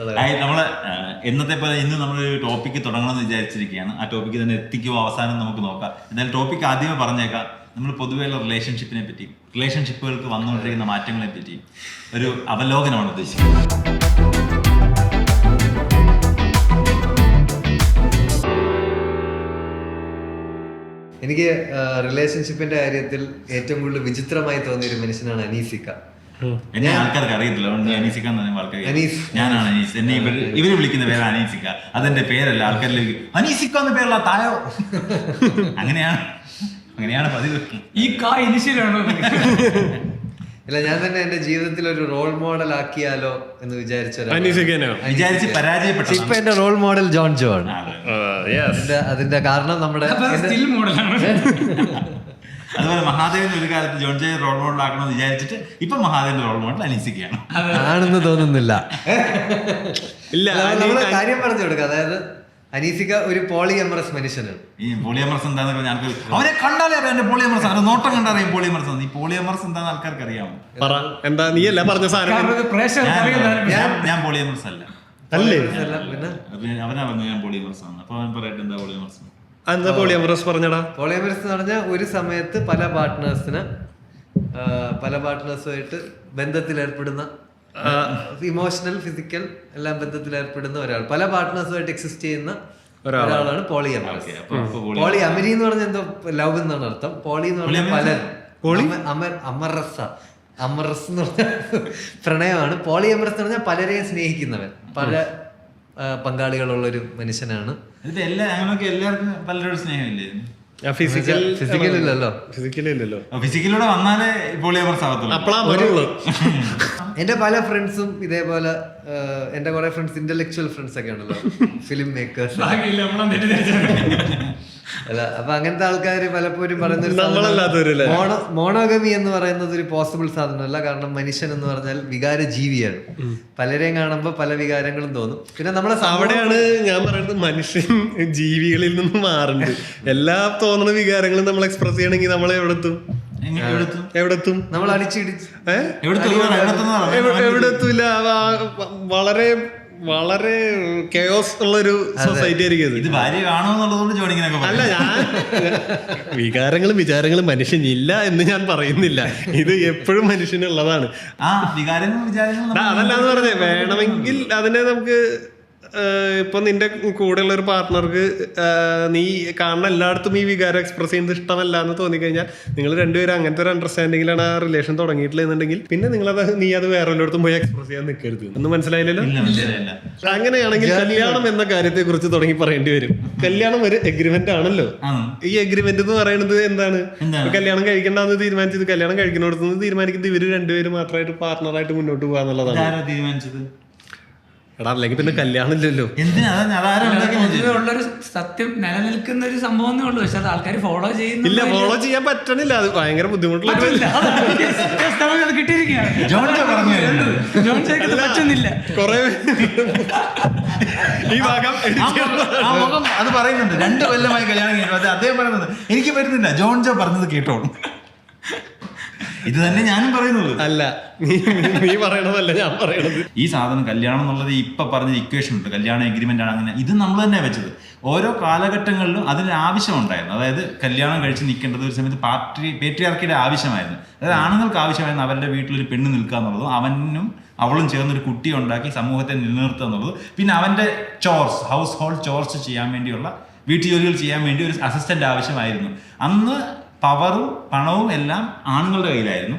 നമ്മളെ എന്നത്തെ പോലെ ഇന്ന് നമ്മളൊരു ടോപ്പിക്ക് തുടങ്ങണമെന്ന് വിചാരിച്ചിരിക്കുകയാണ്. ആ ടോപ്പിക്ക് തന്നെ എത്തിക്കുമോ അവസാനം നമുക്ക് നോക്കാം. എന്തായാലും ടോപ്പിക്ക് ആദ്യമേ പറഞ്ഞേക്കാം. നമ്മൾ പൊതുവെയുള്ള റിലേഷൻഷിപ്പിനെ പറ്റി, റിലേഷൻഷിപ്പുകൾക്ക് വന്നുകൊണ്ടിരിക്കുന്ന മാറ്റങ്ങളെ പറ്റി ഒരു അവലോകനമാണ് ഉദ്ദേശിക്കുന്നത്. എനിക്ക് റിലേഷൻഷിപ്പിന്റെ കാര്യത്തിൽ ഏറ്റവും കൂടുതൽ വിചിത്രമായി തോന്നിയ ഒരു മനുഷ്യനാണ് അനീസിക്ക. എന്നെ ആൾക്കാർക്ക് അറിയത്തില്ല, അനീസിക്ക എന്ന് പറഞ്ഞ ആൾക്കാർ ഞാനാണ് അനീസ്. എന്നെ ഇവര് വിളിക്കുന്ന പേര് അനീസിക്ക. അതെന്റെ പേരല്ല. ആൾക്കാരിലേക്ക് അനീസിക്ക എന്ന പേരല്ല, തായോ. അങ്ങനെയാണ് പതിവ്. ഈ കാ ഇനിഷ്യലാണോ? ഇല്ല, ഞാൻ തന്നെ എന്റെ ജീവിതത്തിൽ ഒരു റോൾ മോഡൽ ആക്കിയാലോ എന്ന് വിചാരിച്ചു പരാജയപ്പെട്ടു. ഇപ്പൊ എന്റെ റോൾ മോഡൽ ജോൺ ജോ ആണ്. അതിന്റെ കാരണം നമ്മുടെ അതുപോലെ മഹാദേവൻ ഒരു കാലത്ത് ജോൺ ജോയെ റോൾ മോഡൽ ആക്കണമെന്ന് വിചാരിച്ചിട്ട് ഇപ്പൊ മഹാദേവന്റെ റോൾ മോഡൽ അനീസിക്കയാണ് ആണെന്ന് തോന്നുന്നില്ല. നമ്മള് കാര്യം പറഞ്ഞു കൊടുക്കുക. അതായത് അനീസിക്ക ഒരു പോളിയമറസ് മനുഷ്യനാണ്. ഈ പോളിയമറസ് എന്താന്ന് പറഞ്ഞാൽ അവരെ കണ്ടാലേ അറിയാം എന്റെ പോളിയമറസ്. അവരെ നോട്ടം കണ്ടറിയാം പോളിയമറസ്. ഈ പോളിയമറസ് എന്താന്ന് ആൾക്കാർക്ക് അറിയാമോ? എന്താ നീ അല്ല പറഞ്ഞ ഞാൻ പോളിയമറസ് അല്ല. അവനാ പറഞ്ഞു ഞാൻ പോളിയമറസ് ആണ്. അപ്പൊ അവൻ പറയട്ടെ എന്താ പോളിയമറസ്? എന്താ പോളിയമറസ് പറഞ്ഞടാ? പോളിയമറസ് എന്ന് പറഞ്ഞാൽ ഒരു സമയത്ത് പല പാർട്ട്നേഴ്സുമായിട്ട് ബന്ധത്തിൽ ഏർപ്പെടുന്ന, ഇമോഷണൽ ഫിസിക്കൽ എല്ലാം ബന്ധത്തിൽ ഏർപ്പെടുന്ന ഒരാൾ, പല പാർട്ട്നേഴ്സുമായിട്ട് എക്സിസ്റ്റ് ചെയ്യുന്ന ഒരാളാണ് പോളിയമറസ്. പോളി അമരി എന്ന് പറഞ്ഞാൽ എന്തോ ലവ് എന്നാണ് അർത്ഥം. പോളി എന്ന് പറഞ്ഞാൽ പലൻ. അമറസ് എന്ന് പറഞ്ഞാൽ പ്രണയമാണ്. പോളിയമറസ് എന്ന് പറഞ്ഞാൽ പലരെയും സ്നേഹിക്കുന്നവൻ, പല പങ്കാളികളുള്ളൊരു മനുഷ്യനാണ്. എല്ലാവർക്കും പലരോട് സ്നേഹമില്ലേ? ഫിസിക്കലിലൂടെ വന്നാലേ പോളിയമറസ് ആവത്തുള്ളൂ. എന്റെ പല ഫ്രണ്ട്സും ഇതേപോലെ, എന്റെ കുറെ ഫ്രണ്ട്സ് ഇന്റലക്ച്വൽ ഫ്രണ്ട്സ് ഒക്കെ ഉണ്ടല്ലോ, ഫിലിം മേക്കേഴ്സ്. അല്ല, അപ്പൊ അങ്ങനത്തെ ആൾക്കാര് പലപ്പോഴും പറയുന്ന മോണോഗമി എന്ന് പറയുന്നത് ഒരു പോസിബിൾ സാധനമല്ല. കാരണം മനുഷ്യൻ എന്ന് പറഞ്ഞാൽ വികാര ജീവിയാണ്. പലരെയും കാണുമ്പോൾ പല വികാരങ്ങളും തോന്നും. പിന്നെ നമ്മളെ അവിടെയാണ് ഞാൻ പറയുന്നത്, മനുഷ്യൻ ജീവികളിൽ നിന്ന് മാറുന്നത്. എല്ലാ തോന്നുന്ന വികാരങ്ങളും നമ്മൾ എക്സ്പ്രസ് ചെയ്യണമെങ്കിൽ നമ്മൾ എവിടെത്തും? നമ്മൾ അടിച്ചിടിച്ച് എവിടെത്തൂല. വളരെ വളരെ കെയോസ് ഉള്ളൊരു സൊസൈറ്റി ആയിരിക്കും ഇത്. അല്ല, ഞാൻ വികാരങ്ങളും വിചാരങ്ങളും മനുഷ്യനില്ല എന്ന് ഞാൻ പറയുന്നില്ല. ഇത് എപ്പോഴും മനുഷ്യനുള്ളതാണ്. അതല്ലാന്ന് പറഞ്ഞേ, വേണമെങ്കിൽ അതിനെ നമുക്ക് ഇപ്പൊ നിന്റെ കൂടെയുള്ള ഒരു പാർട്ട്ണർക്ക് നീ കാണുന്ന എല്ലായിടത്തും ഈ വികാരം എക്സ്പ്രസ് ചെയ്യുന്നത് ഇഷ്ടമല്ല എന്ന് തോന്നിക്കഴിഞ്ഞാൽ നിങ്ങൾ രണ്ടുപേരും അങ്ങനത്തെ ഒരു അണ്ടർസ്റ്റാൻഡിങ്ങിലാണ് ആ റിലേഷൻ തുടങ്ങിയിട്ടില്ലെന്നുണ്ടെങ്കിൽ പിന്നെ നീ അത് വേറെ എല്ലായിടത്തും പോയി എക്സ്പ്രസ് ചെയ്യാൻ നിൽക്കരുത്. ഒന്നും മനസ്സിലായില്ലല്ലോ? അങ്ങനെയാണെങ്കിൽ കല്യാണം എന്ന കാര്യത്തെ കുറിച്ച് തുടങ്ങി പറയേണ്ടി വരും. കല്യാണം ഒരു എഗ്രിമെന്റ് ആണല്ലോ. ഈ എഗ്രിമെന്റ് എന്ന് പറയുന്നത് എന്താണ്? കല്യാണം കഴിക്കേണ്ടെന്ന് തീരുമാനിച്ചത് കല്യാണം കഴിക്കുന്നിടത്തുനിന്ന് തീരുമാനിക്കുന്നത് ഇവര് രണ്ടുപേരും മാത്രമായിട്ട് പാർട്ണറായിട്ട് മുന്നോട്ട് പോകാന്നുള്ളതാണ്. തീരുമാനിച്ചത് എടാ, അല്ലെങ്കിൽ പിന്നെ കല്യാണം ഇല്ലല്ലോ. ഉള്ളൊരു സത്യം നിലനിൽക്കുന്ന ഒരു സംഭവം ഉള്ളൂ. പക്ഷെ അത് ആൾക്കാർ ഫോളോ ചെയ്യുന്നില്ല. ഫോളോ ചെയ്യാൻ പറ്റണില്ല. അത് ഭയങ്കര ബുദ്ധിമുട്ടുള്ള പറ്റുന്നില്ല. കൊറേ ഈ ഭാഗം അത് പറയുന്നുണ്ട്. 2 കൊല്ലമായി കല്യാണം കഴിഞ്ഞു. അദ്ദേഹം പറയുന്നത് എനിക്ക് പറ്റുന്നില്ല. ജോൺ ജോ പറഞ്ഞത് കേട്ടോളൂ. ഇത് തന്നെ ഞാനും പറയുന്നത്. അല്ല, നീ പറയണതല്ല ഞാൻ പറയണത്. ഈ സാധനം കല്യാണം എന്നുള്ളത് ഇപ്പൊ പറഞ്ഞ ഇക്വേഷൻ ഉണ്ട്. കല്യാണം എഗ്രിമെന്റ് ആണ്. അങ്ങനെ ഇത് നമ്മൾ തന്നെ വെച്ചത്. ഓരോ കാലഘട്ടങ്ങളിലും അതിന് ആവശ്യം ഉണ്ടായിരുന്നു. അതായത് കല്യാണം കഴിച്ച് നിൽക്കേണ്ടത് ഒരു സമയത്ത് പേട്രിയാർക്കിയുടെ ആവശ്യമായിരുന്നു. അതായത് ആണുങ്ങൾക്ക് ആവശ്യമായിരുന്നു അവരുടെ വീട്ടിലൊരു പെണ്ണ് നിൽക്കുക എന്നുള്ളതും അവനും അവളും ചേർന്നൊരു കുട്ടി ഉണ്ടാക്കി സമൂഹത്തെ നിലനിർത്തുക എന്നുള്ളത്. പിന്നെ അവന്റെ ഹൗസ് ഹോൾഡ് ചോർസ് ചെയ്യാൻ വേണ്ടിയുള്ള വീട്ടുജോലികൾ ചെയ്യാൻ വേണ്ടി ഒരു അസിസ്റ്റന്റ് ആവശ്യമായിരുന്നു. അന്ന് പവറും പണവും എല്ലാം ആണുങ്ങളുടെ കയ്യിലായിരുന്നു.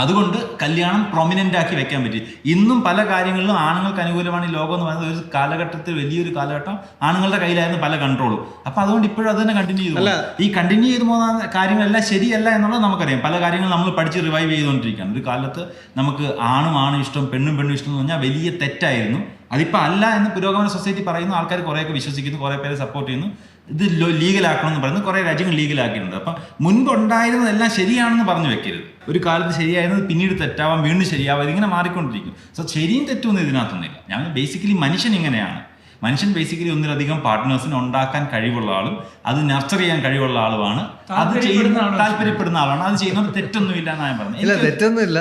അതുകൊണ്ട് കല്യാണം പ്രൊമിനന്റ് ആക്കി വെക്കാൻ പറ്റി. ഇന്നും പല കാര്യങ്ങളിലും ആണുങ്ങൾക്ക് അനുകൂലമാണ് ഈ ലോകം എന്ന് പറയുന്നത്. ഒരു കാലഘട്ടത്തിൽ, വലിയൊരു കാലഘട്ടം ആണുങ്ങളുടെ കയ്യിലായിരുന്നു പല കൺട്രോളും. അപ്പൊ അതുകൊണ്ട് ഇപ്പോഴും അത് തന്നെ കണ്ടിന്യൂ ചെയ്തു. ഈ കണ്ടിന്യൂ ചെയ്ത് പോകുന്ന കാര്യങ്ങളെല്ലാം ശരിയല്ല എന്നുള്ളത് നമുക്കറിയാം. പല കാര്യങ്ങളും നമ്മൾ പഠിച്ച് റിവൈവ് ചെയ്തുകൊണ്ടിരിക്കുകയാണ്. ഒരു കാലത്ത് നമുക്ക് ആണും ഇഷ്ടം, പെണ്ണും ഇഷ്ടം എന്ന് പറഞ്ഞാൽ വലിയ തെറ്റായിരുന്നു. അതിപ്പോൾ അല്ല എന്ന് പുരോഗമന സൊസൈറ്റി പറയുന്നു. ആൾക്കാർ കുറേയൊക്കെ വിശ്വസിക്കുന്നു, കുറേ പേരെ സപ്പോർട്ട് ചെയ്യുന്നു. ഇത് ലീഗലാക്കണം എന്ന് പറയുന്നത് കുറേ രാജ്യങ്ങൾ ലീഗലാക്കിയിട്ടുണ്ട്. അപ്പം മുൻപുണ്ടായിരുന്നതെല്ലാം ശരിയാണെന്ന് പറഞ്ഞു വെക്കരുത്. ഒരു കാലത്ത് ശരിയായിരുന്നത് പിന്നീട് തെറ്റാവാൻ, വീണ്ടും ശരിയാവാം. ഇതിങ്ങനെ മാറിക്കൊണ്ടിരിക്കും. സോ ശരിയും തെറ്റൊന്നും ഇതിനകത്തൊന്നുമില്ല. ഞാൻ ബേസിക്കലി മനുഷ്യൻ ഇങ്ങനെയാണ്. മനുഷ്യൻ ബേസിക്കലി ഒന്നിലധികം പാർട്ട്നേഴ്സിനെ ഉണ്ടാക്കാൻ കഴിവുള്ള ആളും അത് നർച്ചർ ചെയ്യാൻ കഴിവുള്ള ആളുമാണ്. അത് താല്പര്യപ്പെടുന്ന ആളാണ്. അത് ചെയ്യുന്നത് തെറ്റൊന്നുമില്ല എന്നാണ് ഞാൻ പറഞ്ഞത്.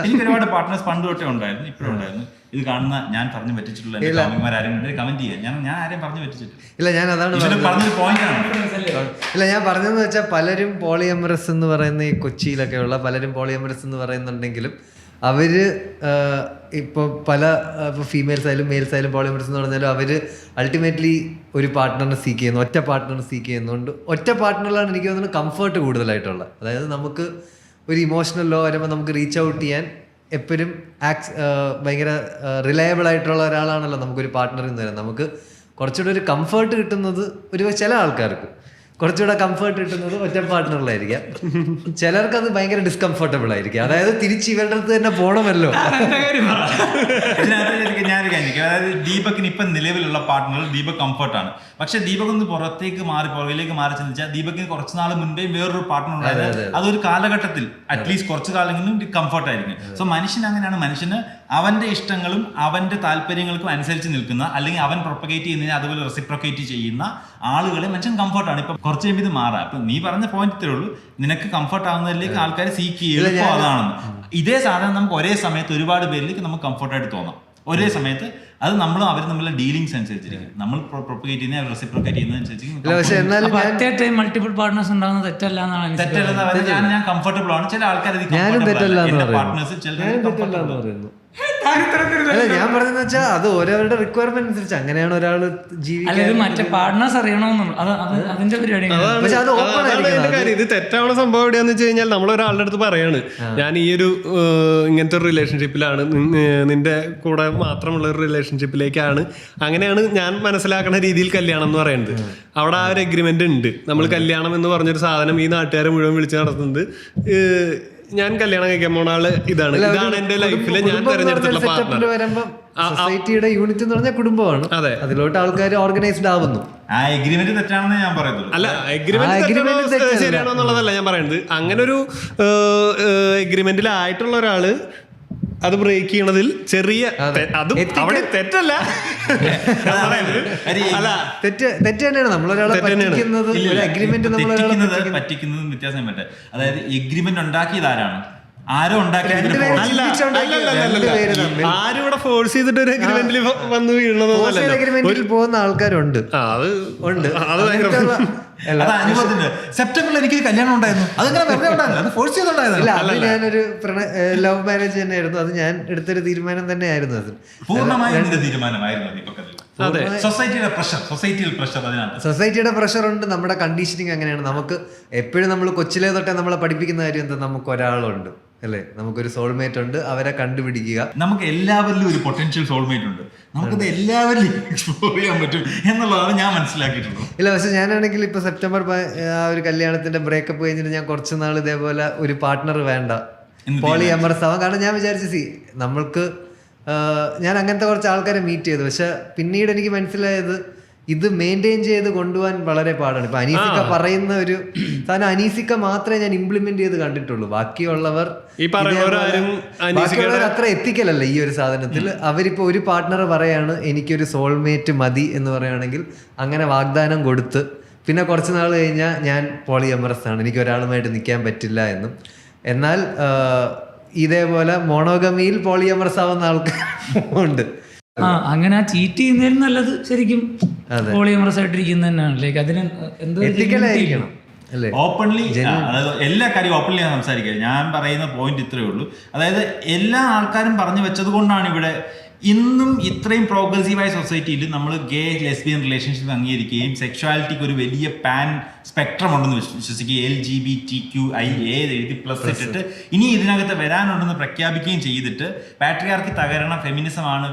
എനിക്ക് ഒരുപാട് പാർട്ട്നേഴ്സ് പണ്ട് തൊട്ടേ ഉണ്ടായിരുന്നു, ഇപ്പോഴും ഉണ്ടായിരുന്നു. ഇത് കാണുന്ന ഞാൻ പറഞ്ഞു പറ്റിച്ചിട്ടുള്ള എന്റെ കമന്റുമാർ ആരും കമന്റ് ചെയ്യാം. ഞാൻ ആരെയും പറഞ്ഞു പറ്റിച്ചിട്ടില്ല. ഇല്ല, ഞാൻ അതാണ് പറഞ്ഞൊരു പോയിന്റാണ്. ഇല്ല, ഞാൻ പറഞ്ഞതെന്ന് വെച്ചാൽ പലരും പോളിയമറസ് എന്ന് പറയുന്ന ഈ കൊച്ചിയിലൊക്കെയുള്ള പലരും പോളിയമറസ് എന്ന് പറയുന്നുണ്ടെങ്കിലും അവര് ഇപ്പോൾ പല ഫീമെയിൽസ് ആയാലും മെയിൽസ് ആയാലും പോളിയമറസ് എന്ന് പറഞ്ഞാലും അവര് അൾട്ടിമേറ്റ്ലി ഒരു പാർട്ട്ണറിനെ സീക്ക് ചെയ്യുന്നു, ഒറ്റ പാർട്ട്ണറിനെ സീക്ക് ചെയ്യുന്നതുകൊണ്ട് ഒറ്റ പാർട്ട്ണറിലാണ് എനിക്ക് തോന്നുന്നത് കംഫർട്ട് കൂടുതലായിട്ടുള്ളത്. അതായത് നമുക്ക് ഒരു ഇമോഷണൽ ലോ വരുമ്പോൾ നമുക്ക് റീച്ച് ഔട്ട് ചെയ്യാൻ എപ്പോഴും ഭയങ്കര റിലയബിൾ ആയിട്ടുള്ള ഒരാളാണല്ലോ നമുക്കൊരു പാർട്ട്ണറിൽ നിന്ന് തരാം. നമുക്ക് കുറച്ചുകൂടെ ഒരു കംഫർട്ട് കിട്ടുന്നത് ചില ആൾക്കാർക്ക് കുറച്ചുകൂടെ കംഫർട്ട് കിട്ടുന്നത് ഒറ്റ പാർട്ട്ണറിലായിരിക്കാം. ചിലർക്ക് അത് ഭയങ്കര ഡിസ്കംഫർട്ടബിൾ ആയിരിക്കും. അതായത് തിരിച്ച് ഇവരുടെ അടുത്ത് തന്നെ പോകണമല്ലോ. ഇതിനകത്ത് ഞാനൊരു കാര്യം, അതായത് ദീപകിന് ഇപ്പം നിലവിലുള്ള പാർട്ട്ണർ ദീപക് കംഫർട്ടാണ്. പക്ഷെ ദീപക് ഒന്ന് പുറത്തേക്ക് പുറകിലേക്ക് മാറി ചിന്തിച്ചാൽ ദീപകിന് കുറച്ച് നാൾ മുൻപേ വേറൊരു പാർട്ട്ണർ ഉണ്ടായത്. അതൊരു കാലഘട്ടത്തിൽ അറ്റ്ലീസ്റ്റ് കുറച്ച് കാലങ്ങളിലും കംഫർട്ട് ആയിരിക്കും. സോ മനുഷ്യൻ അങ്ങനെയാണ്. മനുഷ്യന് അവന്റെ ഇഷ്ടങ്ങളും അവന്റെ താല്പര്യങ്ങൾക്കും അനുസരിച്ച് നിൽക്കുന്ന, അല്ലെങ്കിൽ അവൻ പ്രൊപ്പഗേറ്റ് ചെയ്യുന്നതിന് അതുപോലെ റെസിപ്രൊക്കേറ്റ് ചെയ്യുന്ന ആളുകളെ മനുഷ്യൻ കംഫർട്ടാണ്. ഇപ്പൊ കുറച്ച് കഴിയുമ്പോൾ ഇത് മാറാം. ഇപ്പൊ നീ പറഞ്ഞ പോയിന്റ് ഇത്രേ ഉള്ളൂ, നിനക്ക് കംഫർട്ട് ആവുന്നതിലേക്ക് ആൾക്കാർ സീക്ക് ചെയ്യുമ്പോൾ അതാണെന്ന്. ഇതേ സാധനം നമുക്ക് ഒരേ സമയത്ത് ഒരുപാട് പേരിലേക്ക് നമുക്ക് കംഫർട്ടായിട്ട് തോന്നാം. ഒരേ സമയത്ത് അത് നമ്മളും അവരും തമ്മിലുള്ള ഡീലിങ്സ് അനുസരിച്ചിരിക്കും. നമ്മൾ പ്രൊപ്പഗേറ്റ് ചെയ്യുന്ന റെസിപ്രൊക്കേറ്റ് ചെയ്യുന്നതനുസരിച്ച് മൾട്ടിപ്പിൾ പാർട്ട്നേഴ്സ് ഉണ്ടാകുന്നത് തെറ്റല്ല എന്നാണ്. തെറ്റല്ലെന്ന് ഞാൻ കംഫർട്ടബിൾ ആണ്. ചില ആൾക്കാർ പാർട്ട്നേഴ്സ് ചില അല്ല, ഞാൻ പറഞ്ഞതെന്ന് വെച്ചാൽ അത് ഓരോരുടെ റിക്വയർമെന്റ് അനുസരിച്ച് അങ്ങനെയാണ് ഒരാൾ ജീവിക്കുന്നത്. മറ്റേ പാർട്ട്നേഴ്സ് അറിയണമെന്നുള്ളൂ, അതിന്റെ പരിപാടി. ഇത് തെറ്റാവുന്ന സംഭവം എവിടെയാന്ന് വെച്ച് കഴിഞ്ഞാൽ നമ്മൾ ഒരാളുടെ അടുത്ത് പറയാണ്, ഞാൻ ഈ ഒരു ഇങ്ങനത്തെ ഒരു റിലേഷൻഷിപ്പിലാണ്, നിന്റെ കൂടെ മാത്രമുള്ള ഒരു റിലേഷൻഷിപ്പിലേക്കാണ്, അങ്ങനെയാണ് ഞാൻ മനസ്സിലാക്കുന്ന രീതിയിൽ കല്യാണം എന്ന് പറയുന്നത്. അവിടെ ആ ഒരു എഗ്രിമെന്റ് ഉണ്ട്. നമ്മൾ കല്യാണം എന്ന് പറഞ്ഞൊരു സാധനം ഈ നാട്ടുകാരെ മുഴുവൻ വിളിച്ച് നടത്തുന്നത്, ഞാൻ കല്യാണം കഴിക്കാൻ പോണ ആള് ഇതാണ് എന്റെ ലൈഫില് ഞാൻ തെരഞ്ഞെടുത്തുള്ള പാർട്ട്ണർ. സൊസൈറ്റിയുടെ യൂണിറ്റ് എന്ന് പറഞ്ഞാൽ കുടുംബമാണ്. അതെ, അതിലോട്ട് ആൾക്കാർ ഓർഗനൈസ്ഡ് ആവുന്നു. ആ എഗ്രിമെന്റ് തെറ്റാണെന്ന് ഞാൻ പറയുന്നത്. അല്ല, എഗ്രിമെന്റ് ശരിയാണോ എന്നുള്ളതല്ല ഞാൻ പറയുന്നത്. അങ്ങനെ ഒരു എഗ്രിമെന്റിലായിട്ടുള്ള ഒരാള് അത് ബ്രേക്ക് ചെയ്യണതിൽ ചെറിയ അതും അവിടെ തെറ്റല്ല. അല്ല, തെറ്റ് തന്നെയാണ്. നമ്മളൊരാളെ പറ്റിക്കുന്നത് പറ്റിക്കുന്നതും വ്യത്യാസം പറ്റേ. അതായത് എഗ്രിമെന്റ് ഉണ്ടാക്കിയത് ആരാണ്, ആരോ ഉണ്ടാക്കി ആരും ഇവിടെ ഫോഴ്സ് ചെയ്തിട്ട് ഒരു എഗ്രിമെന്റിൽ വന്ന് വീഴണമെന്നല്ല. പോകുന്ന ആൾക്കാരുണ്ട്. സെപ്റ്റംബറിൽ എനിക്ക് കല്യാണം ഉണ്ടായിരുന്നു, അതങ്ങനെ ഫോഴ്സ് ചെയ്തുണ്ടായിരുന്നു. അത് ഞാനൊരു ലവ് മാരേജ് തന്നെയായിരുന്നു. അത് ഞാൻ എടുത്തൊരു തീരുമാനം തന്നെയായിരുന്നു. അത് പൂർണ്ണമായും തീരുമാനമായിരുന്നു. സൊസൈറ്റിയുടെ പ്രഷർ ഉണ്ട്. നമ്മുടെ കണ്ടീഷനിങ് അങ്ങനെയാണ്. നമുക്ക് എപ്പോഴും നമ്മൾ കൊച്ചിലേ തൊട്ടേ നമ്മളെ പഠിപ്പിക്കുന്ന കാര്യം എന്താ, നമുക്ക് ഒരാളുണ്ട് അല്ലേ, നമുക്കൊരു സോൾമേറ്റ് ഉണ്ട്, അവരെ കണ്ടുപിടിക്കുക. നമുക്ക് എല്ലാവരിലും ഒരു പൊട്ടൻഷ്യൽ സോൾമേറ്റ് ഉണ്ട്, നമുക്കത് എല്ലാവരിലും എക്സ്പ്ലോർ ചെയ്യാൻ പറ്റും എന്നുള്ളതാണ് ഞാൻ മനസ്സിലാക്കിയിട്ടുള്ളത്. ഇല്ല, പക്ഷെ ഞാനാണെങ്കിൽ ഇപ്പൊ സെപ്റ്റംബർ ആ ഒരു കല്യാണത്തിന്റെ ബ്രേക്കപ്പ് കഴിഞ്ഞിട്ട് ഞാൻ കുറച്ച് നാൾ ഇതേപോലെ ഒരു പാർട്ട്ണർ വേണ്ട, പോളി അമർസ് ആവാം. കാരണം ഞാൻ വിചാരിച്ചു നമ്മൾക്ക് ഞാൻ അങ്ങനത്തെ കുറച്ച് ആൾക്കാരെ മീറ്റ് ചെയ്തു. പക്ഷെ പിന്നീട് എനിക്ക് മനസ്സിലായത് ഇത് മെയിൻറ്റെയിൻ ചെയ്ത് കൊണ്ടുപോകാൻ വളരെ പാടാണ്. ഇപ്പൊ അനീസിക്ക പറയുന്ന ഒരു സാധനം അനീസിക്ക മാത്രമേ ഞാൻ ഇംപ്ലിമെന്റ് ചെയ്ത് കണ്ടിട്ടുള്ളൂ. ബാക്കിയുള്ളവർ അത്ര എത്തിക്കലല്ല ഈ ഒരു സാധനത്തിൽ. അവരിപ്പോ ഒരു പാർട്ട്ണർ പറയാണ് എനിക്കൊരു സോൾമേറ്റ് മതി എന്ന് പറയുകയാണെങ്കിൽ അങ്ങനെ വാഗ്ദാനം കൊടുത്ത് പിന്നെ കുറച്ച് നാൾ കഴിഞ്ഞാൽ ഞാൻ പോളിയമറസ് ആണ്, എനിക്ക് ഒരാളുമായിട്ട് നിൽക്കാൻ പറ്റില്ല എന്നും. എന്നാൽ ഇതേപോലെ മോണോഗമിയിൽ പോളിയമറസ് ആവുന്ന ആൾക്കാരുണ്ട്. അങ്ങനെ ആ ചീറ്റ് ചെയ്യുന്നതിന് നല്ലത് ശരിക്കും പോളിയമറസ് ആയിട്ടിരിക്കുന്നത് തന്നെയാണ്. ലൈക്ക് അതിന് എത്തിക്കലായിരിക്കണം. ഓപ്പൺലി, അതായത് എല്ലാ കാര്യവും ഓപ്പൺലി ഞാൻ സംസാരിക്കുക. ഞാൻ പറയുന്ന പോയിന്റ് ഇത്രയേ ഉള്ളൂ. അതായത് എല്ലാ ആൾക്കാരും പറഞ്ഞു വെച്ചത് കൊണ്ടാണ് ഇവിടെ ഇന്നും ഇത്രയും പ്രോഗ്രസീവായ സൊസൈറ്റിയിൽ നമ്മൾ ഗേ ലെസ്ബിയൻ റിലേഷൻഷിപ്പ് അംഗീകരിക്കുകയും സെക്ഷുവാലിറ്റിക്ക് ഒരു വലിയ പാൻ സ്പെക്ട്രം ഉണ്ടെന്ന് വിശ്വസിക്കുകയും LGBTQIA എഴുതി പ്ലസ് ഇട്ടിട്ട് ഇനി ഇതിനകത്ത് വരാനുണ്ടെന്ന് പ്രഖ്യാപിക്കുകയും ചെയ്തിട്ട് പാട്രിയാർക്കി തകരണം, ഫെമിനിസമാണ്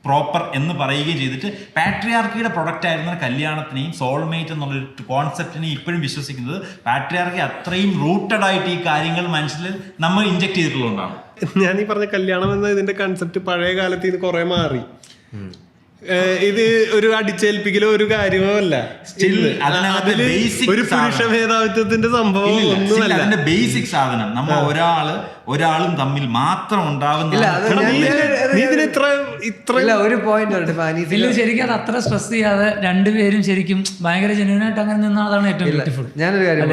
പ്രോപ്പർ എന്ന് പറയുകയും ചെയ്തിട്ട് പാട്രിയാർക്കിയുടെ പ്രൊഡക്റ്റ് ആയിരുന്ന കല്യാണത്തിനെയും സോൾമേറ്റ് എന്നുള്ളൊരു കോൺസെപ്റ്റിനെയും ഇപ്പോഴും വിശ്വസിക്കുന്നത് പാട്രിയാർക്കി അത്രയും റൂട്ടഡ് ആയിട്ട് ഈ കാര്യങ്ങൾ മനസ്സിൽ നമ്മൾ ഇൻജെക്ട് ചെയ്തിട്ടുള്ളതുകൊണ്ടാണ്. ഞാൻ ഈ പറഞ്ഞ കല്യാണം എന്ന ഇതിന്റെ കൺസെപ്റ്റ് പഴയ കാലത്ത് ഇത് കുറെ മാറി. ഇത് ഒരു അടിച്ചേൽപ്പിക്കലോ ഒരു കാര്യമോ അല്ല. ഒരു പുരുഷ മേധാവിത്വത്തിന്റെ സംഭവം ഒന്നുമല്ല. അതിന്റെ ബേസിക് സാധനം നമ്മൾ ഒരാളും തമ്മിൽ മാത്രം ഉണ്ടാവുന്ന ഒരു പോയിന്റ് ശരിക്കും അത് അത്ര സ്ട്രെസ് ചെയ്യാതെ രണ്ടുപേരും ശരിക്കും ഭയങ്കര ജെന്യൂനായിട്ട് അങ്ങനെ നിന്നാണ് ഏറ്റവും ബ്യൂട്ടിഫുൾ. ഞാനൊരു കാര്യം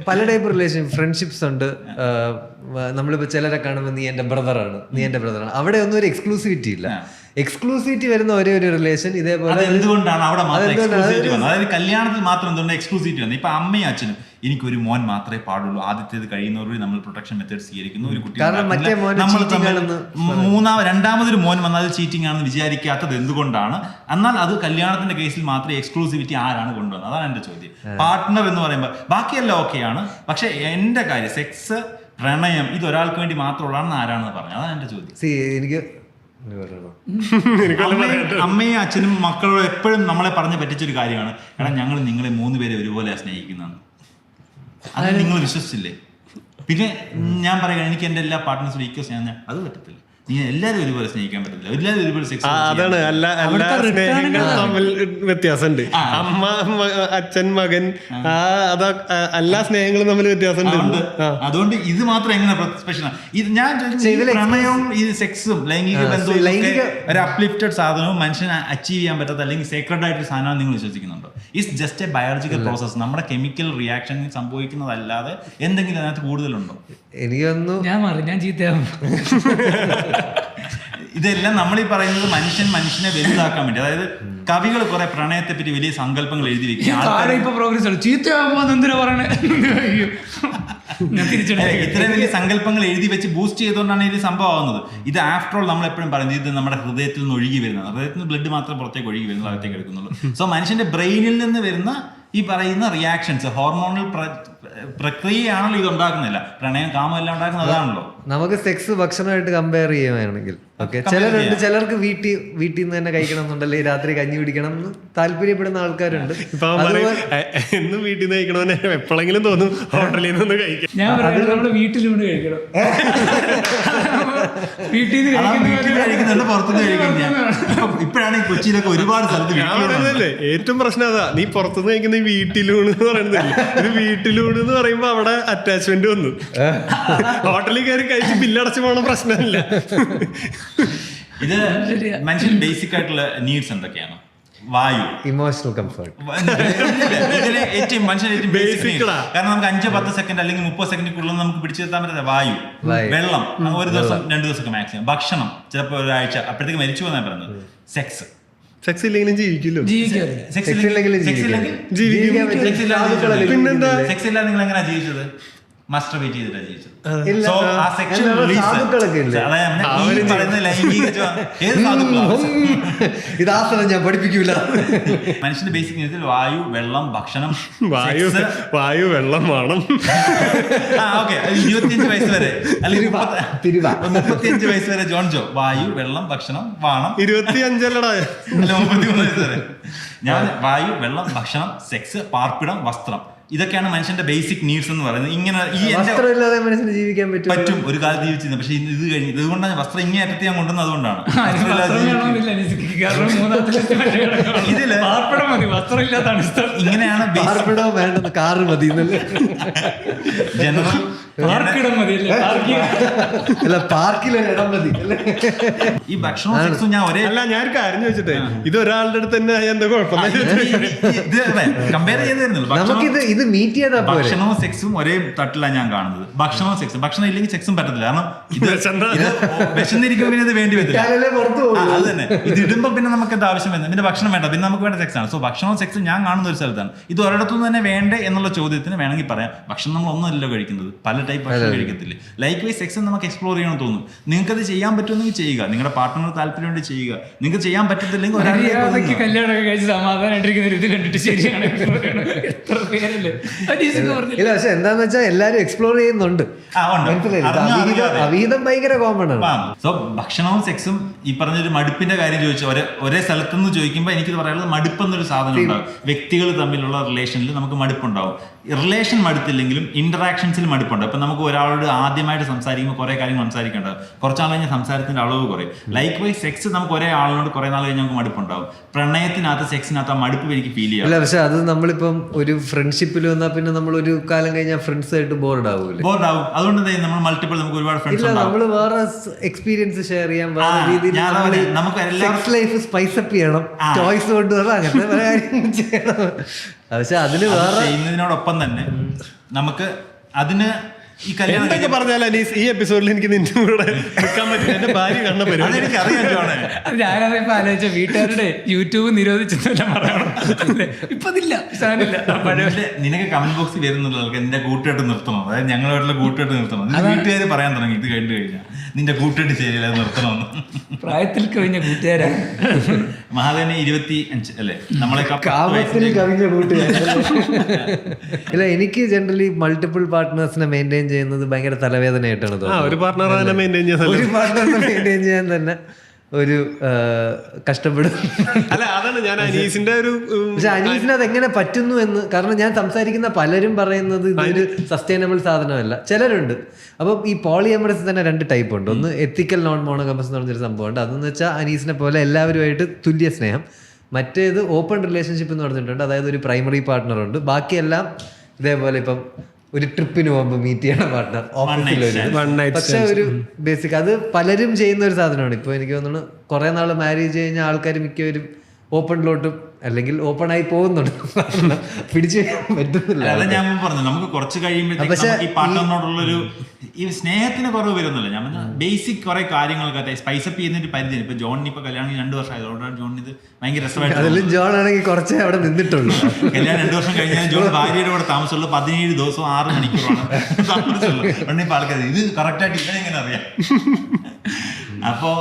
പല ടൈപ്പ് റിലേഷൻ ഫ്രണ്ട്ഷിപ്സ് ഉണ്ട്. നമ്മളിപ്പോ ചിലരെ കാണുമ്പോൾ നീ എന്റെ ബ്രദറാണ്, നീ എന്റെ ബ്രദറാണ്. അവിടെ ഒന്നും ഒരു എക്സ്ക്ലൂസിവിറ്റി ഇല്ല. എക്സ്ക്ലൂസിവിറ്റി വരുന്ന ഒരേ ഒരു റിലേഷൻ ഇതേപോലെ. എന്തുകൊണ്ടാണ് അവിടെ മാത്രം എക്സ്ക്ലൂസിവിറ്റി വന്നത്? അതായത് കല്യാണത്തിൽ മാത്രം എന്തുകൊണ്ട് എക്സ്ക്ലൂസിവിറ്റി വന്നത്? ഇപ്പൊ അമ്മയും അച്ഛനും എനിക്കൊരു മോൻ മാത്രമേ പാടുള്ളൂ, ആദ്യത്തേത് കഴിയുന്നവരോട് നമ്മൾ പ്രൊട്ടക്ഷൻ മെത്തേഡ് സ്വീകരിക്കുന്നു. ഒരു കുട്ടി രണ്ടാമതൊരു മോൻ വന്നാൽ അത് ചീറ്റിംഗ് ആണെന്ന് വിചാരിക്കാത്തത് എന്തുകൊണ്ടാണ്? എന്നാൽ അത് കല്യാണത്തിന്റെ കേസിൽ മാത്രമേ എക്സ്ക്ലൂസിവിറ്റി ആരാണ് കൊണ്ടുവന്നത്? അതാണ് എന്റെ ചോദ്യം. പാർട്ട്ണർ എന്ന് പറയുമ്പോൾ ബാക്കിയെല്ലാം ഓക്കെയാണ്, പക്ഷെ എന്റെ കാര്യം സെക്സ്, പ്രണയം ഇത് ഒരാൾക്ക് വേണ്ടി മാത്രമുള്ളതാണെന്ന് ആരാണെന്ന് പറഞ്ഞു. അതാണ് എന്റെ ചോദ്യം. എനിക്ക് അമ്മയും അച്ഛനും മക്കളോട് എപ്പോഴും നമ്മളെ പറഞ്ഞു പറ്റിച്ചൊരു കാര്യമാണ്, കാരണം ഞങ്ങൾ നിങ്ങളെ 3 പേരെ ഒരുപോലെ സ്നേഹിക്കുന്നതാണ്. അത് നിങ്ങൾ വിശ്വസിച്ചില്ലേ? പിന്നെ ഞാൻ പറയുക, എനിക്ക് എന്റെ എല്ലാ പാർട്ട്നേഴ്സും ഈക്വൽ സ്നേഹം, അത് പറ്റത്തില്ല. നീ എല്ലാവരും ഒരുപോലെ സ്നേഹിക്കാൻ പറ്റത്തില്ല, എല്ലാവരും ഒരുപോലെ സെക്സ്. അതാണ് എല്ലാ സ്നേഹങ്ങൾ തമ്മിൽ വ്യത്യാസമുണ്ട്. അമ്മ, അച്ഛൻ, മകൻ, അതാ എല്ലാ സ്നേഹങ്ങളും തമ്മിൽ വ്യത്യാസമുണ്ട്. അതുകൊണ്ട് ഇത് മാത്രം എങ്ങനെ സ്പെഷ്യൽ? ഇത് ഞാൻ പ്രണയവും ഇത് സെക്സും ലൈംഗിക ബന്ധവും ഒരു അപ്ലിഫ്റ്റഡ് സാധനവും മനുഷ്യന് അച്ചീവ് ചെയ്യാൻ പറ്റാത്ത അല്ലെങ്കിൽ സേക്രഡ് ആയിട്ടൊരു സാധനം നിങ്ങൾ വിശ്വസിക്കുന്നുണ്ടോ? It's just A biological process. നമ്മുടെ കെമിക്കൽ റിയാക്ഷൻ സംഭവിക്കുന്നതല്ലാതെ എന്തെങ്കിലും അതിനകത്ത് കൂടുതലുണ്ടോ? എനിക്കൊന്നും ഞാൻ ചീത്തയാവും. ഇതെല്ലാം നമ്മൾ ഈ പറയുന്നത് മനുഷ്യനെ വലുതാക്കാൻ വേണ്ടി. അതായത് കവികൾ കുറെ പ്രണയത്തെ പറ്റി വലിയ സങ്കല്പങ്ങൾ എഴുതി ഇത്രയും വലിയ സങ്കല്പങ്ങൾ എഴുതി വെച്ച് ബൂസ്റ്റ് ചെയ്തുകൊണ്ടാണ് ഇത് സംഭവം ആവുന്നത്. ഇത് ആഫ്റ്റർ ഓൾ നമ്മൾ എപ്പോഴും പറയുന്നത് ഇത് നമ്മുടെ ഹൃദയത്തിൽ നിന്ന് ഒഴുകി വരുന്നത്. ഹൃദയത്തിൽ നിന്ന് ബ്ലഡ് മാത്രം പുറത്തേക്ക് ഒഴുകി വരുന്നത്, അകത്തേക്ക് എടുക്കുന്നുള്ളൂ. സോ മനുഷ്യന്റെ ബ്രെയിനിൽ നിന്ന് വരുന്ന ഈ പറയുന്ന റിയാക്ഷൻസ്, ഹോർമോണൽ പ്രക്രിയയാണല്ലോ ഇത് ഉണ്ടാക്കുന്നില്ല. പ്രണയം, കാമം എല്ലാം ഉണ്ടാക്കുന്നത് അതാണല്ലോ. നമുക്ക് സെക്സ് ഭക്ഷണമായിട്ട് കമ്പയർ ചെയ്യുകയാണെങ്കിൽ ഓക്കെ, ചിലരുണ്ട്, ചിലർക്ക് വീട്ടിൽ നിന്ന് തന്നെ കഴിക്കണം എന്നുണ്ടല്ലേ, രാത്രി കഞ്ഞി പിടിക്കണം എന്ന് താല്പര്യപ്പെടുന്ന ആൾക്കാരുണ്ട്. എന്നും വീട്ടിൽ നിന്ന് കഴിക്കണമെന്ന് എപ്പോഴെങ്കിലും തോന്നും ഹോട്ടലിൽ നിന്ന് കഴിക്കാം. ഞാൻ നമ്മള് വീട്ടിലൂടെ കഴിക്കണം, വീട്ടിൽ നിന്ന് കഴിക്കുന്നുണ്ട്, പുറത്തുനിന്ന് കഴിക്കുന്നത്. ഇപ്പോഴാണ് ഈ കൊച്ചിയിലൊക്കെ ഒരുപാട് സ്ഥലത്ത് ഏറ്റവും പ്രശ്നം അതാ, നീ പുറത്തുനിന്ന് കഴിക്കുന്ന ഈ വീട്ടിലൂണ് എന്ന് പറയുന്നില്ല. ഇത് വീട്ടിലൂണ് എന്ന് പറയുമ്പോ അവിടെ അറ്റാച്ച്മെന്റ് വന്നു. ഹോട്ടലിൽ കയറി കഴിച്ച് ബില്ലടച്ചു പോകണ പ്രശ്നമില്ല. ഇത് മനുഷ്യൻ ബേസിക് ആയിട്ടുള്ള നീഡ്സ് എന്തൊക്കെയാണ്? വായു, ഇമോഷണൽ കംഫർട്ട്, ഇതിലെ ഏറ്റവും മനുഷ്യൻ ഏറ്റവും ബേസിക്. കാരണം നമുക്ക് 5-10 സെക്കൻഡ് അല്ലെങ്കിൽ 30 സെക്കൻഡിനുള്ളിൽ നമുക്ക് പിടിച്ചെത്താൻ പറ്റാത്ത വായു, വെള്ളം ഒരു ദിവസം 2 ദിവസമൊക്കെ മാക്സിമം, ഭക്ഷണം ചിലപ്പോൾ ഒരാഴ്ച, അപ്പോഴത്തേക്ക് മരിച്ചു പോകാൻ പറയുന്നത്. സെക്സ് ഇല്ലെങ്കിലും ജീവിക്കില്ലോ. സെക്സ് ഇല്ലാതെ നിങ്ങൾ എങ്ങനെയാ ജീവിച്ചത്? മസ്റ്റർബേറ്റ് ചെയ്തിട്ടാ ജീവിച്ചത്. സോ ആ സെക്ഷൽ റിലീസ്, അതായത് ലൈംഗിക ഇതാസനം ഞാൻ പഠിപ്പിക്കൂല. മനുഷ്യന്റെ ബേസിക് നീഡ്സിൽ വായു, വെള്ളം, ഭക്ഷണം, വായു വെള്ളം വേണം. 25 വയസ്സ് വരെ അല്ലെങ്കിൽ 35 വയസ്സ് വരെ ജോൺജോ വായു, വെള്ളം, ഭക്ഷണം വേണം. 25 അല്ലടാ, 33 വയസ്സ് വരെ ഞാൻ വായു, വെള്ളം, ഭക്ഷണം, സെക്സ്, പാർപ്പിടം, വസ്ത്രം, ഇതൊക്കെയാണ് മനുഷ്യന്റെ ബേസിക് നീഡ്സ് എന്ന് പറയുന്നത്. ഇങ്ങനെ മനുഷ്യന് ജീവിക്കാൻ പറ്റും ഒരു കാലത്ത് ജീവിച്ചിരുന്നത്. പക്ഷെ ഇത് കഴിഞ്ഞ് ഇതുകൊണ്ടാണ് വസ്ത്രം ഇങ്ങനെ അറ്റത്ത് ഞാൻ കൊണ്ടുവന്നത്. അതുകൊണ്ടാണ് ഇതില് ഇങ്ങനെയാണ് കാറ് മതി, ജനറൽ പാർക്കിലൊരിടം മതി. ഈ ഭക്ഷണവും സെക്സും ഞാൻ ഞാനൊരു കാര്യം ചോദിച്ചിട്ടേ, ഇത് ഒരാളുടെ അടുത്ത് തന്നെ എന്താ കുഴപ്പം കമ്പയർ ചെയ്തിരുന്നുള്ളൂ. ഇത് മീറ്റ് ചെയ്താൽ ഭക്ഷണവും സെക്സും ഒരേ തട്ടിലാണ് ഞാൻ കാണുന്നത്. ഭക്ഷണവും സെക്സും, ഭക്ഷണം ഇല്ലെങ്കിൽ സെക്സും പറ്റത്തില്ല. കാരണം ഇത് വിശന്നിരിക്കും, പിന്നെ ഇത് വേണ്ടി വരില്ല. അത് തന്നെ, ഇത് ഇടുമ്പോ പിന്നെ നമുക്ക് എന്താ ആവശ്യം വരുന്നത്? പിന്നെ ഭക്ഷണം വേണ്ട, പിന്നെ നമുക്ക് വേണ്ട സെക്സ് ആണ്. സോ ഭക്ഷണവും സെക്സും ഞാൻ കാണുന്ന ഒരു സ്ഥലത്താണ്. ഇത് ഒരിടത്തുനിന്ന് തന്നെ വേണ്ടേ എന്നുള്ള ചോദ്യത്തിന് വേണമെങ്കിൽ പറയാം, ഭക്ഷണം നമ്മൾ ഒന്നുമല്ലോ കഴിക്കുന്നത്, പല ടൈപ്പ് ഭക്ഷണം കഴിക്കത്തില്ലേ. ലൈക്ക് വൈസ് സെക്സ് നമുക്ക് എക്സ്പ്ലോർ ചെയ്യണമെന്ന് തോന്നും. നിങ്ങൾക്ക് അത് ചെയ്യാൻ പറ്റുമെങ്കിൽ ചെയ്യുക, നിങ്ങളുടെ പാർട്ട്ണർ താല്പര്യം കൊണ്ട് ചെയ്യുക. നിങ്ങൾക്ക് ചെയ്യാൻ പറ്റത്തില്ലെങ്കിൽ കല്യാണം കഴിച്ച് സമാധാനമായിട്ടിരിക്കുന്ന രീതി കണ്ടിട്ട് ശരിയാണ്. ഇല്ല, പക്ഷെ എന്താന്ന് വെച്ചാൽ എല്ലാരും എക്സ്പ്ലോർ ചെയ്യുന്നുണ്ട്. അവീതം ഭയങ്കര കോമൺ ആണ്. സോ ഭക്ഷണവും സെക്സും ഈ പറഞ്ഞൊരു മടുപ്പിന്റെ കാര്യം ചോദിച്ചു, ഒരേ സ്ഥലത്തുനിന്ന് ചോദിക്കുമ്പോൾ എനിക്ക് പറയാനുള്ളത് മടുപ്പ് എന്നൊരു സാധനം ഉണ്ടാവും. വ്യക്തികൾ തമ്മിലുള്ള റിലേഷനിൽ നമുക്ക് മടുപ്പുണ്ടാവും. റിലേഷൻ മടുത്തില്ലെങ്കിലും ഇന്ററാക്ഷൻസിൽ മടുപ്പുണ്ടാവും. ഇപ്പൊ നമുക്ക് ഒരാളോട് ആദ്യമായിട്ട് സംസാരിക്കുമ്പോൾ കുറെ കാര്യങ്ങൾ സംസാരിക്കേണ്ടത്, കുറച്ചാൾ കഴിഞ്ഞാൽ സംസാരത്തിന്റെ അളവ് കുറയും. ലൈക്ക് വൈസ് സെക്സ് നമുക്ക് ഒരേ ആളിനോട് കുറെ നാൾ കഴിഞ്ഞാൽ നമുക്ക് മടുപ്പുണ്ടാവും. പ്രണയത്തിനകത്ത് സെക്സിനകത്ത് ആ മടുപ്പ് എനിക്ക് ഫീൽ ചെയ്യാം. അല്ല, പക്ഷെ അത് നമ്മളിപ്പം ഒരു ഫ്രണ്ട്ഷിപ്പിൽ വന്നാൽ പിന്നെ നമ്മൾ ഒരു കാലം കഴിഞ്ഞാൽ ഫ്രണ്ട്സ് ആയിട്ട് ബോർഡ് ആവൂലേ? ബോർഡ് ആവും. അതുകൊണ്ട് നമ്മൾ മൾട്ടിപ്പിൾ നമുക്ക് ഒരുപാട് ഫ്രണ്ട്സ് ഇല്ല, ഉണ്ടാവും. നമ്മള് വേറെ എക്സ്പീരിയൻസ് ഷെയർ ചെയ്യാൻ വേറെ രീതിയിൽ നമുക്ക് സെക്സ് ലൈഫ് സ്പൈസ് അപ്പ് ചെയ്യണം, ചോയ്സ് കൊണ്ടുവരണം, അങ്ങനത്തെ പല കാര്യങ്ങളും ചെയ്യണം. പക്ഷെ അതിന് വേറെ ചെയ്യുന്നതിനോടൊപ്പം തന്നെ നമുക്ക് അതിന് ഈ കല്യാണം എന്തൊക്കെ പറഞ്ഞാൽ അനീസ് ഈ എപ്പിസോഡിൽ എനിക്ക് നിന്റെ കൂടെ നിൽക്കാൻ പറ്റില്ല. എന്റെ ഭാര്യ കണ്ട പരിപാടി ഞാനതിപ്പോ ആലോചിച്ച വീട്ടുകാരുടെ യൂട്യൂബ് നിരോധിച്ചെന്നല്ല പറയണം. ഇപ്പൊ ഇതില്ല, നിനക്ക് കമന്റ് ബോക്സിൽ വരുന്നുള്ള ആൾക്ക് എന്റെ കൂട്ടുകെട്ട് നിർത്തണം, അതായത് ഞങ്ങളുമായിട്ടുള്ള കൂട്ടുകെട്ട് നിർത്തണം. വീട്ടുകാർ പറയാൻ തുടങ്ങി ഇത് കഴിഞ്ഞു കഴിഞ്ഞാൽ നിന്റെ കൂട്ടുകെട്ട് ശരിയല്ല, നിർത്തണമെന്ന്. പ്രായത്തിൽ കവിഞ്ഞ കൂട്ടുകാരാ മഹാദേവന് 25 അല്ലേ, നമ്മളെ കവിഞ്ഞ കൂട്ടുകാരൻ. ഇല്ല, എനിക്ക് ജനറലി മൾട്ടിപ്പിൾ പാർട്ട്നേഴ്സിനെ മെയിൻറ്റെയിൻ ചെയ്യുന്നത് ഭയങ്കര തലവേദനയായിട്ടാണ് തോന്നുന്നത്. ഒരു പാർട്ട്ണർ മെയിൻറ്റെയിൻ ചെയ്യാൻ തന്നെ ഒരു കഷ്ടപ്പെടും. അല്ല, അതാണ് ഞാൻ അനീസിന്റെ ഒരു പക്ഷെ അനീസിന് അത് എങ്ങനെ പറ്റുന്നു എന്ന്, കാരണം ഞാൻ സംസാരിക്കുന്ന പലരും പറയുന്നത് ഇതൊരു സസ്റ്റൈനബിൾ സാധനമല്ല. ചിലരുണ്ട്. അപ്പം ഈ പോളിയമറസ് തന്നെ 2 ടൈപ്പ് ഉണ്ട്. ഒന്ന് എത്തിക്കൽ നോൺ മോണോഗമസ് എന്ന് പറഞ്ഞൊരു സംഭവമുണ്ട്. അതെന്ന് വെച്ചാൽ അനീസിനെ പോലെ എല്ലാവരുമായിട്ട് തുല്യ സ്നേഹം. മറ്റേത് ഓപ്പൺ റിലേഷൻഷിപ്പ് എന്ന് പറഞ്ഞിട്ടുണ്ട്. അതായത് ഒരു പ്രൈമറി പാർട്ട്ണർ ഉണ്ട്, ബാക്കിയെല്ലാം ഇതേപോലെ ഇപ്പം ഒരു ട്രിപ്പിന് പോകുമ്പോൾ മീറ്റ് ചെയ്യണ പാർട്ട്ണർ, പക്ഷെ ഒരു ബേസിക് അത് പലരും ചെയ്യുന്ന ഒരു സാധനമാണ്. ഇപ്പൊ എനിക്ക് തോന്നുന്നു കുറെ നാള് മാരേജ് കഴിഞ്ഞ ആൾക്കാർ മിക്കവരും ഓപ്പണിലോട്ടും അല്ലെങ്കിൽ ഓപ്പൺ ആയി പോകുന്നുണ്ട്. പിടിച്ചു പറ്റുന്നില്ല. അല്ല, ഞാൻ പറഞ്ഞു നമുക്ക് കുറച്ച് കഴിയുമ്പോഴത്തേക്ക് ഈ പാർട്ട്ണറിനോടുള്ളൊരു ഈ സ്നേഹത്തിന് കുറവ് വരുന്നില്ല. ഞാൻ ബേസിക് കുറെ കാര്യങ്ങളൊക്കെ സ്പൈസപ്പ് ചെയ്യുന്ന ഒരു പരിധി. ഇപ്പൊ ജോണിന് ഇപ്പൊ കല്യാണം 2 വർഷം ആയതുകൊണ്ടാണ് ജോണിന് ഇത് ഭയങ്കര രസമായിട്ട്. അതിലും ജോൺ ആണെങ്കിൽ കുറച്ചേ അവിടെ നിന്നിട്ടുള്ളൂ. കല്യാണം 2 വർഷം കഴിഞ്ഞാൽ ജോൺ ഭാര്യയുടെ കൂടെ താമസമുള്ളൂ. 17 ദിവസവും 6 മണിക്കൂറാണ് താമസമുള്ളൂ. ഇപ്പൊ ആൾക്കാർ ഇത് കറക്റ്റായിട്ട് ഇങ്ങനെ എങ്ങനെ അറിയാം. അപ്പോ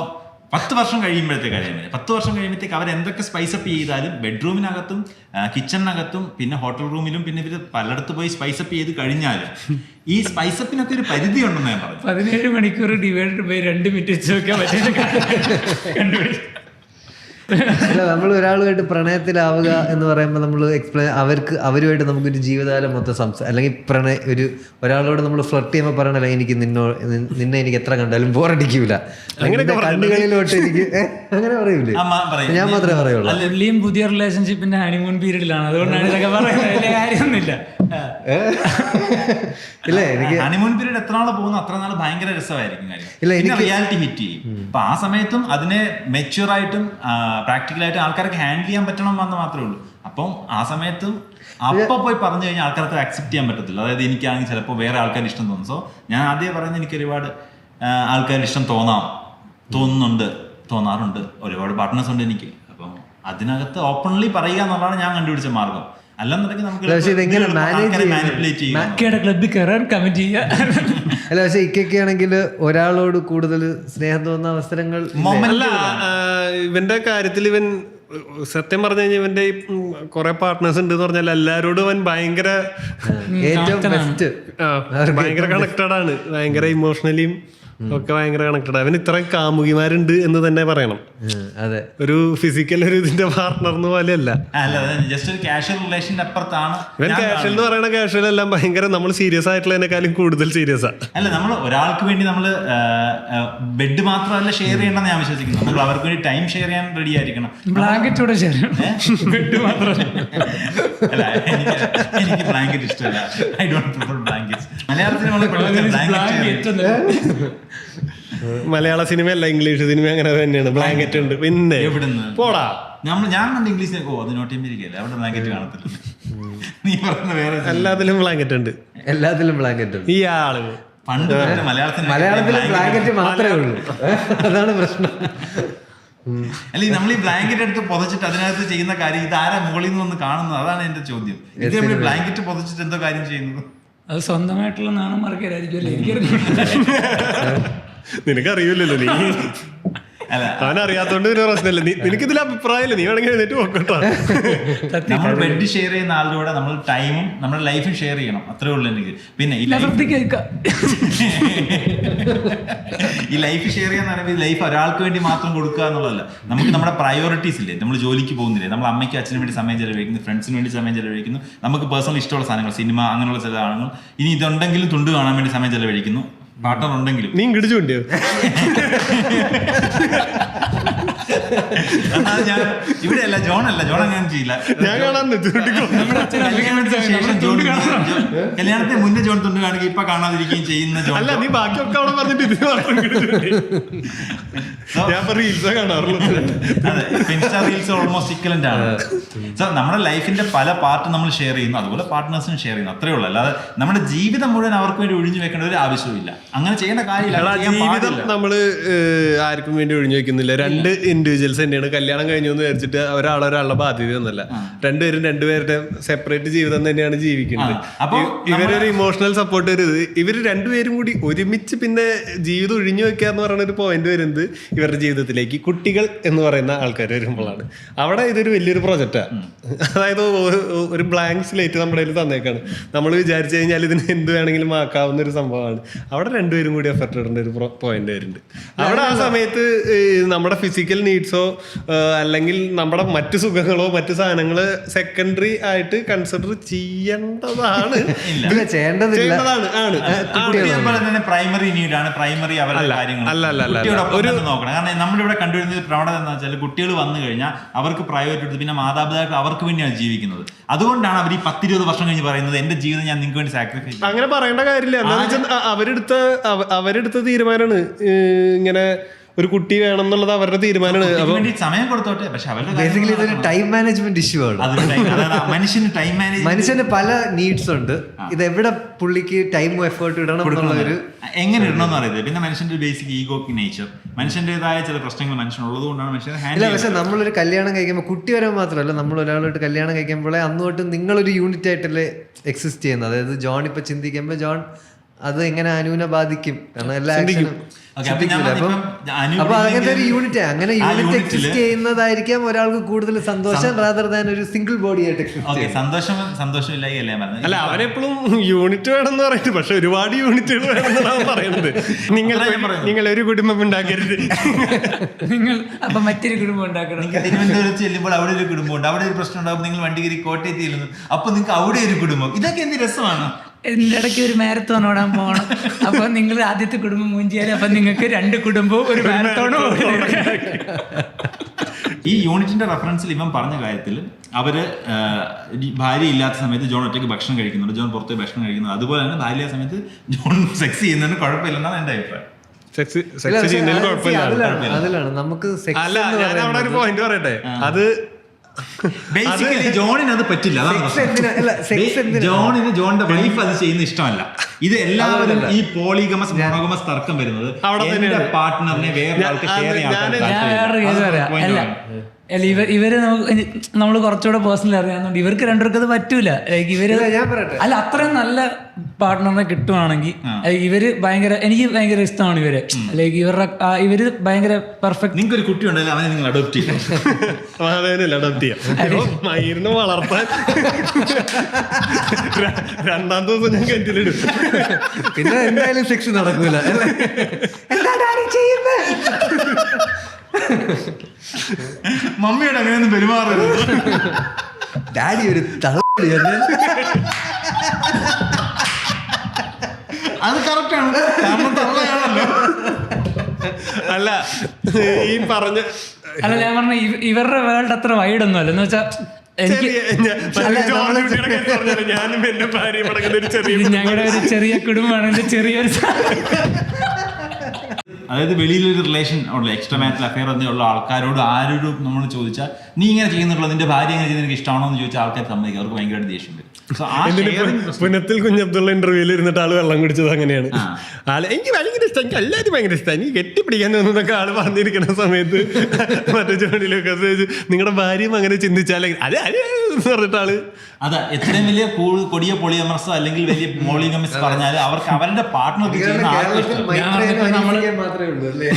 10 വർഷം കഴിയുമ്പോഴത്തേക്ക് 10 വർഷം കഴിയുമ്പോഴത്തേക്ക് അവർ എന്തൊക്കെ സ്പൈസപ്പ് ചെയ്താലും ബെഡ്റൂമിനകത്തും കിച്ചണിനകത്തും പിന്നെ ഹോട്ടൽ റൂമിലും പിന്നെ ഇവർ പലയിടത്ത് പോയി സ്പൈസപ്പ് ചെയ്ത് കഴിഞ്ഞാലും ഈ സ്പൈസപ്പിനൊക്കെ ഒരു പരിധി ഉണ്ടെന്ന് ഞാൻ പറഞ്ഞു. 17 മണിക്കൂർ ഡിവൈഡ് ബൈ 2 മിനിറ്റ് വെച്ച് നോക്കാൻ പറ്റിയ അല്ല, നമ്മൾ ഒരാളുമായിട്ട് പ്രണയത്തിലാവുക എന്ന് പറയുമ്പോൾ നമ്മൾ അവരുമായിട്ട് നമുക്കൊരു ജീവിതകാലം മൊത്തം അല്ലെങ്കിൽ ഒരാളോട് നമ്മൾ ഫ്ലർട്ട് ചെയ്യുമ്പോൾ പറയണല്ലോ, എനിക്ക് നിന്നെ എനിക്ക് എത്ര കണ്ടാലും ബോറടിക്കൂല, കണ്ണുകളിലോട്ട് എനിക്ക് അങ്ങനെ പറയൂലേ? ഞാൻ മാത്രമേ പറയുള്ളൂ. പുള്ളിയും പുതിയ റിലേഷൻഷിപ്പിന്റെ ഹണിമൂൺ പീരീഡിലാണ്, അതുകൊണ്ടാണ് ഇതൊക്കെ പറയുന്നത്. വലിയ കാര്യമൊന്നുമില്ല. ഇല്ല, എനിക്ക് ഹണിമൂൺ പീരീഡ് എത്ര നാൾ പോകുന്നു അത്ര നാൾ ഭയങ്കര രസമായിരിക്കും കാര്യം. റിയാലിറ്റി ഹിറ്റ് ചെയ്യും. അപ്പൊ ആ സമയത്തും അതിനെ മെച്യൂർ ആയിട്ടും പ്രാക്ടിക്കലായിട്ടും ആൾക്കാർക്ക് ഹാൻഡിൽ ചെയ്യാൻ പറ്റണം എന്ന് മാത്രമേ ഉള്ളൂ. അപ്പം ആ സമയത്തും അപ്പൊ പോയി പറഞ്ഞു കഴിഞ്ഞാൽ ആൾക്കാർക്ക് അക്സെപ്റ്റ് ചെയ്യാൻ പറ്റത്തില്ല. അതായത് എനിക്കാണെങ്കിൽ ചിലപ്പോൾ വേറെ ആൾക്കാർ ഇഷ്ടം തോന്നും. സോ ഞാൻ ആദ്യം പറയുന്നത് എനിക്ക് ഒരുപാട് ആൾക്കാർ ഇഷ്ടം തോന്നാറുണ്ട്, ഒരുപാട് പാർട്ട്നേഴ്സ് ഉണ്ട് എനിക്ക്. അപ്പം അതിനകത്ത് ഓപ്പൺലി പറയുക എന്നുള്ളതാണ് ഞാൻ കണ്ടുപിടിച്ച മാർഗം. അല്ലെന്നുണ്ടെങ്കിൽ നമുക്ക് ക്ലബിൽ കയറാൻ കമന്റ് ചെയ്യുക. അല്ല, പക്ഷെ ഇക്കൊക്കെയാണെങ്കിൽ ഒരാളോട് കൂടുതൽ സ്നേഹം തോന്നുന്ന അവസരങ്ങൾ ഇവന്റെ കാര്യത്തിൽ ഇവൻ സത്യം പറഞ്ഞു കഴിഞ്ഞാൽ ഇവന്റെ കുറെ പാർട്ട്നേഴ്സ് ഉണ്ട് എന്ന് പറഞ്ഞാൽ എല്ലാരോടും അവൻ ഭയങ്കര ഭയങ്കര കണക്റ്റഡ് ആണ്. ഭയങ്കര ഇമോഷണലിയും ഒക്കെ ഭയങ്കര കണക്റ്റഡ്. അവൻ ഇത്ര കാമുകിമാരുണ്ട് എന്ന് തന്നെ പറയണം. അതെ, ഒരു ഫിസിക്കൽ ഒരു ഇതിന്റെ പാർട്ട്ണർ പോലെയല്ല. ജസ്റ്റ് ഒരു കാഷ്വൽ റിലേഷന്റെ അപ്പുറത്താണ്. ഇവൻ കാഷ്വൽ എന്ന് പറയുന്ന കാഷ്വൽ എല്ലാം ഭയങ്കര നമ്മൾ സീരിയസ് ആയിട്ടുള്ളതിനേക്കാളും കൂടുതൽ സീരിയസ് ആണ്. അല്ല, നമ്മൾ ഒരാൾക്ക് വേണ്ടി നമ്മൾ ബെഡ് മാത്രമല്ല ഷെയർ ചെയ്യണമെന്ന് ഞാൻ വിശ്വസിക്കുന്നു. നമ്മൾ അവർക്ക് വേണ്ടി ടൈം ഷെയർ ചെയ്യാൻ റെഡി ആയിരിക്കണം. ബ്ലാങ്കറ്റോടെ ഷെയർ ബെഡ് മാത്രമല്ല. അല്ല, എനിക്ക് ബ്ലാങ്കറ്റ് ഇഷ്ടമല്ല. I don't prefer blankets. മലയാളത്തിൽ മലയാള സിനിമ അല്ല, ഇംഗ്ലീഷ് സിനിമ അങ്ങനെ തന്നെയാണ്. ബ്ലാങ്കറ്റ് ഉണ്ട്. പിന്നെ പോടാ, ഞാൻ കണ്ട ഇംഗ്ലീഷിൽ അതിനോട്ടിരിക്കല്ലേ, അവിടെ ബ്ലാങ്കറ്റ് കാണത്തില്ല. നീ പറഞ്ഞ വേറെ എല്ലാത്തിലും ബ്ലാങ്കറ്റ് ഉണ്ട്. എല്ലാത്തിലും ബ്ലാങ്കറ്റ് ഉണ്ട്. ഈ ആള് പണ്ട് മലയാളത്തിൽ ബ്ലാങ്കറ്റ് മാത്രമേ ഉള്ളൂ. അതാണ് പ്രശ്നം. അല്ല, നമ്മൾ ഈ ബ്ലാങ്കറ്റ് എടുത്ത് പുതച്ചിട്ട് അതിനകത്ത് ചെയ്യുന്ന കാര്യം ഇതാരാ മുകളിൽ നിന്ന് വന്ന് കാണുന്നത്? അതാണ് എന്റെ ചോദ്യം. ഇത് നമ്മൾ ബ്ലാങ്കറ്റ് പുതച്ചിട്ട് എന്തോ കാര്യം ചെയ്യുന്നത്? അത് സ്വന്തമായിട്ടുള്ള നാണം മറക്കലായിരിക്കും. നിനക്കറിയില്ലല്ലോ നീ. അവൻ അറിയാത്തോണ്ട് ഒരു പ്രശ്നമില്ല. നിനക്കിതിൽ അഭിപ്രായമില്ല, നീ വേണമെങ്കിൽ എഴുന്നേറ്റ് നോക്കട്ടോ. നമ്മൾ ബെഡ് ഷെയർ ചെയ്യുന്ന ആളുടെ നമ്മൾ ടൈമും നമ്മുടെ ലൈഫും ഷെയർ ചെയ്യണം, അത്രേ ഉള്ളൂ എനിക്ക്. പിന്നെ ഈ ലൈഫ് ഷെയർ ചെയ്യാന്ന് പറയുമ്പോൾ ലൈഫ് ഒരാൾക്ക് വേണ്ടി മാത്രം കൊടുക്കുക എന്നുള്ളതല്ല. നമുക്ക് നമ്മുടെ പ്രയോറിറ്റീസ് ഇല്ലേ, നമ്മൾ ജോലിക്ക് പോകുന്നില്ലേ, നമ്മൾ അമ്മയ്ക്ക് അച്ഛനും വേണ്ടി സമയം ചെലവഴിക്കുന്നു, ഫ്രണ്ട്സിന് വേണ്ടി സമയം ചെലവഴിക്കുന്നു, നമുക്ക് പേഴ്സണൽ ഇഷ്ടമുള്ള സാധനങ്ങൾ, സിനിമ, അങ്ങനെയുള്ള ചില സാധനങ്ങൾ. ഇനി ഇതുണ്ടെങ്കിലും തുണ്ട് കാണാൻ വേണ്ടി സമയം ചെലവഴിക്കുന്നു, പാർട്ണർ ഉണ്ടെങ്കിലും. നീ ഇടിച്ചു കൊണ്ടിയോ? ഇവിടെ അല്ല, ജോൺ അങ്ങനെ ചെയ്യില്ല. ഞാൻ കാണാൻ കല്യാണത്തിന് മുന്നേ ജോൺ തുണ്ട് കാണുകയും ഇപ്പൊ കാണാതിരിക്കുകയും ചെയ്യുന്ന ജോൺ. അല്ല, നീ ബാക്കിയൊക്കെ അവിടെ പറഞ്ഞിട്ട് ഇത് മാത്രം ഞാൻ റീൽസ് കാണാറുള്ളൂ. അതെ, ഇൻസ്റ്റാ റീൽസ് ഓൾമോസ്റ്റ് ഇക്വലന്റ് ആണ്. സോ നമ്മുടെ ലൈഫിന്റെ പല പാർട്ട് നമ്മൾ ഷെയർ ചെയ്യുന്നു, അതുപോലെ പാർട്ട്നേഴ്സിനും ഷെയർ ചെയ്യുന്നു, അത്രേ ഉള്ളൂ. അല്ലാതെ നമ്മുടെ ജീവിതം മുഴുവൻ അവർക്ക് വേണ്ടി ഒഴിഞ്ഞു വെക്കേണ്ട ഒരു ആവശ്യമില്ല. അങ്ങനെ ചെയ്യേണ്ട കാര്യമില്ല. ജീവിതം നമ്മള് ആർക്കും വേണ്ടി ഒഴിഞ്ഞു വെക്കുന്നില്ല. രണ്ട് ഇൻഡിവിജ്വൽസ് തന്നെയാണ്. കല്യാണം കഴിഞ്ഞു എന്ന് വിചാരിച്ചിട്ട് ഒരാളുടെ ബാധ്യത ഒന്നല്ല. രണ്ടുപേരും രണ്ടുപേരുടെ സെപ്പറേറ്റ് ജീവിതം തന്നെയാണ് ജീവിക്കുന്നത്. ഇവരൊരു ഇമോഷണൽ സപ്പോർട്ട് വരുന്നത്, ഇവര് രണ്ടുപേരും കൂടി ഒരുമിച്ച് പിന്നെ ജീവിതം ഒഴിഞ്ഞു വെക്കുക എന്ന് പറയുന്ന ഒരു പോയിന്റ് വരുന്നത് ഇവരുടെ ജീവിതത്തിലേക്ക് കുട്ടികൾ എന്ന് പറയുന്ന ആൾക്കാർ വരുമ്പോഴാണ്. അവിടെ ഇതൊരു വലിയൊരു പ്രൊജക്റ്റാണ്. അതായത് ഒരു ബ്ലാങ്ക് സ്ലേറ്റ് നമ്മുടെ കയ്യിൽ തന്നേക്കാണ്. നമ്മൾ വിചാരിച്ചു കഴിഞ്ഞാൽ ഇതിന് എന്ത് വേണമെങ്കിലും ആക്കാവുന്ന ഒരു സംഭവമാണ്. അവിടെ രണ്ടുപേരും കൂടി എഫർട്ട് ഇടേണ്ട ഒരു പോയിന്റ് വരുന്നുണ്ട്. അവിടെ ആ സമയത്ത് നമ്മുടെ ഫിസിക്കൽ നീഡ്സോ അല്ലെങ്കിൽ നമ്മുടെ മറ്റു സുഖങ്ങളോ മറ്റു സാധനങ്ങളോ സെക്കൻഡറി ആയിട്ട് കൺസിഡർ ചെയ്യേണ്ടതാണ്. പ്രൈമറി നീഡാണ്, പ്രൈമറി അവരുടെ കാര്യങ്ങൾ നോക്കണം. കാരണം നമ്മളിവിടെ കണ്ടുവരുന്ന പ്രവണത എന്താ വെച്ചാൽ, കുട്ടികൾ വന്നു കഴിഞ്ഞാൽ അവർക്ക് പ്രയോറിറ്റി എടുത്ത് പിന്നെ മാതാപിതാക്കൾ അവർക്ക് വേണ്ടിയാണ് ജീവിക്കുന്നത്. അതുകൊണ്ടാണ് അവർ ഈ 10-20 വർഷം കഴിഞ്ഞ് പറയുന്നത് എന്റെ ജീവിതം ഞാൻ നിങ്ങൾക്ക് വേണ്ടി സാക്രിഫൈസ്. അങ്ങനെ പറയേണ്ട കാര്യമില്ല. എന്താണെന്ന് വെച്ചാൽ അവരെടുത്ത തീരുമാനമാണ്. ഇങ്ങനെ ഒരു കുട്ടി വേണം എന്നുള്ളത് അവരുടെ തീരുമാനമാണ്. സമയം കൊടുത്തോട്ടെ, പക്ഷെ ബേസിക്കലി ഇതൊരു ടൈം മാനേജ്മെന്റ് ഇഷ്യൂ ആണ്. മനുഷ്യന് പല നീഡ്സ് ഉണ്ട്. ഇത് എവിടെ പുള്ളിക്ക് ടൈമും എഫേർട്ടും ഇടണം എന്നുള്ളൊരു എങ്ങനെ ഇടണമെന്ന് അറിയില്ല. പിന്നെ മനുഷ്യന്റെ ബേസിക് ഈഗോക്ക് നേച്ചർ, മനുഷ്യന്റേതായ ചില പ്രശ്നങ്ങൾ മനുഷ്യനുള്ളത് കൊണ്ടാണ് മനുഷ്യൻ. പക്ഷെ നമ്മളൊരു കല്യാണം കഴിക്കുമ്പോൾ കുട്ടി വരാൻ മാത്രമല്ല, നമ്മൾ ഒരാളായിട്ട് കല്യാണം കഴിക്കുമ്പോഴേ അന്ന് തൊട്ട് നിങ്ങളൊരു യൂണിറ്റ് ആയിട്ടല്ലേ എക്സിസ്റ്റ് ചെയ്യുന്നത്. അതായത് ജോൺ ഇപ്പൊ ചിന്തിക്കുമ്പോൾ ജോൺ അത് എങ്ങനെ അനുവിനെ ബാധിക്കും, കാരണം എല്ലാ ആക്ഷനും അപ്പൊ അങ്ങനത്തെ ഒരു യൂണിറ്റ്, അങ്ങനെ യൂണിറ്റ് എക്സിസ്റ്റ് ചെയ്യുന്നതായിരിക്കാം ഒരാൾക്ക് കൂടുതൽ സന്തോഷം റാദർ ദാൻ ഒരു സിംഗിൾ ബോഡി ആയിട്ട്. അല്ല, അവനെപ്പോഴും യൂണിറ്റ് വേണമെന്ന് പറയുന്നത്, പക്ഷെ ഒരുപാട് യൂണിറ്റുകൾ വേണമെന്നാണ് പറയുന്നത്. നിങ്ങൾ ഒരു കുടുംബം ഉണ്ടാക്കരുത്, നിങ്ങൾ അപ്പൊ മറ്റൊരു കുടുംബം ഉണ്ടാക്കണം. തിരുവനന്തപുരത്ത് ചെല്ലുമ്പോൾ അവിടെ ഒരു കുടുംബമുണ്ട്, അവിടെ ഒരു പ്രശ്നം ഉണ്ടാകുമ്പോൾ നിങ്ങൾ വണ്ടി കയറി കോട്ടയത്ത് ചെല്ലുന്നു, അപ്പൊ നിങ്ങൾക്ക് അവിടെ ഒരു കുടുംബം. ഇതൊക്കെ എന്ത് രസമാണ്. ഇതിന്റെ ഇടയ്ക്ക് ഒരു മാരത്തോൺ ഓടാൻ പോകണം. അപ്പൊ നിങ്ങൾ ആദ്യത്തെ കുടുംബം മൂഞ്ചിയാൽ അപ്പൊ നിങ്ങൾക്ക് 2 കുടുംബവും ഒരു മാരത്തോണും. ഈ യൂണിറ്റിന്റെ റെഫറൻസിൽ ഇവൻ പറഞ്ഞ കാര്യത്തിൽ അവര് ഭാര്യ ഇല്ലാത്ത സമയത്ത് ജോൺ ഒറ്റയ്ക്ക് ഭക്ഷണം കഴിക്കുന്നുണ്ട്, ജോൺ പുറത്ത് ഭക്ഷണം കഴിക്കുന്നത്. അതുപോലെ തന്നെ ഭാര്യ സമയത്ത് ജോൺ സെക്സ് ചെയ്യുന്നതിന് കുഴപ്പമില്ലെന്നാണ് എന്റെ അഭിപ്രായം. അതിലാണ് നമുക്ക് ഒരു പോയിന്റ് പറയട്ടെ. അത് ബേസിക്കലി ജോണിന് അത് പറ്റില്ല. ജോണിന് ജോണിന്റെ വൈഫ് അത് ചെയ്യുന്ന ഇഷ്ടമല്ല. ഇത് എല്ലാവരും ഈ പോളിഗമസ് മോണോഗമസ് തർക്കം വരുന്നത് പാർട്ട്ണറിനെ വേറെ ആൾക്ക് ഷെയർ ചെയ്യാൻ. ഇവര് നമ്മള് കുറച്ചുകൂടെ പേഴ്സണലി അറിയാവുന്നതുകൊണ്ട് ഇവർക്ക് രണ്ടുപേർക്ക് അത് പറ്റൂല. ലൈക്ക് ഇവര് അല്ല, അത്രയും നല്ല പാർട്ട്ണറിനെ കിട്ടുവാണെങ്കിൽ ഇവര് ഭയങ്കര, എനിക്ക് ഭയങ്കര ഇഷ്ടമാണ് ഇവര്. ലൈക്ക് ഇവര് ഭയങ്കര പെർഫെക്റ്റ്. നിങ്ങൾക്ക് ഒരു കുട്ടി ഉണ്ടല്ലോ, അവനെ നിങ്ങൾ അഡോപ്റ്റ് ചെയ്യാം. മയിലിനെ വളർത്താൻ 2ാം ദിവസം ഞാൻ കെറ്റിലിടും. പിന്നെ എന്തായാലും സെക്സ് നടക്കൂല. മമ്മിയോട് അങ്ങനെയൊന്നും പെരുമാറരുത്. ഡാഡി ഒരു അത് കറക്റ്റാണ്. അല്ല, ഈ പറഞ്ഞ അല്ല, ഞാൻ പറഞ്ഞ ഇവരുടെ വേൾഡ് അത്ര വൈഡ് ഒന്നും അല്ല. എന്ന് വെച്ചാൽ ഞാനും എന്റെ ഭാര്യ ഞങ്ങളുടെ ഒരു ചെറിയ കുടുംബമാണ്, ചെറിയൊരു. അതായത് വെളിയിലൊരു റിലേഷൻ ഉള്ള എക്സ്ട്രാ മാരിറ്റൽ അഫെയർ ഉള്ള ആൾക്കാരോട് ആരോടും നമ്മൾ ചോദിച്ചാൽ നീ ഇങ്ങനെ ചെയ്യുന്നുള്ളൂ, നിന്റെ ഭാര്യ എങ്ങനെ ചെയ്യുന്നത് എനിക്ക് ഇഷ്ടമാണോ എന്ന് ചോദിച്ചാൽ ആൾക്കാർ സമ്മതിക്കും, അവർക്ക് ഭയങ്കരമായിട്ട് ദേഷ്യമുണ്ട്. പുനത്തിൽ കുഞ്ഞബ്ദുള്ള ഇന്റർവ്യൂവിൽ ഇരുന്നിട്ട് ആള് വെള്ളം കുടിച്ചത് അങ്ങനെയാണ്. എനിക്ക് ഭയങ്കര ഇഷ്ടം, എനിക്ക് എല്ലാവരും ഭയങ്കര ഇഷ്ടമാണ്, എനിക്ക് കെട്ടിപ്പിടിക്കാൻ തോന്നുന്നൊക്കെ ആള് പറഞ്ഞിരിക്കുന്ന സമയത്ത് മറ്റേ ജോണിയിലൊക്കെ നിങ്ങളുടെ ഭാര്യയും അങ്ങനെ ചിന്തിച്ചാലേ അത് എന്ന് പറഞ്ഞിട്ട് ആള് അതാ എത്രയും വലിയ കൊടിയ പൊളിയമർസോ അല്ലെങ്കിൽ വലിയ മോളിഗമിസ് പറഞ്ഞാൽ അവർക്ക് അവരുടെ പാർട്ട്ണർക്ക് ചെയ്യുന്ന ആർക്കും ഇഷ്ടം മാത്രമേ ഉള്ളൂ അല്ലേ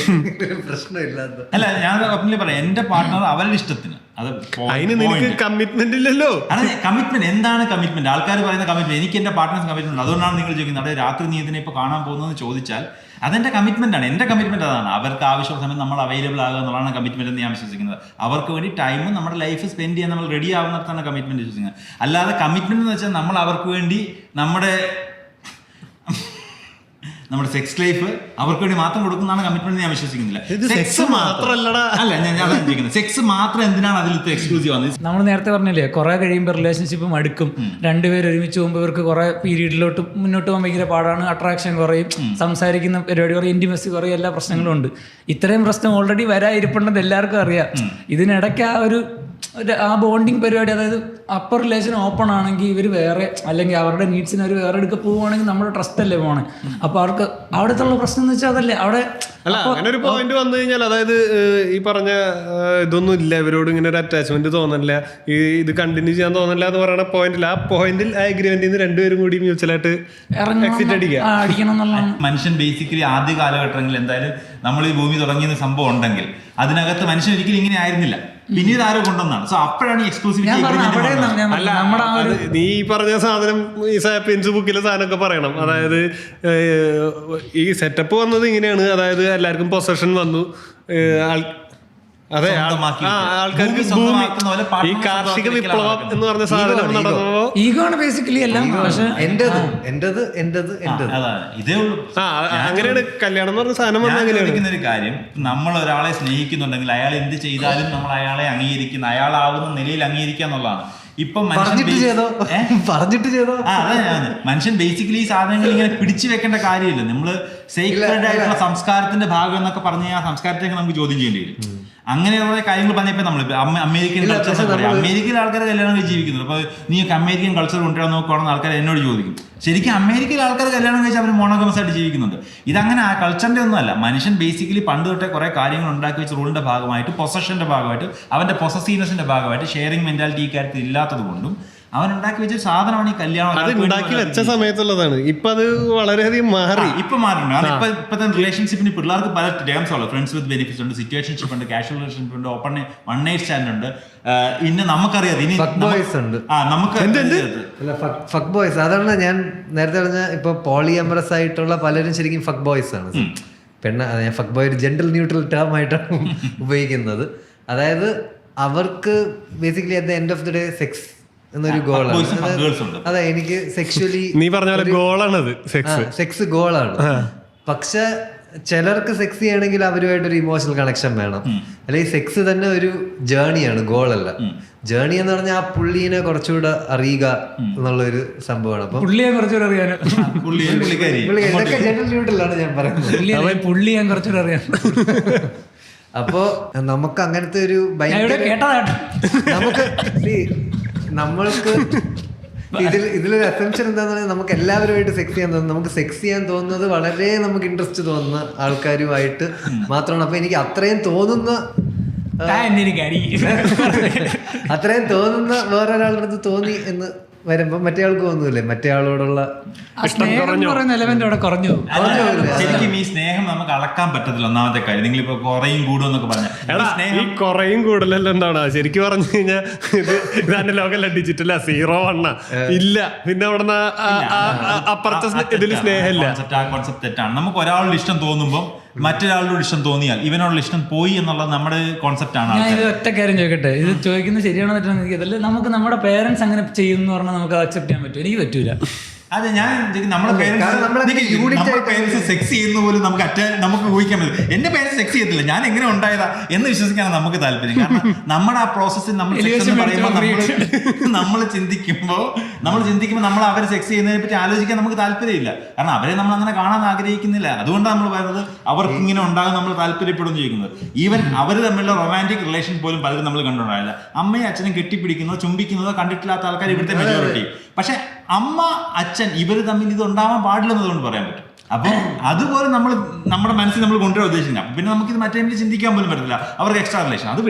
പ്രശ്നമില്ലാത്ത. അല്ല ഞാൻ പറയാം, എന്റെ പാർട്ട്ണർ അവരുടെ ഇഷ്ടത്തിന്. അത് അതിന് നിനക്ക് കമ്മിറ്റ്മെന്റ് ഇല്ലല്ലോ. അതെ, കമ്മിറ്റ്മെന്റ് എന്താണ് കമ്മിറ്റ്മെന്റ്? ആൾക്കാർ പറയുന്ന കമ്മിറ്റ്മെന്റ്, എനിക്ക് എന്റെ പാർട്ട്നേഴ്സ് കമ്മിറ്റ്മെന്റ്. അതുകൊണ്ടാണ് നിങ്ങൾ ചോദിക്കുന്നത് അവിടെ രാത്രി നീ ഇതിനെ ഇപ്പൊ കാണാൻ പോകുന്നതെന്ന് ചോദിച്ചാൽ അതെന്റെ കമ്മിറ്റ്മെന്റ് ആണ്. എന്റെ കമ്മിറ്റ്മെന്റ് അതാണ്. അവർക്ക് ആവശ്യമുള്ള സമയം നമ്മൾ അവൈലബിൾ ആകുക എന്നുള്ളതാണ് കമ്മിറ്റ്മെന്റ് എന്ന് ഞാൻ വിശ്വസിക്കുന്നത്. അവർക്ക് വേണ്ടി ടൈമും നമ്മുടെ ലൈഫ് സ്പെൻഡ് ചെയ്യാൻ നമ്മൾ റെഡി ആവുന്നിടത്താണ് കമ്മിറ്റ്മെന്റ് വിശ്വസിക്കുന്നത്. അല്ലാതെ കമ്മിറ്റ്മെന്റ് എന്ന് വെച്ചാൽ നമ്മൾ അവർക്ക് വേണ്ടി നമ്മുടെ സെക്സ് ലൈഫ് അവർക്ക് വേണ്ടി മാത്രം കൊടുക്കുന്നതാണ് കമ്മിറ്റ്മെന്റ് ഞാൻ വിശ്വസിക്കുന്നില്ല. സെക്സ് മാത്രമല്ലടാ. അല്ല, ഞാൻ അതാണ് ചോദിക്കുന്നത്. സെക്സ് മാത്രം എന്തിനാണ് അതിൽ എക്സ്ക്ലൂസീവ് ആണ്? നമ്മൾ നേരത്തെ പറഞ്ഞില്ലേ, കുറെ കഴിയുമ്പോൾ റിലേഷൻഷിപ്പ് മടുക്കും, രണ്ടുപേരും ഒരുമിച്ച് പോകുമ്പോൾ ഇവർക്ക് കുറെ പീരീഡിലോട്ട് മുന്നോട്ട് പോകാൻ ഭയങ്കര പാടാണ്, അട്രാക്ഷൻ കുറയും, സംസാരിക്കുന്ന പരിപാടി കുറയും, ഇന്റിമസി കുറയും, എല്ലാ പ്രശ്നങ്ങളും ഉണ്ട്. ഇത്രയും പ്രശ്നം ഓൾറെഡി വരാതിരിപ്പുണ്ടെന്ന് എല്ലാവർക്കും അറിയാം. ഇതിനിടയ്ക്ക് ആ ബോണ്ടിങ് പരിപാടി, അതായത് അപ്പർ റിലേഷൻ ഓപ്പൺ ആണെങ്കിൽ ഇവർ വേറെ, അല്ലെങ്കിൽ അവരുടെ നീഡ്സിന് അവർ വേറെ എടുക്കുക പോവുകയാണെങ്കിൽ നമ്മുടെ ട്രസ്റ്റ് അല്ലേ പോണേ. അപ്പൊ അവർക്ക് അവിടുത്തെ പ്രശ്നം എന്ന് വെച്ചാൽ അതല്ലേ അവിടെ. അല്ല, അങ്ങനെ ഒരു പോയിന്റ് വന്നു കഴിഞ്ഞാൽ, അതായത് ഈ പറഞ്ഞ ഇതൊന്നും ഇല്ല, ഇവരോട് ഇങ്ങനെ ഒരു അറ്റാച്ച്മെന്റ് തോന്നില്ല, ഇത് കണ്ടിന്യൂ ചെയ്യാൻ തോന്നില്ല എന്ന് പറയുന്ന പോയിന്റിൽ, ആ പോയിന്റിൽ ആ അഗ്രിമെന്റിൽ നിന്ന് രണ്ടുപേരും കൂടി മ്യൂച്വലായിട്ട് എക്സിറ്റ് അടിക്കണം എന്നുള്ളതാണ്. മനുഷ്യൻ ബേസിക്കലി ആദ്യ കാലഘട്ടങ്ങളിൽ എന്തായാലും നമ്മൾ ഈ ഭൂമി തുടങ്ങിയ സംഭവം ഉണ്ടെങ്കിൽ അതിനകത്ത് മനുഷ്യൻ ഒരിക്കലും ഇങ്ങനെ ആയിരുന്നില്ല. പിന്നീട് ആരോ കൊണ്ടുവന്നാണ്. സോ അപ്പോഴാണ് ഈ എക്സ്ക്ലൂസിവിറ്റി. അല്ല, നീ പറഞ്ഞ സാധനം ഈ സാപ്പിയൻസ് ബുക്കിലെ സാധനമൊക്കെ പറയണം. അതായത് ഈ സെറ്റപ്പ് വന്നത് ഇങ്ങനെയാണ്. അതായത് എല്ലാവർക്കും പൊസഷൻ വന്നു. അതെ, ആൾക്കാർക്ക് ഈ കാർഷിക വിപ്ലവം എന്ന് പറഞ്ഞ സാധനം നടന്നപ്പോ ഈഗോണ് ബേസിക്കലി എല്ലാം. പക്ഷെ ഇതേ ഉള്ളൂ. അങ്ങനെയാണ് കല്യാണം എന്ന് പറഞ്ഞ സാധനം വന്നത്. അങ്ങനെയാണ് ഒരു കാര്യം, നമ്മൾ ഒരാളെ സ്നേഹിക്കുന്നുണ്ടെങ്കിൽ അയാൾ എന്ത് ചെയ്താലും നമ്മൾ അയാളെ അംഗീകരിക്കുന്ന, അയാളാവുന്ന നിലയിൽ അംഗീകരിക്കുക എന്നുള്ളതാണ്. ഇപ്പൊ പറഞ്ഞിട്ട് ചെയ്തോ. മനുഷ്യൻ ബേസിക്കലി ഈ സാധനങ്ങൾ ഇങ്ങനെ പിടിച്ചു വെക്കേണ്ട കാര്യമില്ല. നമ്മള് സേക്രഡ് ആയിട്ടുള്ള സംസ്കാരത്തിന്റെ ഭാഗം എന്നൊക്കെ പറഞ്ഞ ആ സംസ്കാരത്തേക്ക് നമുക്ക് ചോദ്യം ചെയ്യേണ്ടി വരും. അങ്ങനെയുള്ള കാര്യങ്ങൾ പറഞ്ഞപ്പോൾ നമ്മൾ അമേരിക്കൻ കൾച്ചർ പറയാം. അമേരിക്കൻ ആൾക്കാർ കല്യാണം കഴിച്ച് ജീവിക്കുന്നത്. അപ്പൊ നീയൊക്കെ അമേരിക്കൻ കൾച്ചർ കൊണ്ടുവരാൻ നോക്കുകയാണെന്ന് ആൾക്കാർ എന്നോട് ചോദിക്കും. ശരിക്കും അമേരിക്കയിലെ ആൾക്കാർ കല്യാണം കഴിച്ച് അവർ മോണോഗമസ് ആയിട്ട് ജീവിക്കുന്നുണ്ട്. ഇതങ്ങനെ ആ കൾച്ചറിന്റെ ഒന്നും അല്ല. മനുഷ്യൻ ബേസിക്കലി പണ്ട് തൊട്ടേ കുറെ കാര്യങ്ങൾ ഉണ്ടാക്കി വെച്ച റൂളിന്റെ ഭാഗമായിട്ട്, പൊസഷന്റെ ഭാഗമായിട്ട്, അവന്റെ പൊസസീവ്നെസിന്റെ ഭാഗമായിട്ട്, ഷെയറിംഗ് മെന്റാലിറ്റി ഈ കാര്യത്തിൽ ഇല്ലാത്തത് കൊണ്ടും അവൻ ഉണ്ടാക്കി വെച്ച സാധനമാണ് ഈ കല്യാണം. അത് ഉണ്ടാക്കി വെച്ച സമയത്തുള്ളതാണ്. ഇപ്പൊ അത് വളരെയധികം മാറി. ഇപ്പൊ മാറിയിട്ടുണ്ട്. ഇപ്പത്തെ റിലേഷൻഷിപ്പിന് പിള്ളേർക്ക് പല ടേംസ് ഉള്ളു. ഫ്രണ്ട്സ് വിത്ത് ബെനിഫിറ്റ്സ് ഉണ്ട്, സിറ്റുവേഷൻഷിപ്പ് ഉണ്ട്, കാഷ്വൽ റിലേഷൻഷിപ്പ് ഉണ്ട്, ഓപ്പൺ വൺ നൈറ്റ് സ്റ്റാൻഡ് ഉണ്ട്. പിന്നെ നമുക്കറിയാം ഇനി ഫക്ക് ബോയ്സ്. അതാണ് ഞാൻ നേരത്തെ പറഞ്ഞ ഇപ്പൊ പോളിയമറസ് ആയിട്ടുള്ള പലരും ശരിക്കും ഫക്ക് ബോയ്സ് ആണ്. ഞാൻ ഫക്ക് ബോയ് ഒരു ജെൻഡർ ന്യൂട്രൽ ടേം ആയിട്ടാണ് ഉപയോഗിക്കുന്നത്. അതായത് അവർക്ക് basically at the end of the day sex എന്നൊരു ഗോളാണ്. അതെ, എനിക്ക് സെക്ച്വലി നീ പറഞ്ഞ പോലെ ഗോളാണത്. സെക്സ് ഗോളാണ്. പക്ഷെ ചിലർക്ക് സെക്സ് ചെയ്യണമെങ്കിൽ അവരുമായിട്ടൊരു ഇമോഷണൽ കണക്ഷൻ വേണം. അല്ലെങ്കിൽ സെക്സ് തന്നെ ഒരു ജേണിയാണ്, ഗോളല്ല. ജേണി എന്ന് പറഞ്ഞാൽ ആ പുള്ളീനെ കുറച്ചുകൂടെ അറിയുക എന്നുള്ളൊരു സംഭവമാണ്. അപ്പൊ പുള്ളിയെ കുറച്ചുകൂടെ അറിയാൻ, ഇതൊക്കെ ജനറൽ ന്യൂട്രലാണ് ഞാൻ പറയുന്നത്. പുള്ളി ഞാൻ കുറച്ചുകൂടെ അറിയാം. അപ്പോ നമുക്ക് അങ്ങനത്തെ ഒരു നമ്മൾക്ക് ഇതിലൊരു അസംപ്ഷൻ എന്താന്ന് പറഞ്ഞാൽ നമുക്ക് എല്ലാവരുമായിട്ട് സെക്സ് ചെയ്യാൻ തോന്നുന്നു. നമുക്ക് സെക്സ് ചെയ്യാൻ തോന്നുന്നത് വളരെ നമുക്ക് ഇൻട്രസ്റ്റ് തോന്നുന്ന ആൾക്കാരുമായിട്ട് മാത്രമാണ്. അപ്പൊ എനിക്ക് അത്രയും തോന്നുന്ന വേറൊരാളുടെ അടുത്ത് തോന്നി എന്ന് വരുമ്പോ മറ്റേ ആൾക്ക് തോന്നൂല്ലേ, മറ്റേ ആളോടുള്ള ശരിക്കും ഈ സ്നേഹം നമുക്ക് അളക്കാൻ പറ്റത്തില്ല. ഒന്നാമത്തെ കാര്യം, നിങ്ങളിപ്പോ കുറയും കൂടും എന്നൊക്കെ ഈ കുറയും കൂടുതലല്ല എന്താണ് ശരിക്കും പറഞ്ഞു കഴിഞ്ഞാൽ ഇതാണ് ലോകല്ല ഡിജിറ്റല 0-1 ഇല്ല. പിന്നെ അവിടെ അപ്പുറത്തെ ഇതിൽ സ്നേഹമില്ല. ആ കോൺസെപ്റ്റ് തെറ്റാണ്. നമുക്ക് ഒരാളുടെ ഇഷ്ടം തോന്നുമ്പോൾ മറ്റൊരാളുടെ ഇഷ്ടം തോന്നിയാൽ ഇവനോടുള്ള ഇഷ്ടം പോയി എന്നുള്ളത് നമ്മുടെ കോൺസെപ്റ്റ് ആണ്. ഞാൻ ഇത് ഒറ്റ കാര്യം ചോദിക്കട്ടെ, ഇത് ചോദിക്കുന്നത് ശരിയാണോ തെറ്റാണെന്ന് എനിക്കതല്ല. നമുക്ക് നമ്മുടെ പേരൻസ് അങ്ങനെ ചെയ്യുമെന്ന് പറഞ്ഞാൽ നമുക്ക് അക്സെപ്റ്റ് ചെയ്യാൻ പറ്റും. എനിക്ക് പറ്റൂല. അതെ, ഞാൻ നമ്മുടെ പേരൻസ് സെക്സ് ചെയ്യുന്ന പോലും നമുക്ക് ഊഹിക്കാൻ പറ്റും. എന്റെ പേരൻസ് സെക്സ് ചെയ്യത്തില്ല, ഞാൻ എങ്ങനെ ഉണ്ടായതാ എന്ന് വിശ്വസിക്കാനാണ് നമുക്ക് താല്പര്യം. കാരണം നമ്മുടെ ആ പ്രോസസ്സിൽ നമ്മൾ ചിന്തിക്കുമ്പോൾ നമ്മൾ അവരെ സെക്സ് ചെയ്യുന്നതിനെ പറ്റി ആലോചിക്കാൻ നമുക്ക് താല്പര്യമില്ല. കാരണം അവരെ നമ്മൾ അങ്ങനെ കാണാൻ ആഗ്രഹിക്കുന്നില്ല. അതുകൊണ്ടാണ് നമ്മൾ പറയുന്നത് അവർക്ക് ഇങ്ങനെ ഉണ്ടാകും നമ്മൾ താല്പര്യപ്പെടുന്നു ചോദിക്കുന്നത്. ഈവൻ അവർ തമ്മിലുള്ള റൊമാൻറ്റിക് റിലേഷൻ പോലും പലരും നമ്മൾ കണ്ടുണ്ടായില്ല. അമ്മയും അച്ഛനും കെട്ടിപ്പിടിക്കുന്നതോ ചുംബിക്കുന്നതോ കണ്ടിട്ടില്ലാത്ത ആൾക്കാർ ഇവിടുത്തെ മെജോറിറ്റി. പക്ഷെ അമ്മ അച്ഛൻ ഇവർ തമ്മിൽ ഇത് ഉണ്ടാവാൻ പാടില്ലെന്നതുകൊണ്ട് പറയാൻ പറ്റും. അപ്പൊ അതുപോലെ നമ്മൾ നമ്മുടെ മനസ്സിൽ നമ്മൾ കൊണ്ടുവരാൻ ഉദ്ദേശിക്കുന്നത്. അപ്പൊ പിന്നെ നമുക്കിത് മറ്റേ ചിന്തിക്കാൻ പോലും പറ്റില്ല. അവർക്ക് എക്സ്ട്രാ റിലേഷൻ അത്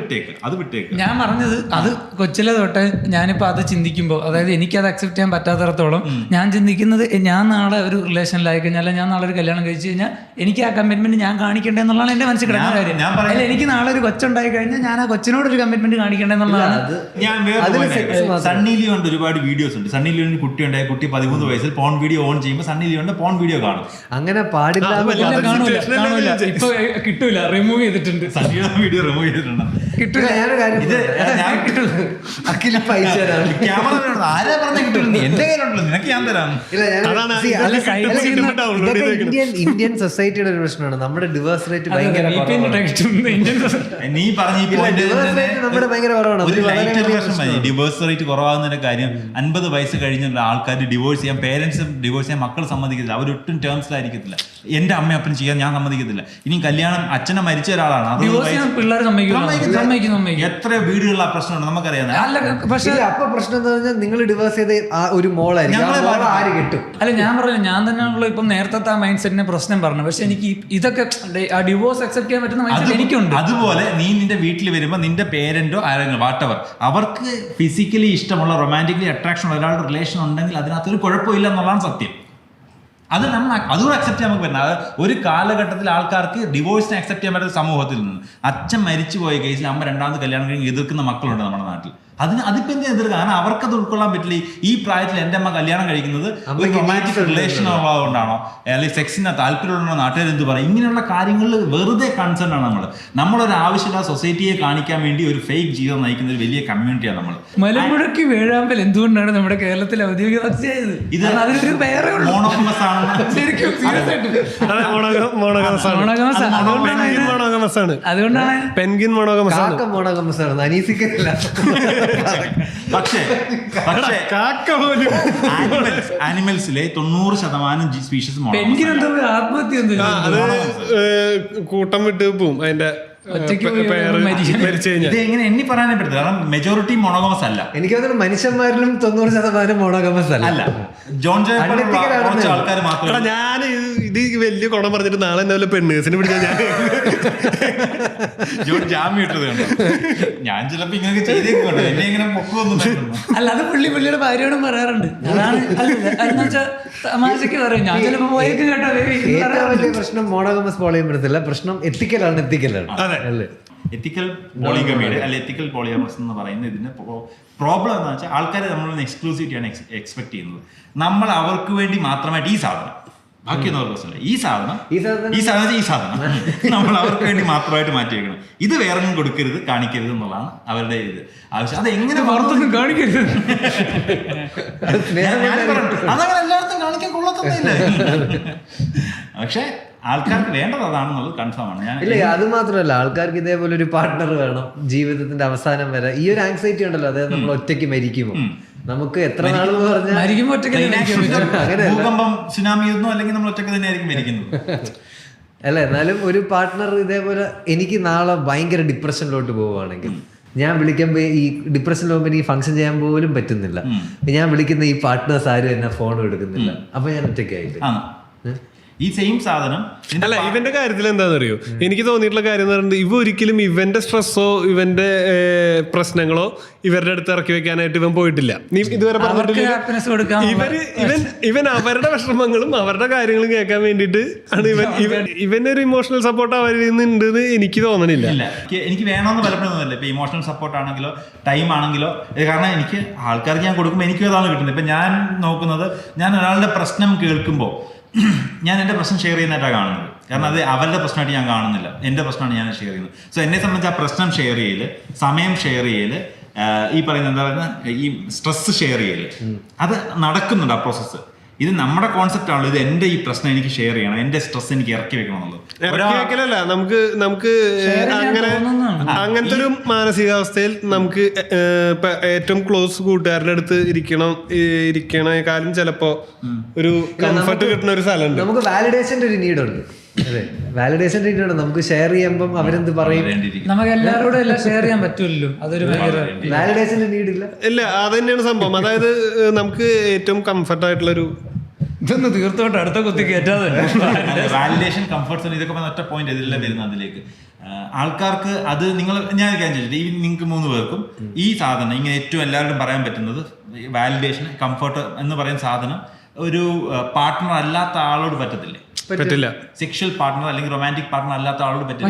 വിട്ടേക്ക്. ഞാൻ പറഞ്ഞത് അത് കൊച്ചിലെ തൊട്ട് ഞാനിപ്പോ അത് ചിന്തിക്കുമ്പോൾ, അതായത് എനിക്കത് അക്സെപ്റ്റ് ചെയ്യാൻ പറ്റാത്തടത്തോളം ഞാൻ ചിന്തിക്കുന്നത്, ഞാൻ നാളെ ഒരു റിലേഷനിലായി കഴിഞ്ഞാൽ, ഞാൻ നാളെ ഒരു കല്യാണം കഴിച്ചു കഴിഞ്ഞാൽ എനിക്ക് ആ കമ്മിറ്റ്മെന്റ് ഞാൻ കാണിക്കേണ്ടത് എന്നുള്ളതാണ് എന്റെ മനസ്സിൽ കിടക്കുന്ന കാര്യം. അല്ല, എനിക്ക് നാളെ ഒരു കൊച്ചുണ്ടായി കഴിഞ്ഞാൽ ഞാൻ ആ കൊച്ചിനോട് ഒരു കമ്മിറ്റ്മെന്റ് കാണിക്കേണ്ടത് എന്നുള്ളതാണ്. സണ്ണി ലിയോന്റെ ഒരുപാട് വീഡിയോസ് ഉണ്ട്. സണ്ണി ലിയോന്റെ കുട്ടി ഉണ്ടായ കുട്ടി 13 വയസ്സിൽ പോൺ വീഡിയോ ഓൺ ചെയ്യുമ്പോൾ സണ്ണി ലിയോന്റെ പോൺ വീഡിയോ കാണും. അങ്ങനെ പാടില്ല, കാണൂല. ഇപ്പൊ കിട്ടൂല, റിമൂവ് ചെയ്തിട്ടുണ്ട്. സണ്ണിയുടെ വീഡിയോ റിമൂവ് ചെയ്തിട്ടുണ്ട്. കിട്ടൂല. ഞാനൊരു കാര്യം പൈസ ക്യാമറ ആരാ പറഞ്ഞ കിട്ടില്ല, എന്റെ കയ്യിലുണ്ടല്ലോ, നിനക്ക് ഞാൻ തരാം. ഇന്ത്യൻ സൊസൈറ്റിയുടെ ഒരു പ്രശ്നമാണ്. നമ്മുടെ ഡിവേഴ്സ് റേറ്റ് ഭയങ്കര നീ പറഞ്ഞ ഭയങ്കര കുറവാണ്. ഡിവോഴ്സ് റേറ്റ് കുറവാകുന്നതിന്റെ കാര്യം 50 വയസ്സ് കഴിഞ്ഞുള്ള ആൾക്കാർ ഡിവോഴ്സ് ചെയ്യാൻ, പേരൻസ് ഡിവോഴ്സ് ചെയ്യാൻ മക്കൾ സമ്മതിക്കത്തില്ല. അവരൊട്ടും ടേംസിലായിരിക്കത്തില്ല. എന്റെ അമ്മ അപ്പനും ചെയ്യാൻ ഞാൻ സമ്മതിക്കത്തില്ല. ഇനി കല്യാണം അച്ഛനെ മരിച്ച ഒരാളാണ്, എത്ര വീടുകളിൽ ആ പ്രശ്നമുണ്ട് നമുക്കറിയാം. പക്ഷേ അപ്പൊ പ്രശ്നം എന്താ പറഞ്ഞാൽ നിങ്ങൾ ഡിവോഴ്സ് ചെയ്ത് ഒരു മോളായിരിക്കും, ആര് കിട്ടും? അല്ല, ഞാൻ പറഞ്ഞു, ഞാൻ തന്നെയാണല്ലോ ഇപ്പം നേരത്തെ ആ മൈൻഡ് സെറ്റിനെ പ്രശ്നം പറഞ്ഞു. പക്ഷെ എനിക്ക് ഇതൊക്കെ ആ ഡിവോഴ്സ് അക്സെപ്റ്റ് ചെയ്യാൻ പറ്റുന്ന മൈൻഡ് സെറ്റ് എനിക്കുണ്ട്. അതുപോലെ നീ നിന്റെ വീട്ടിൽ വരുമ്പോൾ നിന്റെ പേരന്റോ ആരെങ്കിലും വാട്ടവർ അവർക്ക് ഫിസിക്കലി ഇഷ്ടമുള്ള, റൊമാൻറ്റിക്കലി അട്രാക്ഷൻ ഉള്ള ഒരാളുടെ റിലേഷൻ ഉണ്ടെങ്കിൽ അതിനകത്തൊരു കുഴപ്പമില്ല എന്നുള്ളതാണ് സത്യം. അത് അതുകൂടെ അക്സെപ്റ്റ് ചെയ്യാൻ നമുക്ക് പറ്റില്ല. അത് ഒരു കാലഘട്ടത്തിൽ ആൾക്കാർക്ക് ഡിവോഴ്സിനെ അക്സെപ്റ്റ് ചെയ്യാൻ പറ്റുന്ന സമൂഹത്തിൽ നിന്ന് അച്ഛൻ മരിച്ചുപോയ കേസിൽ അമ്മ രണ്ടാമത് കല്യാണം കഴിഞ്ഞ് എതിർക്കുന്ന മക്കളുണ്ട് നമ്മുടെ നാട്ടിൽ. അതിപ്പോൾ എന്ത് എതിർക്കുക? കാരണം അവർക്കത് ഉൾക്കൊള്ളാൻ പറ്റില്ല. ഈ പ്രായത്തിൽ എൻ്റെ അമ്മ കല്യാണം കഴിക്കുന്നത് ഒരു റൊമാൻറ്റിക് റിലേഷൻ ഉള്ളതുകൊണ്ടാണോ, അല്ലെങ്കിൽ സെക്സിന് താല്പര്യമുള്ള നാട്ടുകാർ എന്ത് പറയും, ഇങ്ങനെയുള്ള കാര്യങ്ങളിൽ വെറുതെ കൺസേൺ ആണ് നമ്മളൊരു ആവശ്യമില്ല സൊസൈറ്റിയെ കാണിക്കാൻ വേണ്ടി ഒരു ഫേക്ക് ജീവിതം നയിക്കുന്ന ഒരു വലിയ കമ്മ്യൂണിറ്റിയാണ് നമ്മൾ. മലമ്പുഴയ്ക്ക് വേഴാമ്പൽ എന്തുകൊണ്ടാണ് നമ്മുടെ കേരളത്തിൽ ഔദ്യോഗിക ഭാഷയായത്? ഇത് മോണോഗമസ് ആണ്. അതുകൊണ്ടാണ് പെൻഗിൻ മോണോഗമസ് ആണ്, അനീസിക്കല്ല. പക്ഷേ ആനിമൽസിലെ 90% സ്പീഷീസ് ആത്മഹത്യ കൂട്ടം വിട്ട് പോവും. അതിന്റെ ഇത് എങ്ങനെ എണ്ണി പറയാനേ പറ്റില്ല. കാരണം മെജോറിറ്റി മോണോഗമസ് അല്ല. എനിക്ക് തോന്നുന്നു മനുഷ്യന്മാരിലും 90% മോണോഗമസ് അല്ല. ജോൺ ആൾക്കാർ മാത്രമേ. ഞാൻ ഇത് വലിയ കുണം പറഞ്ഞിട്ട് നാളെ എന്താ പെണ്ണേഴ്സിനെ പിടിച്ചാൽ ഞാൻ ജോൺ ജാമ്യം ഇട്ടത് കണ്ടോ? ഞാൻ ചിലപ്പോ ഇങ്ങനെ ചെയ്തേക്കുന്നുണ്ട്, എന്നെ ഇങ്ങനെ പൊക്കൊന്നും. അല്ല, അത് പുള്ളിയുടെ ഭാര്യയോടും പറയാറുണ്ട്. തമാശക്ക് പറയും, ഞാൻ ചിലപ്പോ പോയേക്കും കേട്ടോ. ഏറ്റവും വലിയ പ്രശ്നം മോണോഗമസ് ഫോളോ ചെയ്യാൻ പറ്റത്തില്ല. പ്രശ്നം എത്തിക്കലാണ്. എത്തിക്കൽ പോളിഗമിയുടെ അല്ലെ എത്തിക്കൽ പോളിഗമസ് എന്ന് പറയുന്ന ഇതിന്റെ പ്രോബ്ലം എന്താ വെച്ചാൽ ആൾക്കാർ നമ്മളൊന്ന് എക്സ്ക്ലൂസിവിറ്റിയാണ് എക്സ്പെക്ട് ചെയ്യുന്നത്. നമ്മൾ അവർക്ക് വേണ്ടി മാത്രമായിട്ട് ഈ സാധനം, ബാക്കിയൊന്നും പ്രശ്നമില്ല, ഈ സാധനം നമ്മൾ അവർക്ക് വേണ്ടി മാത്രമായിട്ട് മാറ്റി വെക്കണം. ഇത് വേറൊന്നും കൊടുക്കരുത്, കാണിക്കരുത് എന്നുള്ളതാണ് അവരുടെ ഇത് ആവശ്യം. അത് എങ്ങനെ പുറത്തൊന്നും കാണിക്കരുത്, അതങ്ങനെ എല്ലായിടത്തും കാണിക്കാൻ കൊള്ളത്തൊന്നുമില്ല. പക്ഷെ ആൾക്കാർക്ക് വേണ്ടത് അതാണെന്നുള്ളത് കൺഫേം ആണ്. ഇല്ല, അത് മാത്രമല്ല, ആൾക്കാർക്ക് ഇതേപോലെ ഒരു പാർട്ട്ണർ വേണം ജീവിതത്തിന്റെ അവസാനം വരെ. ഈ ഒരു ആങ്സൈറ്റി ഉണ്ടല്ലോ, അതായത് നമ്മൾ ഒറ്റയ്ക്ക് മരിക്കുമോ, നമുക്ക് എത്ര നാളെന്ന് പറഞ്ഞാൽ ഭൂകമ്പം സുനാമി ഒന്നും അല്ലെങ്കിൽ നമ്മൾ ഒറ്റയ്ക്ക് തന്നെ ആയിരിക്കും മരിക്കുന്നത്. അല്ല, എന്നാലും ഒരു പാർട്ട്ണർ ഇതേപോലെ എനിക്ക് നാളെ ഭയങ്കര ഡിപ്രഷനിലോട്ട് പോവുകയാണെങ്കിൽ ഞാൻ വിളിക്കുമ്പോൾ ഈ ഡിപ്രഷൻ പോകുമ്പോൾ എനിക്ക് ഫംഗ്ഷൻ ചെയ്യാൻ പോലും പറ്റുന്നില്ല. ഞാൻ വിളിക്കുന്ന ഈ പാർട്ട്നേഴ്സ് ആരും എന്നെ ഫോണും എടുക്കുന്നില്ല. അപ്പൊ ഞാൻ ഒറ്റയ്ക്കായിട്ട് ഈ സെയിം സാധനം അല്ല. ഇവന്റെ കാര്യത്തിൽ എന്താണെന്നറിയോ, എനിക്ക് തോന്നിയിട്ടുള്ള കാര്യം എന്ന് പറയുന്നത്, ഇവ ഒരിക്കലും ഇവന്റെ സ്ട്രെസ്സോ ഇവന്റെ പ്രശ്നങ്ങളോ ഇവരുടെ അടുത്ത് ഇറക്കി വെക്കാനായിട്ട് ഇവൻ പോയിട്ടില്ല. നീ ഇതുവരെ പറഞ്ഞിട്ടില്ല. ഇവൻ അവരുടെ വിഷമങ്ങളും അവരുടെ കാര്യങ്ങളും കേൾക്കാൻ വേണ്ടിയിട്ട് ആണ് ഇവനൊരു ഇമോഷണൽ സപ്പോർട്ട് അവരിൽ നിന്നുണ്ടെന്ന് എനിക്ക് തോന്നണില്ല. എനിക്ക് വേണമെന്ന് പലപ്പോഴും ഇപ്പൊ ഇമോഷണൽ സപ്പോർട്ട് ആണെങ്കിലോ ടൈം ആണെങ്കിലോ, കാരണം എനിക്ക് ആൾക്കാർക്ക് ഞാൻ കൊടുക്കുമ്പോൾ എനിക്കും അതാണ് കിട്ടുന്നത്. ഇപ്പൊ ഞാൻ നോക്കുന്നത്, ഞാൻ ഒരാളുടെ പ്രശ്നം കേൾക്കുമ്പോൾ ഞാൻ എൻ്റെ പ്രശ്നം ഷെയർ ചെയ്യുന്നതായിട്ടാണ് കാണുന്നത്. കാരണം അത് അവരുടെ പ്രശ്നമായിട്ട് ഞാൻ കാണുന്നില്ല, എൻ്റെ പ്രശ്നമാണ് ഞാൻ ഷെയർ ചെയ്യുന്നത്. സോ എന്നെ സംബന്ധിച്ച് ആ പ്രശ്നം ഷെയർ ചെയ്യൽ, സമയം ഷെയർ ചെയ്യൽ, ഈ പറയുന്ന എന്താ പറയുക, ഈ സ്ട്രെസ് ഷെയർ ചെയ്യൽ, അത് നടക്കുന്നുണ്ട് ആ പ്രോസസ്സ്. ഇത് നമ്മുടെ കോൺസെപ്റ്റ് ആണല്ലോ. ഇത് എന്റെ ഈ പ്രശ്നം എനിക്ക് ഷെയർ ചെയ്യണം, എന്റെ സ്ട്രെസ് എനിക്ക് ഇറക്കി വെക്കണം എന്നുള്ളത്. നമുക്ക് അങ്ങനത്തെ ഒരു മാനസികാവസ്ഥയിൽ നമുക്ക് ഏറ്റവും ക്ലോസ് കൂട്ടുകാരുടെ അടുത്ത് ഇരിക്കണേക്കാളും ചിലപ്പോ ഒരു കംഫർട്ട് കിട്ടുന്ന ഒരു സ്ഥലമുണ്ട്. നമുക്ക് വാലിഡേഷന്റെ ഒരു നീഡുണ്ട്. അതെ, വാലിഡേഷൻ നീഡുണ്ട്. നമുക്ക് ഷെയർ ചെയ്യുമ്പോൾ അവരെന്ത് പറയും, നമുക്ക് എല്ലാവരോടും എല്ലാം ഷെയർ ചെയ്യാൻ പറ്റുമല്ലോ. അതൊരു വാലിഡേഷന്റെ നീഡില്ല. ഇല്ല, അത് തന്നെയാണ് സംഭവം. അതായത് നമുക്ക് ഏറ്റവും കംഫർട്ട് ആയിട്ടുള്ളൊരു ഇതൊന്ന് തീർത്തോട്ട് അടുത്ത കുത്തി കയറ്റാതെ വാലിഡേഷൻ, കംഫർട്ട് സോൺ, ഇതൊക്കെ ഒറ്റ പോയിന്റ് ഇതെല്ലാം വരുന്നത് അതിലേക്ക്. ആൾക്കാർക്ക് അത് നിങ്ങൾ, ഞാൻ കാര്യം ചോദിച്ചിട്ട് ഈ നിങ്ങൾക്ക് 3 പേർക്കും ഈ സാധനം ഇങ്ങനെ ഏറ്റവും എല്ലാവരും പറയാൻ പറ്റുന്നത് വാലിഡേഷൻ, കംഫർട്ട് എന്ന് പറയുന്ന സാധനം ഒരു പാർട്ട്ണർ അല്ലാത്ത ആളോട് പറ്റില്ല. സെക്ഷൽ പാർട്ട്ണർ അല്ലെങ്കിൽ റൊമാൻറ്റിക് പാർട്ട്ണർ അല്ലാത്ത ആളോട് പറ്റില്ല.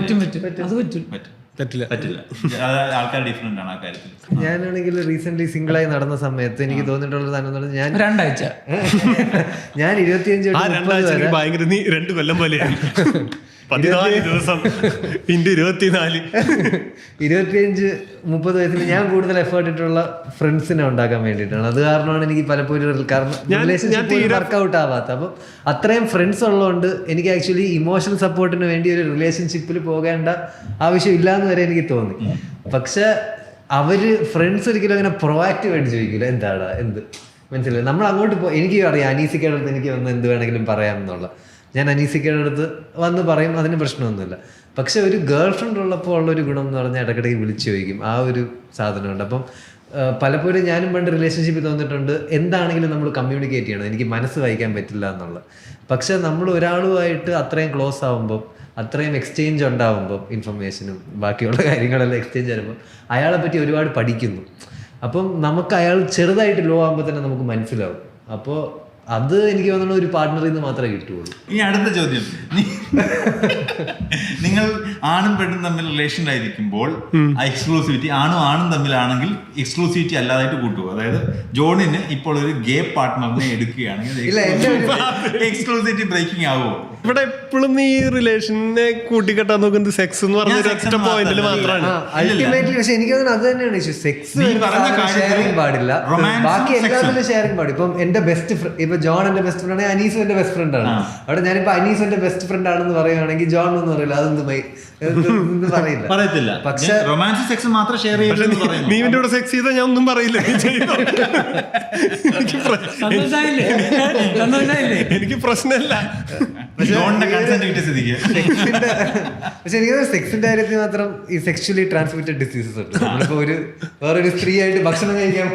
ആൾക്കാർ ഡിഫറെന്റ് ആണ് ആ കാര്യത്തിൽ. ഞാനാണെങ്കിൽ റീസെന്റ് സിംഗിളായി നടന്ന സമയത്ത് എനിക്ക് തോന്നിയിട്ടുള്ളത് ഞാൻ 2 ആഴ്ച ഞാൻ 25 ഭയങ്കര 2 കൊല്ലം പോലെയാണ്. 14 ദിവസം × 24 25-30 വയസ്സിൽ ഞാൻ കൂടുതൽ എഫേർട്ട് ഇട്ടുള്ള ഫ്രണ്ട്സിനെ ഉണ്ടാക്കാൻ വേണ്ടിയിട്ടാണ്. അത് കാരണമാണ് എനിക്ക് പലപ്പോഴും കാരണം റിലേഷൻഷിപ്പ് വർക്ക്ഔട്ട് ആവാത്ത. അപ്പം അത്രയും ഫ്രണ്ട്സ് ഉള്ളതുകൊണ്ട് എനിക്ക് ആക്ച്വലി ഇമോഷണൽ സപ്പോർട്ടിന് വേണ്ടി ഒരു റിലേഷൻഷിപ്പിൽ പോകേണ്ട ആവശ്യമില്ല എന്ന് വരെ എനിക്ക് തോന്നി. പക്ഷെ അവര് ഫ്രണ്ട്സ് ഒരിക്കലും അങ്ങനെ പ്രൊആക്റ്റീവ് ആയിട്ട് ചോദിക്കില്ല എന്താണ് എന്ത് മനസ്സിലായി. നമ്മൾ അങ്ങോട്ട് എനിക്ക് അറിയാം അനീസിക്കയുടെ അടുത്ത് എനിക്ക് വന്ന് എന്ത് വേണമെങ്കിലും പറയാം എന്നുള്ള. ഞാൻ അനീസിക്കയുടെ അടുത്ത് വന്ന് പറയും, അതിന് പ്രശ്നമൊന്നുമില്ല. പക്ഷെ ഒരു ഗേൾ ഫ്രണ്ട് ഉള്ളപ്പോൾ ഉള്ളൊരു ഗുണം എന്ന് പറഞ്ഞാൽ ഇടയ്ക്കിടയ്ക്ക് വിളിച്ചു ചോദിക്കും. ആ ഒരു സാധനമുണ്ട്. അപ്പം പലപ്പോഴും ഞാനും പണ്ട് റിലേഷൻഷിപ്പിൽ തോന്നിയിട്ടുണ്ട് എന്താണെങ്കിലും നമ്മൾ കമ്മ്യൂണിക്കേറ്റ് ചെയ്യണം, എനിക്ക് മനസ്സ് വായിക്കാൻ പറ്റില്ല എന്നുള്ളത്. പക്ഷെ നമ്മൾ ഒരാളുമായിട്ട് അത്രയും ക്ലോസ് ആകുമ്പോൾ, അത്രയും എക്സ്ചേഞ്ച് ഉണ്ടാകുമ്പോൾ, ഇൻഫർമേഷനും ബാക്കിയുള്ള കാര്യങ്ങളെല്ലാം എക്സ്ചേഞ്ച് ചെയ്യുമ്പോൾ അയാളെ പറ്റി ഒരുപാട് പഠിക്കുന്നു. അപ്പം നമുക്ക് അയാൾ ചെറുതായിട്ട് ലോ ആകുമ്പോൾ തന്നെ നമുക്ക് മനസ്സിലാവും. അപ്പോൾ അത് എനിക്ക് തോന്നുന്നു ഒരു പാർട്ട്ണറിൽ നിന്ന് മാത്രമേ കിട്ടുകയുള്ളൂ. ഇനി അടുത്ത ചോദ്യം, നിങ്ങൾ ആണും പെണ്ണും തമ്മിൽ റിലേഷനിലായിരിക്കുമ്പോൾ എക്സ്ക്ലൂസിവിറ്റി ആണും തമ്മിലാണെങ്കിൽ എക്സ്ക്ലൂസിവിറ്റി അല്ലാതായിട്ട് കൂട്ടുക. അതായത് ജോണിന് ഇപ്പോൾ ഒരു ഗേ പാർട്ട്ണറിനെ എടുക്കുകയാണെങ്കിൽ എക്സ്ക്ലൂസിവിറ്റി ബ്രേക്കിംഗ് ആവുമോ? ഇവിടെ എപ്പോഴും ഈ റിലേഷനെ കൂട്ടിക്കെട്ടാൻ നോക്കുന്നത് സെക്സ് എന്ന് പറഞ്ഞ ഒറ്റ പോയിന്റിൽ മാത്രമാണ്. അൾട്ടിമേറ്റ്ലി പക്ഷെ എനിക്ക് തോന്നുന്നു അത് തന്നെയാണ് ഇഷ്യൂ. സെക്സ് ഷെയറിംഗ് പാടില്ല, ബാക്കി എല്ലാത്തിലും ഷെയറിംഗ് പാടില്ല. ഇപ്പം എന്റെ ബെസ്റ്റ് ഫ്രണ്ട്, ഇപ്പൊ ജോൺ എന്റെ ബെസ്റ്റ് ഫ്രണ്ട് ആണെങ്കിൽ അനീസും എന്റെ ബെസ്റ്റ് ഫ്രണ്ട് ആണ്. അവിടെ ഞാനിപ്പോ അനീസ് എന്റെ ബെസ്റ്റ് ഫ്രണ്ട് ആണെന്ന് പറയുകയാണെങ്കിൽ ജോൺ ഒന്നും പറയില്ല, അതൊന്നും പറയത്തില്ല. പക്ഷെ റൊമാൻസ് സെക്സ് മാത്രം ഷെയർ ചെയ്യുന്നത്. നീ ഇവന്റെ കൂടെ സെക്സ് ചെയ്താൽ ഞാൻ ഒന്നും പറയില്ല. എനിക്ക് പ്രശ്നമില്ല. പക്ഷെ എനിക്ക് സെക്സിന്റെ കാര്യത്തിൽ മാത്രം ഈ സെക്ഷലി ട്രാൻസ്മിറ്റഡ് ഡിസീസസ് ഉണ്ട്. നമ്മളിപ്പോ വേറൊരു സ്ത്രീ ആയിട്ട് ഭക്ഷണം കഴിക്കാൻ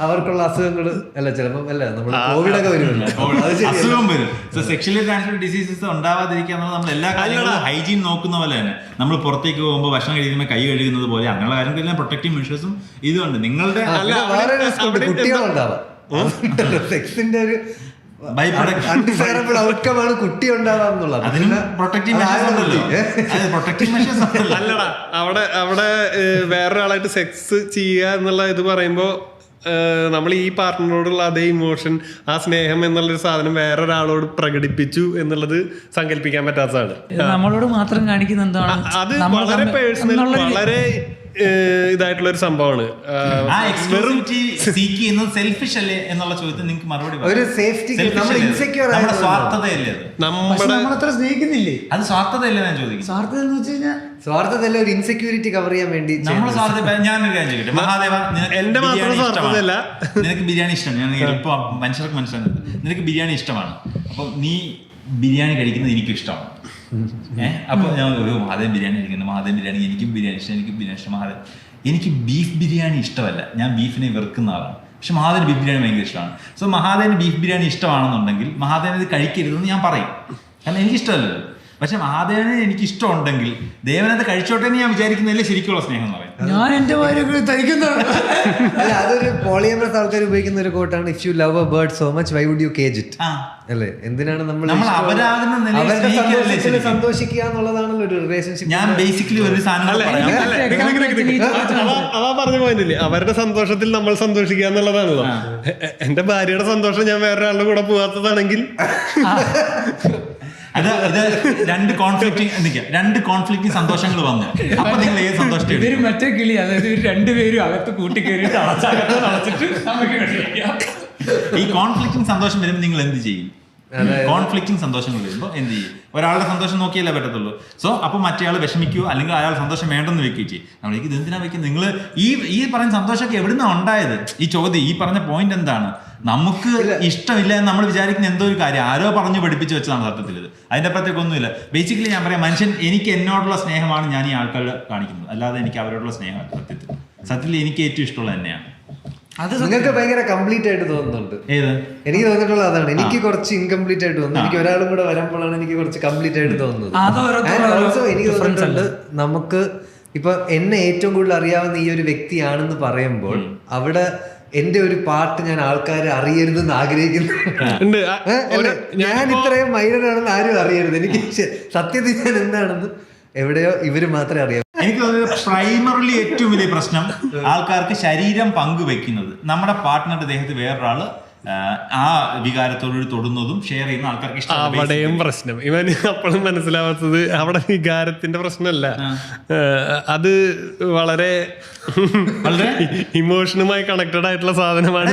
അവർക്കുള്ള അസുഖങ്ങൾ അല്ല ചിലപ്പോൾ അല്ല നമ്മൾ കോവിഡ് ഒക്കെ വരുമല്ലോ, അസുഖം വരും. സെക്ഷലി ട്രാൻസ്മിറ്റഡ് ഡിസീസസ് ഉണ്ടാവാതിരിക്കുക എന്നുള്ളത് നമ്മൾ എല്ലാ കാര്യങ്ങളും ഹൈജീൻ നോക്കുന്ന പോലെ തന്നെ. നമ്മൾ പുറത്തേക്ക് പോകുമ്പോൾ ഭക്ഷണം കഴിക്കുമ്പോൾ കൈ കഴുകുന്നത് പോലെ അങ്ങനെയുള്ള കാര്യങ്ങളെല്ലാം പ്രൊട്ടക്റ്റീവ് മെഷേഴ്സും ഇതുണ്ട്. നിങ്ങളുടെ കുട്ടികളുണ്ടാവാം. സെക്സിന്റെ ഒരു അൺഡിസൈറബിൾ ഔട്ട്കം ആണ് കുട്ടി ഉണ്ടാവാം എന്നുള്ളത്. അല്ലടാ, അവിടെ വേറൊരാളായിട്ട് സെക്സ് ചെയ്യുക എന്നുള്ള ഇത് പറയുമ്പോ നമ്മൾ ഈ പാർട്ട്ണറോടുള്ള അതേ ഇമോഷൻ, ആ സ്നേഹം എന്നുള്ളൊരു സാധനം വേറൊരാളോട് പ്രകടിപ്പിച്ചു എന്നുള്ളത് സങ്കല്പിക്കാൻ പറ്റാത്തതാണ്. നമ്മളോട് മാത്രം കാണിക്കുന്ന എന്താണ് അത് വളരെ പേഴ്സണൽ, വളരെ ഇതായിട്ടുള്ള ഒരു സംഭവമാണ്. സെൽഫിഷ് അല്ലേ എന്നുള്ള ചോദ്യത്തിന് നിങ്ങൾക്ക് മറുപടി ഒരു സേഫ്റ്റി സ്വാർത്ഥതയല്ലേ? നമ്മളത്ര സ്നേഹിക്കുന്നില്ലേ? അത് സ്വാർത്ഥതയല്ലേ ഞാൻ ചോദിക്കും. സ്വാർത്ഥത എന്ന് വെച്ച് കഴിഞ്ഞാൽ സ്വാർത്ഥതല്ല, ഒരു ഇൻസെക്യൂരിറ്റി കവർ ചെയ്യാൻ വേണ്ടി നമ്മൾ സ്വാർത്ഥ. ഞാനൊരു കാര്യം ചോദിക്കട്ടെ, മഹാദേവ, എന്റെ മാത്രം സ്വാർത്ഥതയല്ല. നിനക്ക് ബിരിയാണി ഇഷ്ടമാണ്. ഞാൻ ഇപ്പൊ മനുഷ്യർക്ക് മനസ്സിലാകുന്നത് നിനക്ക് ബിരിയാണി ഇഷ്ടമാണ്. അപ്പൊ നീ ബിരിയാണി കഴിക്കുന്നത് എനിക്കും ഇഷ്ടമാണ്. അപ്പൊ ഞാൻ മഹാദേവൻ ബിരിയാണി കഴിക്കുന്നത്, മഹാദേവൻ ബിരിയാണി, എനിക്കും ബിരിയാണി ഇഷ്ടം, എനിക്ക് ബിരിയാണി ഇഷ്ടം. മഹാദേവൻ എനിക്ക് ബീഫ് ബിരിയാണി ഇഷ്ടമല്ല, ഞാൻ ബീഫിനെ വെറുക്കുന്ന ആളാണ്. പക്ഷെ മഹാദേവന് ബീഫ് ബിരിയാണി ഭയങ്കര ഇഷ്ടമാണ്. സോ മഹാദേവന് ബീഫ് ബിരിയാണി ഇഷ്ടമാണെന്നുണ്ടെങ്കിൽ മഹാദേവൻ ഇത് കഴിക്കരുതെന്ന് ഞാൻ പറയും, കാരണം എനിക്കിഷ്ടമല്ലല്ലോ. പക്ഷെ മഹാദേവന് എനിക്ക് ഇഷ്ടമുണ്ടെങ്കിൽ ദേവനത് കഴിച്ചോട്ടെ എന്ന് ഞാൻ വിചാരിക്കുന്നതല്ലേ ശരിക്കുള്ള സ്നേഹം എന്ന് പറയും. ഞാൻ എന്റെ അല്ല, അതൊരു പോളിയമറസ് ആൾക്കാർ ഉപയോഗിക്കുന്ന ഒരു കോട്ടാണ്. If you love a bird so much why would you cage it അല്ലേ? എന്തിനാണ് നമ്മൾ അവരുടെ സന്തോഷത്തിൽ സന്തോഷിക്കുക എന്നുള്ളതാണല്ലോ ഒരു റിലേഷൻഷിപ്പ്. ഞാൻ ബേസിക്കലി ഒരു അവ പറഞ്ഞ പോയിന്റില്ലേ, അവരുടെ സന്തോഷത്തിൽ നമ്മൾ സന്തോഷിക്കുക എന്നുള്ളതാണല്ലോ. എന്റെ ഭാര്യയുടെ സന്തോഷം ഞാൻ വേറൊരാളുടെ കൂടെ പോകാത്തതാണെങ്കിൽ അത് രണ്ട് കോൺഫ്ലിക്റ്റിംഗ് സന്തോഷങ്ങൾ വന്നു. അപ്പൊ നിങ്ങൾ ഏത് സന്തോഷം? ഇവര് മറ്റേ കിളി, അതായത് രണ്ടുപേരും അകത്ത് കൂട്ടി കയറിയിട്ട് അടച്ചിട്ട് ഈ കോൺഫ്ലിക്റ്റിംഗ് സന്തോഷം വരുമ്പോൾ നിങ്ങൾ എന്ത് ചെയ്യും? കോൺഫ്ലിക്റ്റിംഗ് സന്തോഷങ്ങൾ വരുമ്പോൾ എന്ത് ചെയ്യും? ഒരാളുടെ സന്തോഷം നോക്കിയല്ലേ പറ്റത്തുള്ളൂ. സോ അപ്പൊ മറ്റേ ആൾ വിഷമിക്കുകയോ അല്ലെങ്കിൽ അയാൾ സന്തോഷം വേണ്ടെന്ന് വെക്കുകയും ചെയ്യും. നമ്മളേക്ക് ഇത് എന്തിനാ വെക്കുന്നത്? നിങ്ങൾ ഈ പറഞ്ഞ സന്തോഷമൊക്കെ എവിടുന്നാണ് ഉണ്ടായത്? ഈ ചോദ്യം, ഈ പറഞ്ഞ പോയിന്റ് എന്താണ്? നമുക്ക് ഇഷ്ടമില്ല എന്ന് നമ്മൾ വിചാരിക്കുന്ന എന്തോ ഒരു കാര്യം ആരോ പറഞ്ഞു പഠിപ്പിച്ച് വെച്ചതാണ് സത്യത്തിൽ. ഇത് അതിന്റെ അപ്പുറത്തേക്ക് ഒന്നുമില്ല. ബേസിക്കലി ഞാൻ പറയാം, മനുഷ്യൻ എനിക്ക് എന്നോടുള്ള സ്നേഹമാണ് ഞാൻ ഈ ആൾക്കാർ കാണിക്കുന്നത്, അല്ലാതെ എനിക്ക് അവരോടുള്ള സ്നേഹമല്ല. സത്യത്തിൽ എനിക്ക് ഏറ്റവും ഇഷ്ടമുള്ളത് തന്നെയാണ്. നിങ്ങൾക്ക് ഭയങ്കര കംപ്ലീറ്റ് ആയിട്ട് തോന്നുന്നുണ്ട്. ഏത് എനിക്ക് തോന്നിയിട്ടുള്ളത് അതാണ്. എനിക്ക് കുറച്ച് ഇൻകംപ്ലീറ്റ് ആയിട്ട് തോന്നുന്നു. എനിക്ക് ഒരാളും കൂടെ വരുമ്പോഴാണ് എനിക്ക് കുറച്ച് കംപ്ലീറ്റ് ആയിട്ട് തോന്നുന്നത്. ഓൾസോ എനിക്ക് തോന്നിയിട്ടുണ്ട് നമുക്ക് ഇപ്പൊ എന്നെ ഏറ്റവും കൂടുതൽ അറിയാവുന്ന ഈ ഒരു വ്യക്തിയാണെന്ന് പറയുമ്പോൾ അവിടെ എന്റെ ഒരു പാർട്ട് ഞാൻ ആൾക്കാരെ അറിയരുതെന്ന് ആഗ്രഹിക്കുന്നു. ഞാൻ ഇത്രയും മൈനറാണെന്ന് ആരും അറിയരുത്. എനിക്ക് സത്യത്തിൽ ഞാൻ എന്താണെന്ന് എവിടെയോ ഇവര് മാത്രമേ അറിയാവൂ. എനിക്ക് തോന്നുന്നത് പ്രൈമറിലി ഏറ്റവും വലിയ പ്രശ്നം ആൾക്കാർക്ക് ശരീരം പങ്കുവെക്കുന്നത്. നമ്മുടെ പാർട്ട്ണറുടെ ദേഹത്ത് വേറൊരാള് ആ വികാരത്തോട് തൊടുന്നതും ഷെയർ ചെയ്യുന്ന ആൾക്കാർക്ക് ഇഷ്ടം. അവിടെയും പ്രശ്നം ഇവന് അപ്പോഴും മനസ്സിലാവാത്തത് അവിടെ വികാരത്തിന്റെ പ്രശ്നമല്ല, അത് വളരെ ഇമോഷനുമായി കണക്റ്റഡ് ആയിട്ടുള്ള സാധനമാണ്.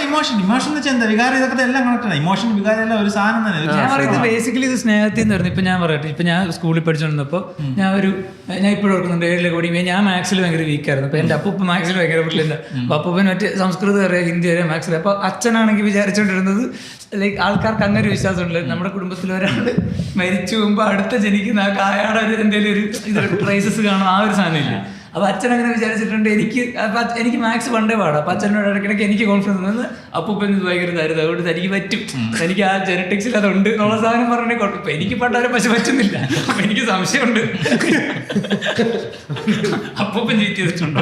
ഇമോഷൻ എന്ന് വെച്ചാൽ എന്താ? വികാരം ഇതൊക്കെ എല്ലാം കണക്റ്റഡ്. ഇമോഷൻ വികാരം എല്ലാം ഒരു സാധനം തന്നെ. ഞാൻ പറയുന്നത് ബേസിക്കലി ഇത് സ്നേഹത്തിൽ നിന്ന് വരുന്നത്. ഇപ്പൊ ഞാൻ പറയട്ടെ, ഇപ്പൊ ഞാൻ സ്കൂളിൽ പഠിച്ചോണ്ടിരുന്നപ്പോൾ ഞാൻ ഇപ്പോഴും ഓർക്കുന്നുണ്ട്, 7 കോടി ഞാൻ മാത്സിൽ ഭയങ്കര വീക്കായിരുന്നു. അപ്പൊ എന്റെ അപ്പൂപ്പ മാത്സിൽ ഭയങ്കര പിള്ളില്ല. അപ്പൊ അപ്പൂപ്പൻ മറ്റേ സംസ്കൃതം അറിയാം, ഹിന്ദി അറിയാം, മാത്സിൽ. അപ്പൊ അച്ഛനാണെങ്കിൽ വിചാരിച്ചോണ്ടിരുന്നത് ലൈക്ക് ആൾക്കാർക്ക് അങ്ങനെ ഒരു വിശ്വാസമുണ്ട്, നമ്മുടെ കുടുംബത്തിൽ ഒരാൾ മരിച്ചു പോകുമ്പോൾ അടുത്ത ജനിക്കുന്ന ആ കായാടെ ഒരു എന്തെങ്കിലും ഒരു ട്രേസസ് കാണും, ആ ഒരു സാധനം ഇല്ല. അപ്പൊ അച്ഛൻ അങ്ങനെ വിചാരിച്ചിട്ടുണ്ട്. എനിക്ക് മാത്സ് പണ്ടേ പാടാം. അപ്പൊ അച്ഛനോട് ഇടയ്ക്കിടയ്ക്ക് എനിക്ക് കോൺഫിഡൻസ് തന്നത് അപ്പൂപ്പൻ ഭയങ്കര ഇതായിരുന്നു, അതുകൊണ്ട് തനിക്ക് പറ്റും, എനിക്ക് ആ ജെനറ്റിക്സിൽ അതുണ്ട് എന്നുള്ള സാധനം പറഞ്ഞേ കുഴപ്പം. ഇപ്പൊ എനിക്ക് പണ്ടാലും പക്ഷെ പറ്റുന്നില്ല. അപ്പൊ എനിക്ക് സംശയമുണ്ട് അപ്പൂപ്പൻ ചീറ്റ് ചെയ്തിട്ടുണ്ടോ.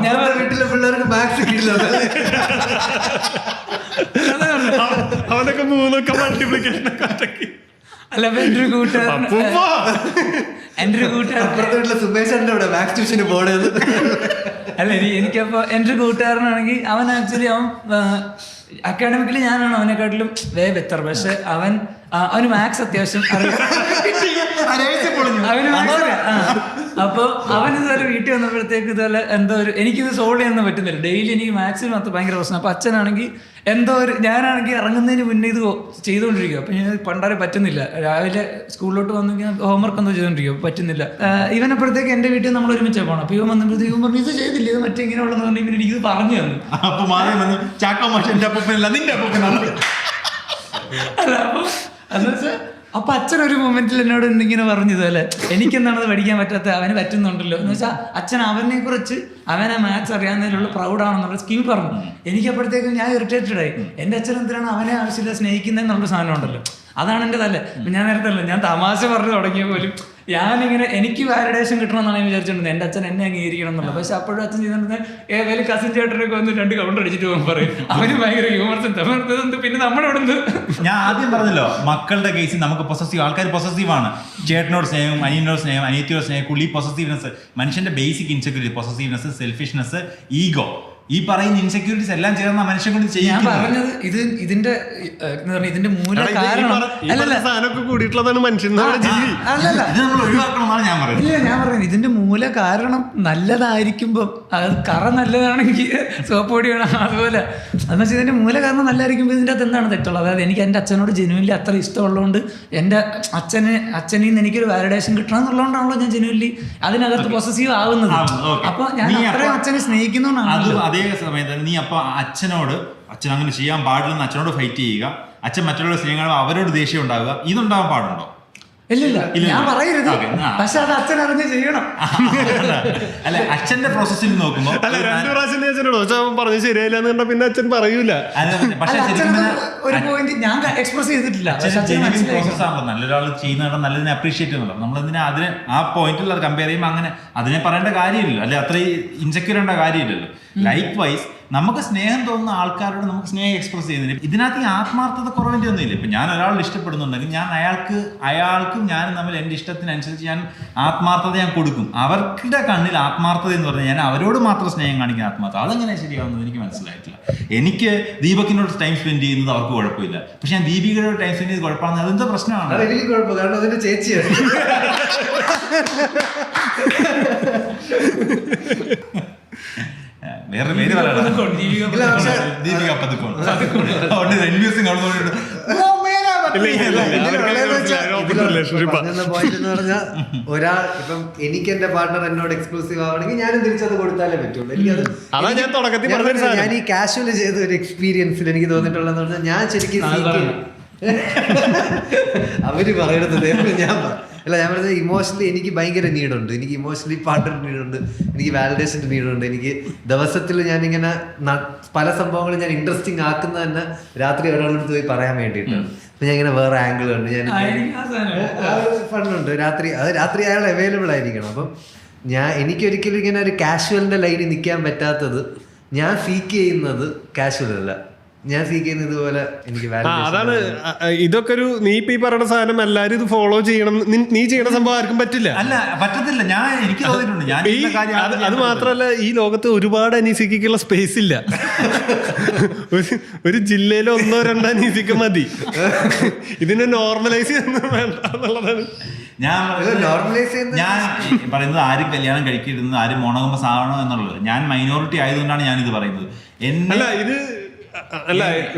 ഞാൻ വീട്ടിലെ പിള്ളേർക്ക് മാത്സ് കിട്ടില്ല. അവനൊക്കെ 3 മൾട്ടിപ്ലിക്കേഷൻ അല്ല, എന്റെ ഒരു കൂട്ടുകാരൻ അപ്പുറത്തെ വീട്ടിലെ സുമേഷന്റെ അവിടെ മാത്സ് ട്യൂഷന് പോണത്. അല്ല, എനിക്കപ്പോ എന്റെ കൂട്ടുകാരനാണെങ്കിൽ അവൻ ആക്ച്വലി അക്കാഡമിക്കലി ഞാനാണ് അവനെക്കാട്ടിലും ബെറ്റർ. പക്ഷെ അവന് മാത്സ് അത്യാവശ്യം അപ്പൊ അവൻ ഇതുപോലെ വീട്ടിൽ വന്നപ്പോഴത്തേക്ക് ഇതുപോലെ എന്തോ എനിക്കിത് സോൾവ് ചെയ്യാനൊന്നും പറ്റുന്നില്ല. ഡെയിലി എനിക്ക് മാത്സിന് മാത്രം ഭയങ്കര പ്രശ്നം. അപ്പൊ അച്ഛനാണെങ്കിൽ ഞാനാണെങ്കിൽ ഇറങ്ങുന്നതിന് മുന്നേ ഇത് ചെയ്തുകൊണ്ടിരിക്കും. അപ്പൊ ഞാൻ പണ്ടാരെ പറ്റുന്നില്ല. രാവിലെ സ്കൂളിലോട്ട് വന്നെങ്കിൽ ഹോംവർക്ക് എന്തോ ചെയ്തോണ്ടിരിക്കും, പറ്റുന്നില്ല. ഇവനപ്പോഴത്തേക്ക് എന്റെ വീട്ടിൽ നമ്മൾ ഒരുമിച്ച് പോകണം. അപ്പൊ ഇവൻ വന്നപ്പോഴത്തേക്ക് ഇവൻ പറഞ്ഞു ഇത് ചെയ്തില്ല, ഇത് മറ്റേ ഇങ്ങനെ ഉള്ളതെന്ന് പറഞ്ഞാൽ ഇവൻ എനിക്കിത് പറഞ്ഞു തന്നു. അല്ല, അപ്പൊ അച്ഛനൊരു മൊമെന്റിൽ എന്നോട് ഇങ്ങനെ പറഞ്ഞത് അല്ലെ, എനിക്കെന്താണത് പഠിക്കാൻ പറ്റാത്ത, അവന് പറ്റുന്നുണ്ടല്ലോ എന്ന് വെച്ചാൽ അച്ഛൻ അവനെ കുറിച്ച് അവനെ മാത്സ് അറിയാവുന്നതിലുള്ള പ്രൗഡാണെന്നുള്ള സ്കീം പറഞ്ഞു. എനിക്കപ്പോഴത്തേക്കും ഞാൻ ഇറിറ്റേറ്റഡ് ആയി. എന്റെ അച്ഛൻ എന്തിനാണ് അവനെ ആവശ്യമില്ല സ്നേഹിക്കുന്നതെന്നുള്ള സാധനം ഉണ്ടല്ലോ, അതാണ് എൻ്റെ തല്ല. ഞാൻ നേരത്തെ അല്ല, ഞാൻ തമാശ പറഞ്ഞു തുടങ്ങിയ പോലും ഞാനിങ്ങനെ എനിക്ക് വാലിഡേഷൻ കിട്ടണമെന്നാണ് ഞാൻ വിചാരിച്ചിട്ടുള്ളത്, എൻ്റെ അച്ഛൻ എന്നെ അംഗീകരിക്കണം എന്നുള്ളത്. പക്ഷെ അപ്പോഴും അച്ഛൻ ചെയ്തിട്ടുണ്ടെങ്കിൽ ഏതെങ്കിലും കസിൻ ചേട്ടനൊക്കെ വന്ന് 2 കൗണ്ടർ അടിച്ചിട്ട് പോകാൻ പറയും. അവന് ഭയങ്കര ഹ്യൂമർസ്. പിന്നെ നമ്മളോട് ഞാൻ ആദ്യം പറഞ്ഞല്ലോ, മക്കളുടെ കേസിൽ നമുക്ക് പൊസസീവ് ആൾക്കാർ പൊസസീവാണ്. ചേട്ടനോട് സ്നേഹം, അനിയനോട് സ്നേഹം, അനിയത്തിയോട് സ്നേഹം, കുളി പൊസസീവ്നെസ്. മനുഷ്യന്റെ basic insecurity possessiveness, selfishness, ego, ഈ പറയുന്ന ഇൻസെക്യൂരിറ്റീസ് എല്ലാം ചേർന്ന മനുഷ്യൻ കൊണ്ട് ചെയ്യാൻ പറഞ്ഞത് ഇതിന്റെ മൂല കാരണം കൂടിയിട്ടുള്ളതാണ് മനുഷ്യൻ. ഒഴിവാക്കണമെന്നാണ് ഞാൻ പറയുന്നത്. ഇല്ല, ഞാൻ പറയുന്നത് ഇതിന്റെ മൂല കാരണം നല്ലതായിരിക്കുമ്പോ അത് കറ നല്ലതാണെങ്കിൽ സോപ്പ് പൊടി വേണം. അതുപോലെ എന്ന് വെച്ചാൽ ഇതിന്റെ മൂല കാരണം നല്ലതായിരിക്കുമ്പോൾ ഇതിന്റെ അകത്ത് എന്താണ് തെറ്റുള്ളത്? അതായത് എനിക്ക് എൻ്റെ അച്ഛനോട് ജെനുവൻലി അത്ര ഇഷ്ടമുള്ളതുകൊണ്ട് എൻ്റെ അച്ഛനിൽ നിന്ന് എനിക്കൊരു വാലിഡേഷൻ കിട്ടണം എന്നുള്ളതുകൊണ്ടാണല്ലോ ഞാൻ ജെനുവൻലി അതിനകത്ത് പൊസസീവ് ആവുന്നത്. അപ്പൊ ഞാൻ അത്രയും അച്ഛനെ സ്നേഹിക്കുന്നതുകൊണ്ടാണ്. അതേ സമയത്ത് നീ അപ്പൊ അച്ഛൻ അങ്ങനെ ചെയ്യാൻ പാടില്ലെന്ന് അച്ഛനോട് ഫൈറ്റ് ചെയ്യുക, അച്ഛൻ മറ്റുള്ള സ്നേഹങ്ങൾ അവരോട് ദേഷ്യം ഉണ്ടാവുക, ഇതുണ്ടാവാൻ പാടുണ്ടോ? ഇല്ല, ഞാൻ പറയരുത്. പക്ഷെ അത് അച്ഛൻ അറിഞ്ഞ് ചെയ്യണം. അല്ല, അച്ഛന്റെ പ്രോസസ്സിൽ നോക്കുമ്പോ 2 പ്രാവശ്യം അച്ഛനോട് പറഞ്ഞു ശരിയായില്ല എന്ന് കണ്ടാ പിന്നെ അച്ഛൻ പറയൂല. ഒരു പോയിന്റ് ഞാൻ എക്സ്പ്രസ് ചെയ്തിട്ടില്ല. പ്രോസസ് ആണല്ലോ, നല്ലൊരാൾ ചെയ്യുന്ന നല്ലതിനെ അപ്രീഷിയേറ്റ് ചെയ്യുന്നുണ്ടോ. നമ്മളെന്തിനാ അതിനെ ആ പോയിന്റിൽ അത് കമ്പയർ ചെയ്യുമ്പോൾ അങ്ങനെ അതിനെ പറയേണ്ട കാര്യമില്ലല്ലോ, അല്ലെ അത്ര ഇൻസെക്യൂർ ചെയ്യേണ്ട കാര്യമില്ലല്ലോ. ലൈക്ക് വൈസ് നമുക്ക് സ്നേഹം തോന്നുന്ന ആൾക്കാരോട് നമുക്ക് സ്നേഹം എക്സ്പ്രസ് ചെയ്യുന്നില്ല. ഇതിനകത്ത് ഈ ആത്മാർത്ഥത കുറവിൻ്റെ ഒന്നുമില്ല. ഇപ്പം ഞാൻ ഒരാൾ ഇഷ്ടപ്പെടുന്നുണ്ടെങ്കിൽ ഞാൻ അയാൾക്കും ഞാനും തമ്മിൽ എൻ്റെ ഇഷ്ടത്തിനനുസരിച്ച് ഞാൻ ആത്മാർത്ഥത ഞാൻ കൊടുക്കും. അവരുടെ കണ്ണിൽ ആത്മാർത്ഥത എന്ന് പറഞ്ഞാൽ ഞാൻ അവരോട് മാത്രം സ്നേഹം കാണിക്കുന്ന ആത്മാർത്ഥത, അതെങ്ങനെ ശരിയാവുന്നത് എനിക്ക് മനസ്സിലായിട്ടില്ല. എനിക്ക് ദീപകിനോട് ടൈം സ്പെൻഡ് ചെയ്യുന്നത് അവർക്ക് കുഴപ്പമില്ല, പക്ഷെ ഞാൻ ദീപികയോട് ടൈം സ്പെൻഡ് ചെയ്ത് കുഴപ്പമാണെന്ന് അതെന്താ പ്രശ്നമാണ്? എനിക്ക് കുഴപ്പം, കാരണം അതിന്റെ ചേച്ചിയാണ്. വേറെ പേര് ഒരാൾ ഇപ്പം എനിക്ക് എന്റെ പാർട്ണർ എന്നോട് എക്സ്ക്ലൂസീവ് ആവണമെങ്കിൽ ഞാനും തിരിച്ചത് കൊടുത്താലേ പറ്റുള്ളൂ. എനിക്കത് ഞാൻ ഈ കാഷ്വൽ ചെയ്ത ഒരു എക്സ്പീരിയൻസിൽ എനിക്ക് തോന്നിയിട്ടുള്ളതെന്ന് പറഞ്ഞാൽ ഞാൻ ശരിക്കും അവര് പറയണത് അല്ല ഞാൻ പറഞ്ഞത് ഇമോഷണലി എനിക്ക് ഭയങ്കര നീഡുണ്ട്. എനിക്ക് ഇമോഷണലി പാർട്ട്ണർ നീഡുണ്ട്, എനിക്ക് വാലിഡേഷൻ്റെ നീഡുണ്ട്. എനിക്ക് ദിവസത്തിൽ ഞാനിങ്ങനെ പല സംഭവങ്ങളും ഞാൻ ഇൻട്രസ്റ്റിംഗ് ആക്കുന്നത് തന്നെ രാത്രി ഒരാളെടുത്ത് പോയി പറയാൻ വേണ്ടിയിട്ടാണ്. അപ്പൊ ഞാൻ ഇങ്ങനെ വേറെ ആംഗിൾ ഉണ്ട്, ഞാൻ ഫണ്ടുണ്ട് രാത്രി. അത് രാത്രി അയാൾ അവൈലബിൾ ആയിരിക്കണം. അപ്പം എനിക്കൊരിക്കലും ഇങ്ങനെ ഒരു കാഷ്വലിന്റെ ലൈനിൽ നിൽക്കാൻ പറ്റാത്തത്, ഞാൻ സീക്ക് ചെയ്യുന്നത് കാഷ്വൽ അല്ല, ഞാൻ സീക്ക് ചെയ്യുന്നത് ഇതുപോലെ എനിക്ക് അതാണ്. ഇതൊക്കെ ഒരു നീ ഇപ്പൊ ഈ പറയുന്ന സാധനം എല്ലാരും ഇത് ഫോളോ ചെയ്യണം, നീ ചെയ്യണ സംഭവം ആർക്കും പറ്റില്ല. അല്ല പറ്റത്തില്ല. എനിക്ക് തോന്നിയിട്ടുണ്ട്. അത് മാത്രല്ല, ഈ ലോകത്ത് ഒരുപാട് അനീസിക്കുള്ള സ്പേസ് ഇല്ല. ഒരു ജില്ലയിൽ 1-2 അനീസിക്ക് മതി. ഇതിനെ നോർമലൈസ് ചെയ്യുന്നത് വേണ്ട എന്നുള്ളതാണ് ഞാൻ പറയുന്നത്. ആരും കല്യാണം കഴിക്കരുത്, ആരും മോണോഗമസ് ആവണോ എന്നുള്ളത്. ഞാൻ മൈനോറിറ്റി ആയതുകൊണ്ടാണ് ഞാൻ ഇത് പറയുന്നത്.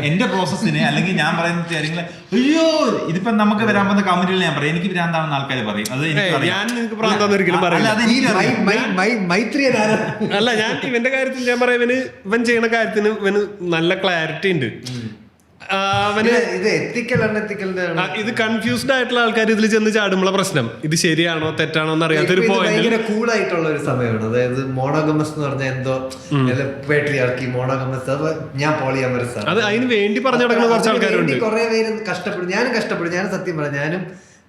എന്റെ പ്രോസസ്സിന് അല്ലെങ്കിൽ ഞാൻ പറയുന്ന കാര്യങ്ങൾ, അയ്യോ ഇതിപ്പോ നമുക്ക് വരാൻ പോകുന്ന കമന്റിൽ ഞാൻ പറയും എനിക്ക് ഭ്രാന്താണെന്ന് ആൾക്കാർ പറയും. അത് അല്ല, ഞാൻ ഇവന്റെ കാര്യത്തിൽ ഞാൻ പറയാം, ഇവൻ ചെയ്യണ കാര്യത്തിന് ഇവന് നല്ല ക്ലാരിറ്റി ഉണ്ട്. ഇത് കൺഫ്യൂസ്ഡ് ആയിട്ടുള്ള ആൾക്കാർ ഇതിൽ ചെന്ന് ചാടുമ്പോൾ പ്രശ്നം ഇത് ശരിയാണോ തെറ്റാണോ എന്ന് അറിയാത്തൊരു പോയിന്റ്. കൂൾ ആയിട്ടുള്ള ഒരു സമയമാണ്. അതായത് മോണോഗമസ് എന്ന് പറഞ്ഞാൽ എന്തോ പേട്രിയാർക്കി, മോണോഗമസ്, ഞാൻ പോളിയമറസ് ആണ്. അത് അതിന് വേണ്ടി പറഞ്ഞു നടക്കുന്ന കുറച്ച് ആൾക്കാരുണ്ട്. കുറെ പേര് കഷ്ടപ്പെടും, ഞാനും സത്യം പറയാം, ഞാനും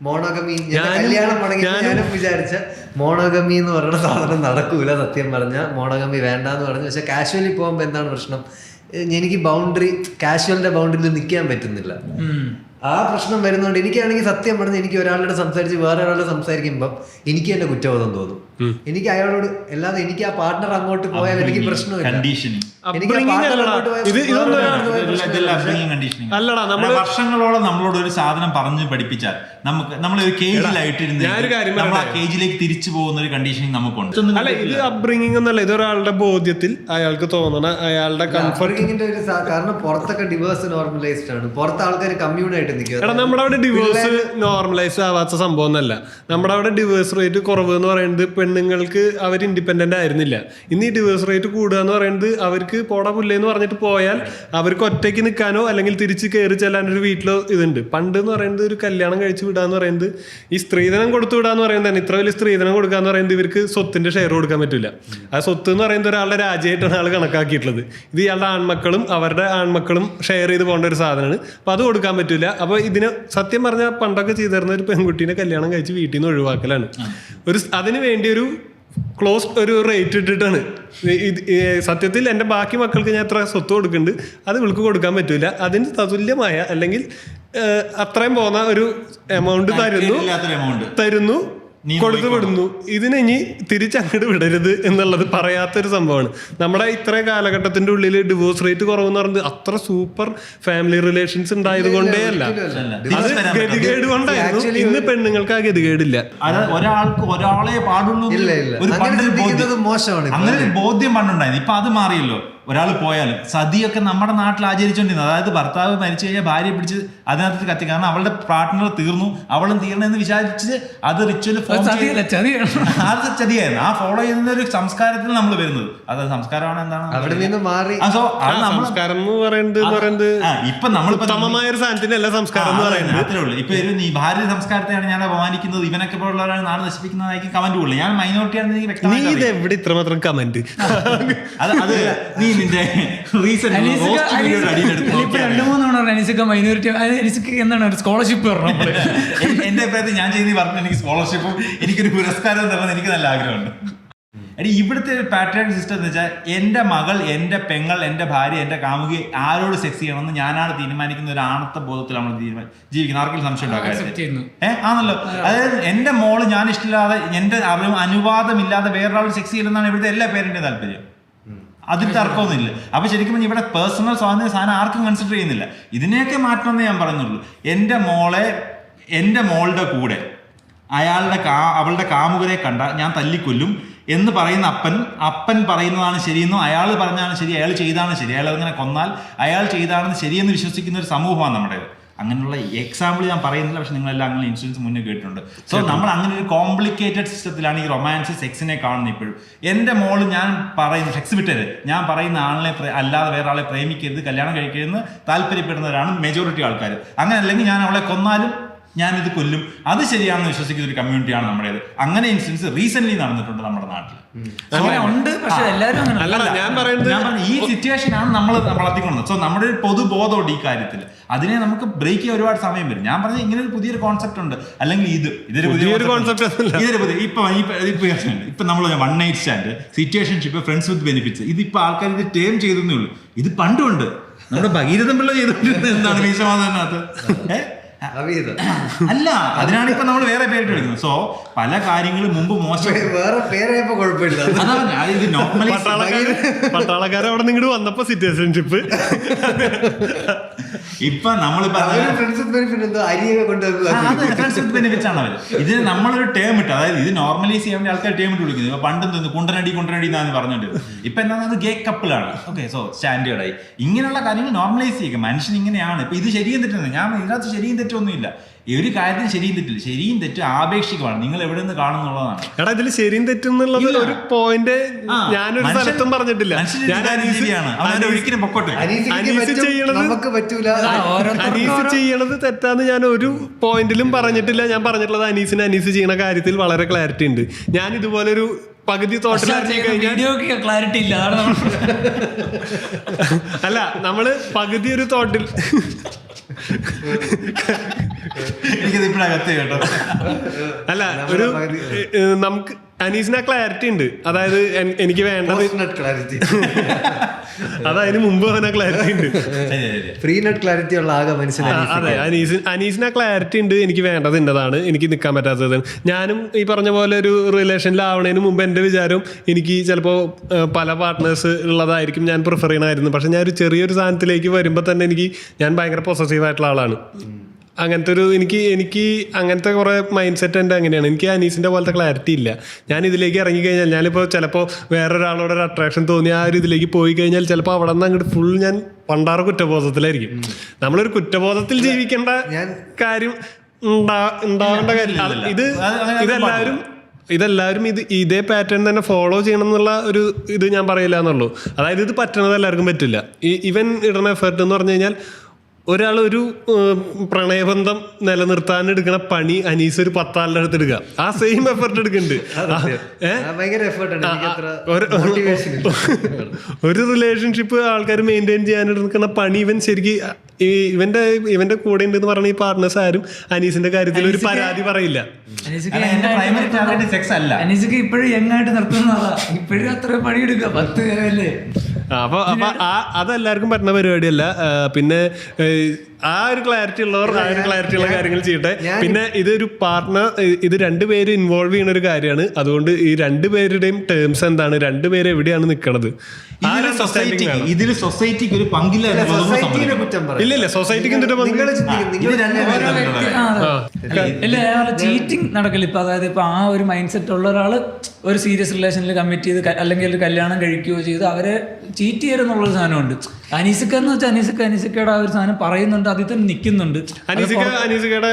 മോണോഗമി, കല്യാണം മുടങ്ങി ഞാനും വിചാരിച്ച മോണോഗമി എന്ന് പറയുന്ന സാധനം നടക്കൂല. സത്യം പറഞ്ഞ മോണോഗമി വേണ്ടാന്ന് പറഞ്ഞു. പക്ഷെ കാഷ്വലി പോകുമ്പോ എന്താണ് പ്രശ്നം, എനിക്ക് ബൗണ്ടറി, കാഷ്വലിന്റെ ബൗണ്ടറിയിൽ നിൽക്കാൻ പറ്റുന്നില്ല. ആ പ്രശ്നം വരുന്നതുകൊണ്ട് എനിക്കാണെങ്കിൽ സത്യം പറഞ്ഞ് എനിക്ക് ഒരാളോട് സംസാരിച്ച് വേറെ ഒരാളോട് സംസാരിക്കുമ്പോൾ എനിക്ക് എന്റെ കുറ്റബോധം തോന്നും. എനിക്ക് അയാളോട് അല്ലാതെ എനിക്ക് ആ പാർട്ണർ അങ്ങോട്ട് പോയാൽ എനിക്ക് പ്രശ്നമില്ല. വർഷങ്ങളോളം നമ്മളോട് ഒരു സാധനം പറഞ്ഞ് പഠിപ്പിച്ചാൽ നമ്മൾ ഒരു കേജിലായിട്ടിരുന്ന് നമ്മൾ ആ കേജിലേക്ക് തിരിച്ചു പോകുന്ന ഒരു കണ്ടീഷനിങ് നമുക്കുണ്ട്. അല്ല, ഇത് അപ്ബ്രിങ്ങിങ് എന്നല്ല, ഇതൊരാളുടെ ബോധ്യത്തിൽ അയാൾക്ക് തോന്നണ അയാളുടെ കംഫർട്ടിങ്ങിന്റെ ഒരു കാരണം. പുറത്തൊക്കെ ഡിവേഴ്സ് നോർമലൈസ്ഡ് ആണ്, പുറത്ത് ആൾക്കാർ കമ്മ്യൂണായിട്ട് നിൽക്കുക. എടാ, നമ്മുടെ അവിടെ ഡിവേഴ്സ് നോർമലൈസ് ആവാത്ത സംഭവം എന്നല്ല. നമ്മുടെ അവിടെ ഡിവേഴ്സ് റേറ്റ് കുറവ് എന്ന് പറയുന്നത് പെണ്ണുങ്ങൾക്ക് അവർ ഇൻഡിപെൻഡന്റ് ആയിരുന്നില്ല. ഇന്ന് ഈ ഡിവേഴ്സ് റേറ്റ് കൂടുക എന്ന് പറയുന്നത് അവർക്ക് പോടാ പുല്ലേന്ന് പറഞ്ഞിട്ട് പോയാൽ അവർക്ക് ഒറ്റയ്ക്ക് നിൽക്കാനോ അല്ലെങ്കിൽ തിരിച്ച് കയറി ചെല്ലാനൊരു വീട്ടിലോ ഇതുണ്ട്. പണ്ട് എന്ന് പറയുന്നത് ഒരു കല്യാണം കഴിച്ച് വിടാന്ന് പറയുന്നത്, ഈ സ്ത്രീധനം കൊടുത്തു വിടാന്ന് പറയുന്നത് തന്നെ, ഇത്ര വലിയ സ്ത്രീധനം കൊടുക്കുക എന്ന് പറയുന്നത് ഇവർക്ക് സ്വത്തിന്റെ ഷെയർ കൊടുക്കാൻ പറ്റില്ല. ആ സ്വത്ത് എന്ന് പറയുന്നത് ഒരാളുടെ രാജ്യമായിട്ടാണ് ആൾ കണക്കാക്കിയിട്ടുള്ളത്. ഇത് ഇയാളുടെ ആൺമക്കളും അവരുടെ ആൺമക്കളും ഷെയർ ചെയ്ത് പോകേണ്ട ഒരു സാധനമാണ്. അപ്പൊ അത് കൊടുക്കാൻ പറ്റില്ല. അപ്പൊ ഇതിന് സത്യം പറഞ്ഞാൽ പണ്ടൊക്കെ ചെയ്തിരുന്ന ഒരു പെൺകുട്ടീനെ കല്യാണം കഴിച്ച് വീട്ടിൽ നിന്ന് ഒഴിവാക്കലാണ്. അതിന് വേണ്ടി ഒരു ക്ലോസ് ഒരു റേറ്റ് ഇട്ടിട്ടാണ്. സത്യത്തിൽ എൻ്റെ ബാക്കി മക്കൾക്ക് ഞാൻ എത്ര സ്വത്ത് കൊടുക്കുന്നുണ്ട് അത് ഇവൾക്ക് കൊടുക്കാൻ പറ്റൂല. അതിന് തതുല്യമായ അല്ലെങ്കിൽ അത്രയും പോകുന്ന ഒരു എമൗണ്ട് തരുന്നു കൊടുത്തു വിടുന്നു. ഇതിനെ ഇനി തിരിച്ചങ്ങോട്ട് വിടരുത് എന്നുള്ളത് പറയാത്തൊരു സംഭവമാണ്. നമ്മുടെ ഇത്ര കാലഘട്ടത്തിന്റെ ഉള്ളിൽ ഡിവോഴ്സ് റേറ്റ് കുറവെന്ന് പറയുന്നത് അത്ര സൂപ്പർ ഫാമിലി റിലേഷൻസ് ഉണ്ടായത് കൊണ്ടേ അല്ല, അത് ഗതികേട് കൊണ്ടായിരുന്നു. ഇന്ന് പെണ്ണുങ്ങൾക്ക് ആ ഗതികേടില്ല. ഒരാൾക്ക് ഒരാളെ പാടുള്ളൂ അങ്ങനെ ബോധ്യം പണ്ടുണ്ടായിരുന്നു. ഇപ്പൊ അത് മാറിയല്ലോ. ഒരാൾ പോയാലും സതിയൊക്കെ നമ്മുടെ നാട്ടിൽ ആചരിച്ചോണ്ടിരുന്നത്. അതായത് ഭർത്താവ് മരിച്ചു കഴിഞ്ഞാൽ ഭാര്യയെ പിടിച്ച് അതിനകത്ത് കത്തി, കാരണം അവളുടെ പാർട്ട്ണർ തീർന്നു, അവളും തീർന്നെന്ന് വിചാരിച്ച് അത് റിച്വൽ അത് ചതിയായിരുന്നു. ആ ഫോളോ ചെയ്യുന്ന ഒരു സംസ്കാരത്തിൽ നമ്മൾ വരുന്നത്. അത് സംസ്കാരമാണ് എന്താണ് അവിടെ നിന്ന് മാറി. സംസ്കാരം എന്ന് പറയുന്നത് ഇപ്പൊ നമ്മളിപ്പോ സമമായ ഒരു സാധനത്തിന്റെ എല്ലാ സംസ്കാരം എന്ന് പറയുന്നത് അത്രേ ഉള്ളൂ. ഇപ്പൊ ഈ ഭാര്യ സംസ്കാരത്തെയാണ് ഞാൻ അപമാനിക്കുന്നത്, ഇവനൊക്കെ പോലുള്ളവരാണ് നാട് നശിപ്പിക്കുന്നതായിരിക്കും കമന്റ് ഉള്ളു. ഞാൻ മൈനോറിറ്റി ആണെന്ന് എനിക്ക് വ്യക്തമായി. ഇത് എവിടെ ഇത്രമാത്രം കമന്റ്? അത് നീ നിന്റെ റീസെന്റ് 2-3 അനീസിക്ക മൈനോറിറ്റി, അനീസിക്ക എന്താണ് സ്കോളർഷിപ്പ് പറഞ്ഞത്? എന്റെ അഭിപ്രായത്തിൽ ഞാൻ ചെയ്യുന്ന പറഞ്ഞ എനിക്ക് സ്കോളർഷിപ്പും എനിക്കൊരു പുരസ്കാരവും തരണം എനിക്ക് നല്ല ആഗ്രഹമുണ്ട്. അടി ഇവിടുത്തെ ഒരു പാട്രിയാർക്കി സിസ്റ്റം എന്ന് വെച്ചാൽ എൻ്റെ മകൾ, എൻ്റെ പെങ്ങൾ, എൻ്റെ ഭാര്യ, എൻ്റെ കാമുകി ആരോട് സെക്സ് ചെയ്യണമെന്ന് ഞാനാണ് തീരുമാനിക്കുന്ന ഒരു ആണത്ത ബോധത്തിൽ നമ്മൾ ജീവിക്കുന്നത്. ആർക്കെങ്കിലും സംശയം ഉണ്ടാകാൻ ആണല്ലോ. അതായത് എൻ്റെ മോള് ഞാൻ ഇഷ്ടമില്ലാതെ എൻ്റെ അനുവാദമില്ലാതെ വേറൊരാൾ സെക്സ് ചെയ്യണമെന്നാണ് ഇവിടുത്തെ എല്ലാ പേരൻ്റെയും താല്പര്യം. അതിൽ തർക്കമൊന്നുമില്ല. അപ്പൊ ശരിക്കും ഇവിടെ പേഴ്സണൽ സ്വാതന്ത്ര്യ സാധനം ആർക്കും കൺസിഡർ ചെയ്യുന്നില്ല. ഇതിനെയൊക്കെ മാറ്റണമെന്നേ ഞാൻ പറയുന്നുള്ളൂ. എൻ്റെ മോളുടെ കൂടെ അവളുടെ കാമുകരെ കണ്ട ഞാൻ തല്ലിക്കൊല്ലും എന്ന് പറയുന്ന അപ്പൻ പറയുന്നതാണ് ശരിയെന്നോ അയാൾ പറഞ്ഞാണ് ശരി, അയാൾ ചെയ്താണ് ശരി, അയാൾ അങ്ങനെ കൊന്നാൽ അയാൾ ചെയ്താണെന്ന് ശരിയെന്ന് വിശ്വസിക്കുന്ന ഒരു സമൂഹമാണ് നമ്മുടേത്. അങ്ങനെയുള്ള എക്സാമ്പിൾ ഞാൻ പറയുന്നില്ല, പക്ഷെ നിങ്ങളെല്ലാം അങ്ങനെ ഇൻഷുറൻസ് മുന്നേ കേട്ടിട്ടുണ്ട്. സോ നമ്മൾ അങ്ങനെ ഒരു കോംപ്ലിക്കേറ്റഡ് സിസ്റ്റത്തിലാണ് ഈ റൊമാൻസ് സെക്സിനെ കാണുന്നത് ഇപ്പോഴും. എൻ്റെ മോള് ഞാൻ പറയുന്ന സെക്സ് വിട്ടത് ഞാൻ പറയുന്ന ആളിനെ അല്ലാതെ വേറെ ആളെ പ്രേമിക്കരുത്, കല്യാണം കഴിക്കരുതെന്ന് താല്പര്യപ്പെടുന്നവരാണ് മെജോറിറ്റി ആൾക്കാർ. അങ്ങനെ അല്ലെങ്കിൽ ഞാൻ അവളെ കൊന്നാലും ഞാനിത് കൊല്ലും, അത് ശരിയാണെന്ന് വിശ്വസിക്കുന്ന ഒരു കമ്മ്യൂണിറ്റിയാണ് നമ്മുടേത്. അങ്ങനെ ഇൻസിഡൻസ് റീസെന്റ് നടന്നിട്ടുണ്ട് നമ്മുടെ നാട്ടിൽ. ഉണ്ട്, പക്ഷെ എല്ലാവരും അങ്ങനെ അല്ല ഞാൻ പറയുന്നത് ഈ സിറ്റുവേഷനാണ് നമ്മൾ വളർത്തിക്കൊണ്ടത്. സോ നമ്മുടെ ഒരു പൊതുബോധമുണ്ട് ഈ കാര്യത്തിൽ. അതിനെ നമുക്ക് ബ്രേക്ക് ചെയ്യാൻ ഒരുപാട് സമയം വരും. ഞാൻ പറഞ്ഞ ഇങ്ങനെ ഒരു പുതിയൊരു കോൺസെപ്റ്റ് ഉണ്ട്, അല്ലെങ്കിൽ ഇതൊരു പുതിയൊരു കോൺസെപ്റ്റ് ഇപ്പൊ നമ്മൾ one night stand, situationship, friends with benefits, ഇതിപ്പോ ആൾക്കാർ ഇത് ടേം ചെയ്തേ ഉള്ളൂ. ഇത് പണ്ടുണ്ട്, നമ്മുടെ ഭഗീരഥൻ പിള്ള ചെയ്തിട്ടുണ്ട്. എന്താണ് മീശമാധവനകത്ത് അല്ല, അതിനാണ് ഇപ്പൊ നമ്മൾ വേറെ പേരിട്ട് വിളിക്കുന്നത്. സോ പല കാര്യങ്ങളും മുമ്പ് മോശം വേറെ പേരായപ്പോ കുഴപ്പമില്ല. ഇത് നോർമലി പട്ടാളക്കാരെ അവിടെ നിങ്ങോട്ട് വന്നപ്പോ സിറ്റുവേഷൻഷിപ്പ് ഇപ്പൊ നമ്മളിപ്പോ ബെനിഫിറ്റ്സ് ആണ് അവര്. ഇതിന് നമ്മളൊരു ടേം ഇട്ട്, അതായത് ഇത് നോർമലൈസ് ചെയ്യാൻ വേണ്ടി ആൾക്കാർ ടേം ഇട്ട് വിളിക്കുന്നത്. ഇപ്പൊ പണ്ട് തോന്നുന്നു കുണ്ടനടി എന്നാണ് പറഞ്ഞോണ്ടിരുന്നത്. ഇപ്പൊ എന്താ ഗേ കപ്പിളാണ്. ഓക്കെ, സോ സ്റ്റാൻഡേർഡായി ഇങ്ങനെയുള്ള കാര്യങ്ങൾ നോർമലൈസ് ചെയ്യുക. മനുഷ്യൻ ഇങ്ങനെയാണ്. ഇപ്പൊ ഇത് ശരിയും തെറ്റുന്നത്, ഞാൻ ഇതിനകത്ത് ശരിയും തെറ്റൊന്നുമില്ല. ഈ ഒരു കാര്യത്തിൽ ശരിയും തെറ്റില്ല. ശരിയും തെറ്റും ആപേക്ഷികമാണ്, നിങ്ങൾ എവിടെ നിന്ന് കാണുന്നുള്ളതാണ്. എടാ ഇതിൽ ശരിയും തെറ്റെന്നുള്ളത് ഒരു പോയിന്റ് ഞാനൊരു സ്ഥലത്തും പറഞ്ഞിട്ടില്ല. ഒരിക്കലും പൊക്കോട്ടെ. അനീസ് ചെയ്യണത് തെറ്റാന്ന് ഞാൻ ഒരു പോയിന്റിലും പറഞ്ഞിട്ടില്ല. ഞാൻ പറഞ്ഞിട്ടുള്ളത് അനീസ് ചെയ്യണ കാര്യത്തിൽ വളരെ ക്ലാരിറ്റി ഉണ്ട്. ഞാൻ ഇതുപോലെ ഒരു പകുതി തോട്ടിൽ ക്ലാരിറ്റി ഇല്ല. അല്ല, നമ്മള് പകുതി ഒരു തോട്ടിൽ അല്ല ഒരു നമുക്ക് അനീസിന് ക്ലാരിറ്റി ഉണ്ട്. അതായത് എനിക്ക് വേണ്ടത് അതതിന് മുമ്പ് അവനെ ക്ലാരിറ്റി ഉണ്ട്. ഫ്രീ നെറ്റ് ക്ലാരിറ്റി ഉള്ള ആകെ മനുഷ്യൻ. അതെ, അനീസിന് ക്ലാരിറ്റി ഉണ്ട്. എനിക്ക് വേണ്ടത് ഇന്നതാണ്, എനിക്ക് നിൽക്കാൻ പറ്റാത്തത്. ഞാനും ഈ പറഞ്ഞ പോലെ ഒരു റിലേഷനിലാവണതിന് മുമ്പ് എൻ്റെ വിചാരം എനിക്ക് ചിലപ്പോൾ പല പാർട്ട്നേഴ്സ് ഉള്ളതായിരിക്കും ഞാൻ പ്രിഫർ ചെയ്യണമായിരുന്നു. പക്ഷെ ഞാൻ ഒരു ചെറിയൊരു സാധനത്തിലേക്ക് വരുമ്പോൾ തന്നെ ഞാൻ ഭയങ്കര പൊസസീവ് ആയിട്ടുള്ള ആളാണ്. അങ്ങനത്തെ ഒരു എനിക്ക് അങ്ങനത്തെ കുറേ മൈൻഡ് സെറ്റ് എൻ്റെ അങ്ങനെയാണ്. എനിക്ക് അനീസിൻ്റെ പോലത്തെ ക്ലാരിറ്റി ഇല്ല. ഞാൻ ഇതിലേക്ക് ഇറങ്ങിക്കഴിഞ്ഞാൽ, ഞാനിപ്പോൾ ചിലപ്പോൾ വേറൊരാളോട് ഒരു അട്രാക്ഷൻ തോന്നി ആ ഒരു ഇതിലേക്ക് പോയി കഴിഞ്ഞാൽ ചിലപ്പോൾ അവിടെ നിന്ന് അങ്ങോട്ട് ഫുൾ ഞാൻ പണ്ടാറ് കുറ്റബോധത്തിലായിരിക്കും. നമ്മളൊരു കുറ്റബോധത്തിൽ ജീവിക്കേണ്ട കാര്യം ഉണ്ടാവേണ്ട കാര്യം. ഇതെല്ലാവരും ഇതേ പാറ്റേൺ തന്നെ ഫോളോ ചെയ്യണം എന്നുള്ള ഒരു ഇത് ഞാൻ പറയില്ല എന്നുള്ളൂ. അതായത് ഇത് പറ്റണത് എല്ലാവർക്കും പറ്റില്ല. ഇവൻ ഇടുന്ന എഫേർട്ട് എന്ന് പറഞ്ഞു കഴിഞ്ഞാൽ, ഒരാൾ ഒരു പ്രണയബന്ധം നിലനിർത്താൻ എടുക്കണ പണി അനീസ് ഒരു 10 ആളുടെ അടുത്ത് എടുക്കുക. ആ സെയിം എഫർട്ട് എടുക്കുന്നുണ്ട്. ഒരു റിലേഷൻഷിപ്പ് ആൾക്കാർ മെയിൻറ്റെയിൻ ചെയ്യാൻ എടുക്കുന്ന പണി ഇവൻ ശരിക്കും ഇവന്റെ കൂടെ ഉണ്ടെന്ന് പറഞ്ഞ ഈ പാർട്ട്നേഴ്സ് ആരും അനീസിന്റെ കാര്യത്തിൽ ഒരു പരാതി പറയില്ല. അനീസിക്ക് ഇപ്പോഴും യങ്ങായിട്ട് നിർത്തുന്നതാ. ഇപ്പോഴും അത്ര പണിയെടുക്കുക 10 പേരല്ലേ. അപ്പൊ അതെല്ലാവർക്കും പറ്റുന്ന പരിപാടിയല്ല. പിന്നെ ആ ഒരു ക്ലാരിറ്റി ഉള്ളവർ ആ ഒരു ക്ലാരിറ്റി ഉള്ള കാര്യങ്ങൾ ചെയ്യട്ടെ. പിന്നെ ഇതൊരു പാർട്ട്ണർ, ഇത് രണ്ടുപേര് ഇൻവോൾവ് ചെയ്യുന്ന ഒരു കാര്യമാണ്. അതുകൊണ്ട് ഈ രണ്ടുപേരുടെയും ടേംസ് എന്താണ്, രണ്ടുപേരും എവിടെയാണ് നിൽക്കുന്നത്, ഇതിൽ സൊസൈറ്റിക്ക് ഒരു പങ്കില്ല. ഇല്ല, സൊസൈറ്റിക്ക് എന്തിന്റെ ചീറ്റിംഗ് നടക്കില്ല. ഇപ്പൊ അതായത് ഇപ്പൊ ആ ഒരു മൈൻഡ് സെറ്റ് ഉള്ള ഒരാള് ഒരു സീരിയസ് റിലേഷനിൽ കമ്മിറ്റ് ചെയ്ത് അല്ലെങ്കിൽ ഒരു കല്യാണം കഴിക്കുകയോ ചെയ്ത് അവരെ ചീറ്റ് ചെയ്യരുന്നുള്ളൊരു സാധനമുണ്ട്. അനീസിക്കെന്ന് വെച്ചാൽ അനീസിക്കയുടെ ആ ഒരു സാധനം പറയുന്നുണ്ട്, അതിൽ തന്നെ നിൽക്കുന്നുണ്ട്. അനീസിക്കയുടെ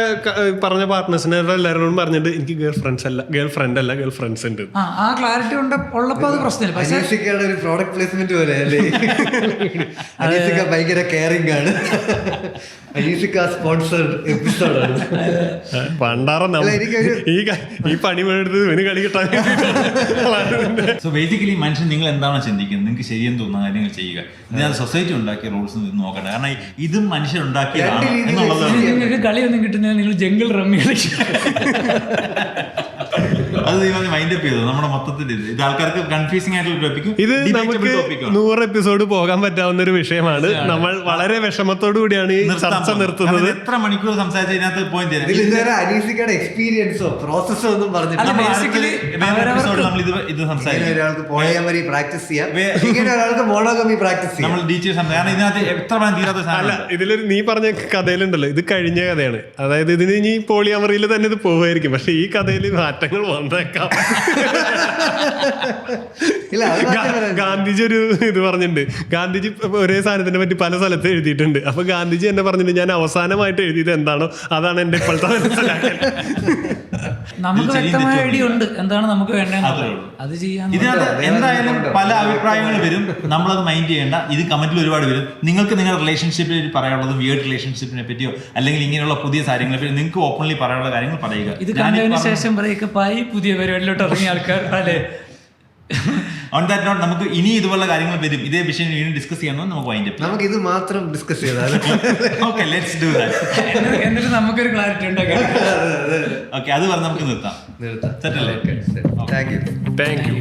പറഞ്ഞ പാർട്ട്നേഴ്സിനെ എല്ലാവരോടും പറഞ്ഞിട്ട് എനിക്ക് ഗേൾ ഫ്രണ്ട് അല്ല ഗേൾ ഫ്രണ്ട്സ് ഉണ്ട്. ആ ക്ലാരിറ്റി ഉള്ളപ്പോ അത് പ്രശ്നമില്ല. പക്ഷേ അനീസിക്കയുടെ ഒരു പ്രോഡക്റ്റ് പ്ലേസ്മെന്റ് പോലെ അല്ലേ. അനീസിക്ക ഭയങ്കര കെയറിംഗ് ആണ്. അനീസിക്ക സ്പോൺസർഡ് എപ്പിസോഡാണ്. പണ്ടാറ ഈ പണി എടുത്തത് ഇവന് കളി കിട്ടാൻ. സോ ബേസിക്കലി മനുഷ്യൻ നിങ്ങൾ എന്താണോ ചിന്തിക്കുന്നത്, നിങ്ങൾക്ക് ശരിയെന്ന് തോന്നുന്ന കാര്യങ്ങൾ ചെയ്യുക. ഇതിനകത്ത് സൊസൈറ്റി ഉണ്ടാക്കിയ റൂൾസ് നോക്കണ്ട. കാരണം ഇതും മനുഷ്യർ ഉണ്ടാക്കിയതാണ് എന്നുള്ളത്. നിങ്ങൾക്ക് കളിയൊന്നും കിട്ടുന്നില്ല, നിങ്ങൾ ജംഗിൾ റമ്മി കളിക്കുക. അത് മൈൻഡ് അപ്പ് ചെയ്തോ നമ്മുടെ മൊത്തത്തിൽ. ഇത് ആൾക്കാർക്ക് കൺഫ്യൂസിംഗ് ആയിട്ടുള്ള ടോപ്പിക്കും. ഇത് നമുക്ക് 100 എപ്പിസോഡ് പോകാൻ പറ്റാവുന്ന ഒരു വിഷയമാണ്. നമ്മൾ വളരെ വിഷമത്തോടു കൂടിയാണ് ഈ ചർച്ച നിർത്തുന്നത്. എത്ര മണിക്കൂർ സംസാരിച്ച ഇതിനകത്ത് പോയിന്റ് അനീസിക്കയുടെ എക്സ്പീരിയൻസോ പ്രോസസ്സോ ഒന്നും പറഞ്ഞിട്ടില്ല. ഒരാൾക്ക് പോളിയമറി പ്രാക്ടീസ് ചെയ്യാം, ഒരാൾക്ക് മോണോഗമി പ്രാക്ടീസ് ചെയ്യാം. നമ്മൾ ഡീറ്റെയിൽസ് കാരണം ഇതിനകത്ത് എത്ര തീരാത്ത അല്ല, ഇതിലൊരു നീ പറഞ്ഞ കഥയിലുണ്ടല്ലോ, ഇത് കഴിഞ്ഞ കഥയാണ്. അതായത് ഇതിന് ഇനി പോളിയമറിയിൽ തന്നെ ഇത് പോവായിരിക്കും. പക്ഷെ ഈ കഥയിൽ മാറ്റങ്ങൾ വന്നേക്കാം. ഇല്ല അത് മാത്രമേ പറയാൻ. ഗാന്ധിജി ഒരു ഇത് പറഞ്ഞിട്ടുണ്ട്. ഗാന്ധിജി ഒരേ സാധനത്തിനെ പറ്റി പല സ്ഥലത്ത് എഴുതിയിട്ടുണ്ട്. അപ്പൊ ഗാന്ധിജി എന്നെ പറഞ്ഞിട്ടുണ്ട്, ഞാൻ അവസാനമായിട്ട് എഴുതിയത് എന്താണോ അതാണ് എന്റെ ഇപ്പോഴത്തെ മനസ്സിലാക്കൽ. നമുക്ക് വ്യക്തമായ ഐഡിയ ഉണ്ട് എന്താണ് നമുക്ക് വേണ്ടതെന്നുള്ളത്. അത് ചെയ്യാൻ ഇതിനകത്ത് എന്തായാലും പല അഭിപ്രായങ്ങൾ വരും, നമ്മളത് മൈൻഡ് ചെയ്യേണ്ട. ഇത് കമന്റിൽ ഒരുപാട് വരും. നിങ്ങൾക്ക് നിങ്ങളുടെ റിലേഷൻഷിപ്പിനെ പറ്റി പറയാനുള്ളത്, വിയേർഡ് റിലേഷൻഷിപ്പിനെ പറ്റിയോ അല്ലെങ്കിൽ ഇങ്ങനെയുള്ള പുതിയ കാര്യങ്ങളെ പറ്റി നിങ്ങൾക്ക് ഓപ്പൺലി പറയാനുള്ള കാര്യങ്ങൾ പറയുക. ഇത് കണ്ടതിന് ശേഷം ബ്രേക്കപ്പായി പുതിയ പരിപാടിയിലോട്ട് ഇറങ്ങിയ ആൾക്കാർ അല്ലേ. ഓൺ ദാറ്റ് നോട്ട് നമുക്ക് ഇനി ഇതുപോലുള്ള കാര്യങ്ങൾ വരും. ഇതേ വിഷയം വീണ്ടും ഡിസ്കസ് ചെയ്യണമെന്ന് നമുക്ക് വൈൻഡ് അപ്പ്. നമുക്ക് ഇത് മാത്രം ഡിസ്കസ് ചെയ്താൽ ഓക്കെ, ലെറ്റ്സ് ഡു ദാറ്റ്. എന്നിട്ട് നമുക്കൊരു ക്ലാരിറ്റി ഉണ്ടാക്കാം. ഓക്കെ, അത് പറഞ്ഞ് നമുക്ക് നിർത്താം. സെറ്റ് അല്ലേ? Thank you. Thank you.